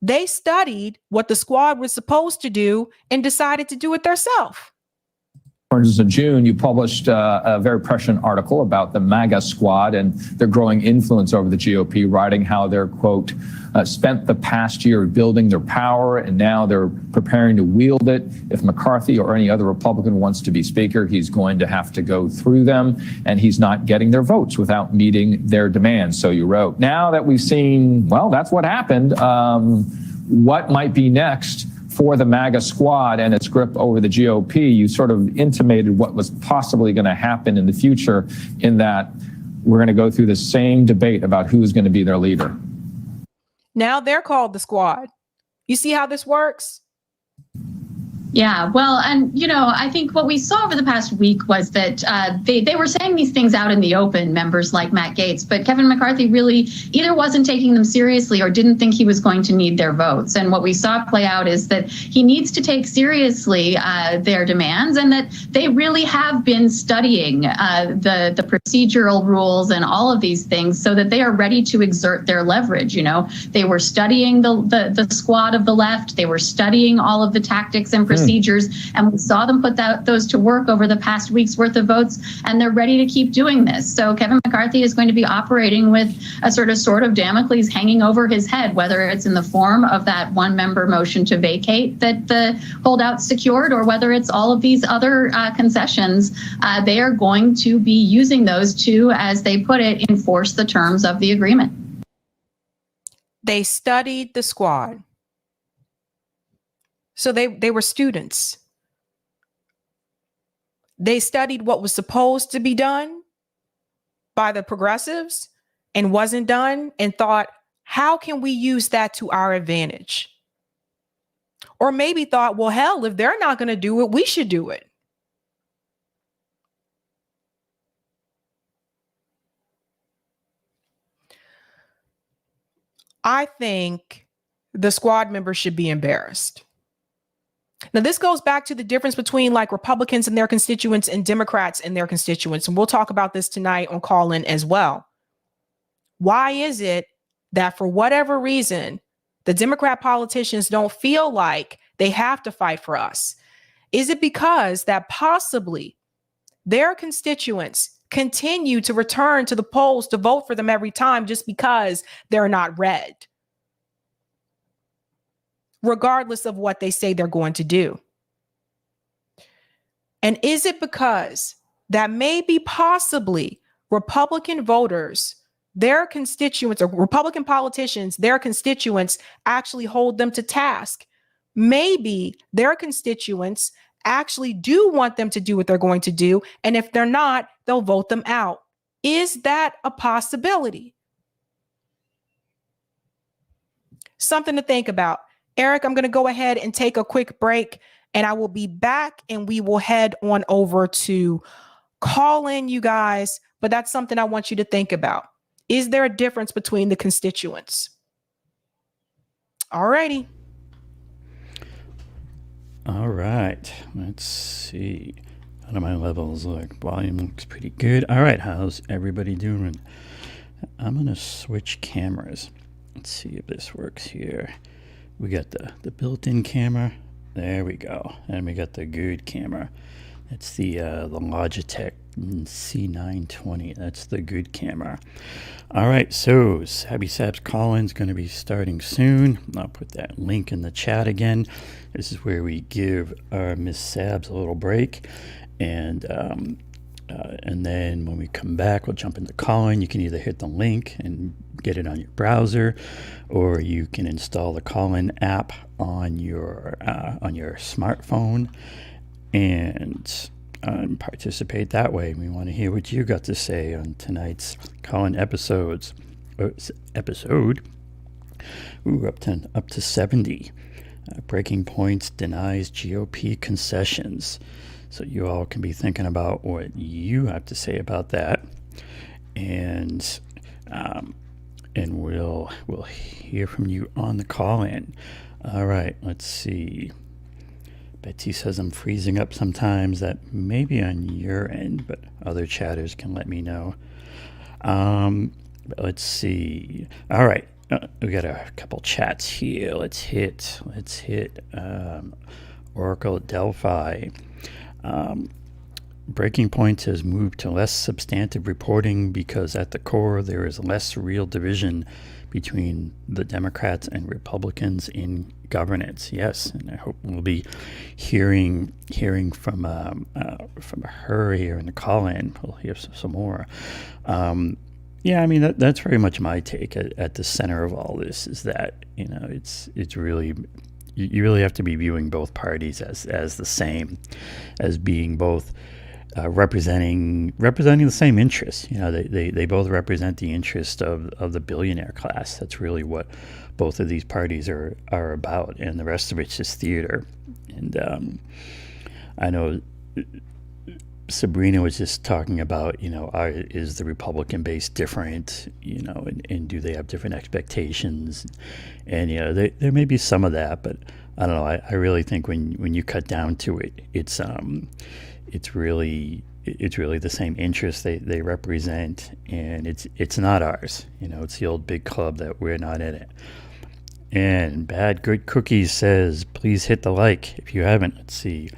they studied what the squad was supposed to do and decided to do it themselves. For instance, in June, you published a very prescient article about the MAGA squad and their growing influence over the GOP, writing how they're, quote, spent the past year building their power, and now they're preparing to wield it. If McCarthy or any other Republican wants to be Speaker, he's going to have to go through them, and he's not getting their votes without meeting their demands, so you wrote. Now that we've seen, well, that's what happened, what might be next for the MAGA squad and its grip over the GOP? You sort of intimated what was possibly going to happen in the future, in that we're going to go through the same debate about who's going to be their leader. Now they're called the squad. You see how this works? Yeah, well, and, you know, I think what we saw over the past week was that they were saying these things out in the open, members like Matt Gaetz, but Kevin McCarthy really either wasn't taking them seriously or didn't think he was going to need their votes. And what we saw play out is that he needs to take seriously their demands, and that they really have been studying the procedural rules and all of these things so that they are ready to exert their leverage. You know, they were studying the squad of the left. They were studying all of the tactics and procedures, and we saw them put those to work over the past week's worth of votes, and they're ready to keep doing this. So Kevin McCarthy is going to be operating with a sort of Damocles hanging over his head, whether it's in the form of that one-member motion to vacate that the holdouts secured, or whether it's all of these other concessions. They are going to be using those to, as they put it, enforce the terms of the agreement. They studied the squad. So they were students. They studied what was supposed to be done by the progressives and wasn't done, and thought, how can we use that to our advantage? Or maybe thought, well, hell, if they're not going to do it, we should do it. I think the squad members should be embarrassed. Now, this goes back to the difference between like Republicans and their constituents and Democrats and their constituents. And we'll talk about this tonight on Call In as well. Why is it that for whatever reason, the Democrat politicians don't feel like they have to fight for us? Is it because that possibly their constituents continue to return to the polls to vote for them every time just because they're not red, regardless of what they say they're going to do? And is it because that maybe possibly Republican voters, their constituents, or Republican politicians, their constituents actually hold them to task? Maybe their constituents actually do want them to do what they're going to do, and if they're not, they'll vote them out. Is that a possibility? Something to think about. Eric, I'm going to go ahead and take a quick break, and I will be back, and we will head on over to Call In, you guys. But that's something I want you to think about. Is there a difference between the constituents? All righty. All right. Let's see. How do my levels look? Volume looks pretty good. All right. How's everybody doing? I'm going to switch cameras. Let's see if this works here. We got the built-in camera. There we go. And we got the good camera. That's the Logitech C920. That's the good camera. All right, so Sabby Sabs call-in is going to be starting soon. I'll put that link in the chat again. This is where we give our Miss Sabs a little break. And then when we come back, we'll jump into call-in. You can either hit the link and get it on your browser, or you can install the call-in app on your smartphone and participate that way. We want to hear what you got to say on tonight's call-in episode. Ooh, up to 70. Breaking Points denies GOP concessions. So you all can be thinking about what you have to say about that, and we'll hear from you on the call in. All right, let's see. Betsy says I'm freezing up sometimes. That may be on your end, but other chatters can let me know. But let's see. All right, we got a couple chats here. Let's hit Oracle at Delphi. Breaking Point has moved to less substantive reporting because at the core there is less real division between the Democrats and Republicans in governance. Yes, and I hope we'll be hearing from her here in the call-in. We'll hear some more. Yeah, I mean that's very much my take at the center of all this is that it's really. You really have to be viewing both parties as the same, as being both representing the same interests. They both represent the interest of the billionaire class. That's really what both of these parties are about, and the rest of it's just theater. And I know Sabrina was just talking about, is the Republican base different, and do they have different expectations? And, there may be some of that, but I don't know. I really think when you cut down to it, it's really the same interests they represent, and it's not ours. It's the old big club that we're not in it. And Bad Good Cookies says, please hit the like if you haven't. Let's see.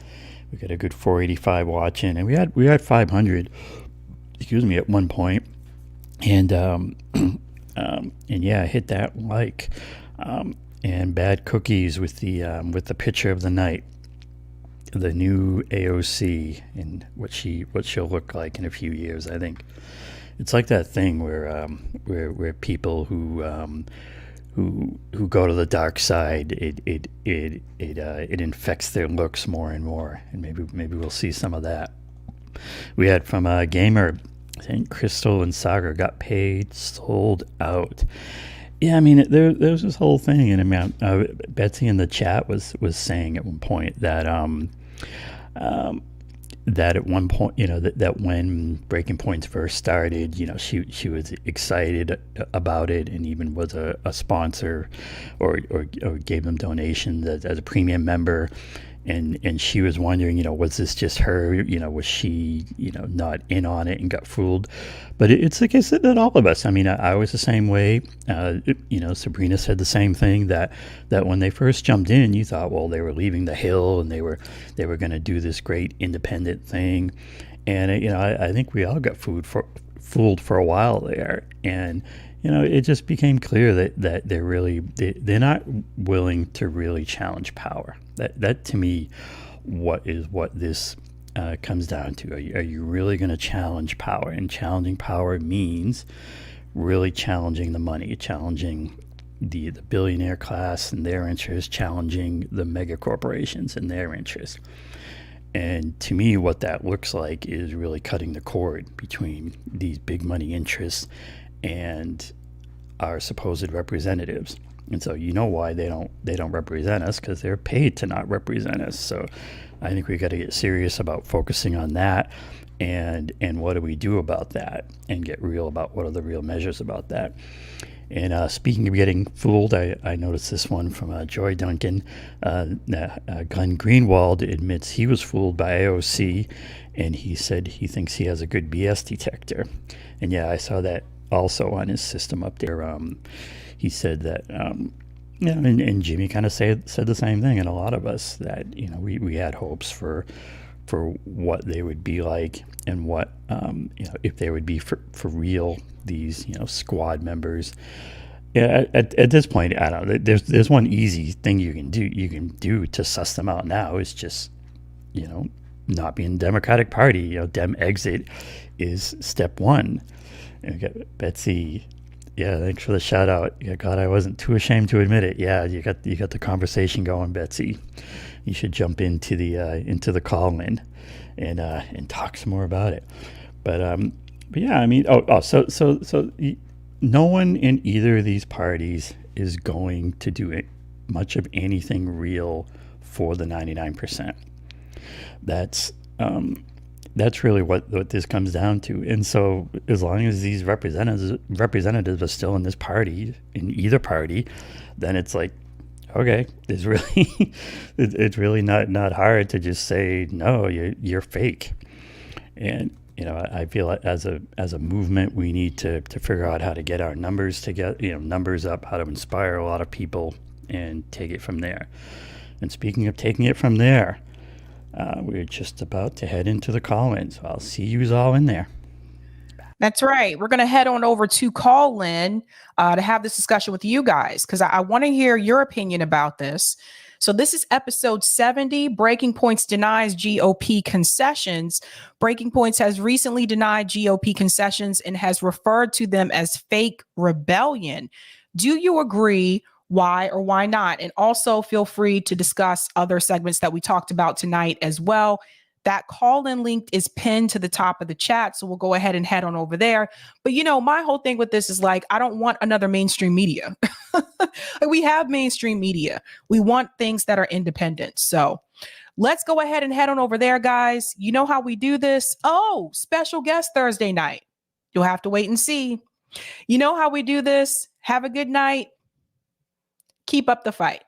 We got a good 485 watching, and we had 500, at one point, and yeah, hit that like, and Bad Cookies with the picture of the night, the new AOC, and what she'll look like in a few years. I think it's like that thing where people who go to the dark side, it infects their looks more and more, and maybe we'll see some of that. We had from a gamer, I think Crystal and Sagar got paid, sold out. Yeah, I mean there was this whole thing, and Betsy in the chat was saying at one point that that at one point, that when Breaking Points first started, she was excited about it, and even was a sponsor or gave them donations as a premium member. And she was wondering, was this just her? Was she, not in on it and got fooled? But it's the case that all of us. I mean, I was the same way. Sabrina said the same thing, that when they first jumped in, you thought, well, they were leaving the Hill and they were going to do this great independent thing. And I think we all got fooled for a while there. And it just became clear that they're not willing to really challenge power. That to me, what this comes down to. Are you really going to challenge power? And challenging power means really challenging the money, challenging the billionaire class and their interests, challenging the mega corporations and their interests. And to me, what that looks like is really cutting the cord between these big money interests and our supposed representatives. And so why they don't represent us, because they're paid to not represent us. So I think we got to get serious about focusing on that, and what do we do about that, and get real about what are the real measures about that. And speaking of getting fooled, I noticed this one from Joy Duncan. Glenn Greenwald admits he was fooled by AOC, and he said he thinks he has a good BS detector. And yeah, I saw that also on his system up there. He said that, and Jimmy kind of said the same thing, and a lot of us, that we had hopes for what they would be like, and what if they would be for real, these squad members. Yeah, at this point, I don't know. There's one easy thing you can do to suss them out now, is just not be in the Democratic Party. Dem exit is step one. And we got Betsy. Yeah, thanks for the shout out. Yeah, God, I wasn't too ashamed to admit it. Yeah, you got the conversation going, Betsy. You should jump into the call in and talk some more about it. But yeah, I mean, so no one in either of these parties is going to do much of anything real for the 99%. That's That's really what this comes down to. And so as long as these representatives are still in this party, in either party, then it's like, okay, it's really it's really not hard to just say, no, you're fake. And I feel like as a movement, we need to figure out how to get our numbers to get numbers up, how to inspire a lot of people and take it from there. And speaking of taking it from there, we're just about to head into the call-in, so I'll see you all in there. That's right. We're going to head on over to call-in to have this discussion with you guys, because I want to hear your opinion about this. So this is episode 70, Breaking Points denies GOP concessions. Breaking Points has recently denied GOP concessions and has referred to them as fake rebellion. Do you agree? Why or why not? And also feel free to discuss other segments that we talked about tonight as well. That call-in link is pinned to the top of the chat, so we'll go ahead and head on over there. But my whole thing with this is like, I don't want another mainstream media. We have mainstream media. We want things that are independent. So let's go ahead and head on over there, guys. You know how we do this. Oh, special guest Thursday night. You'll have to wait and see. You know how we do this. Have a good night. Keep up the fight.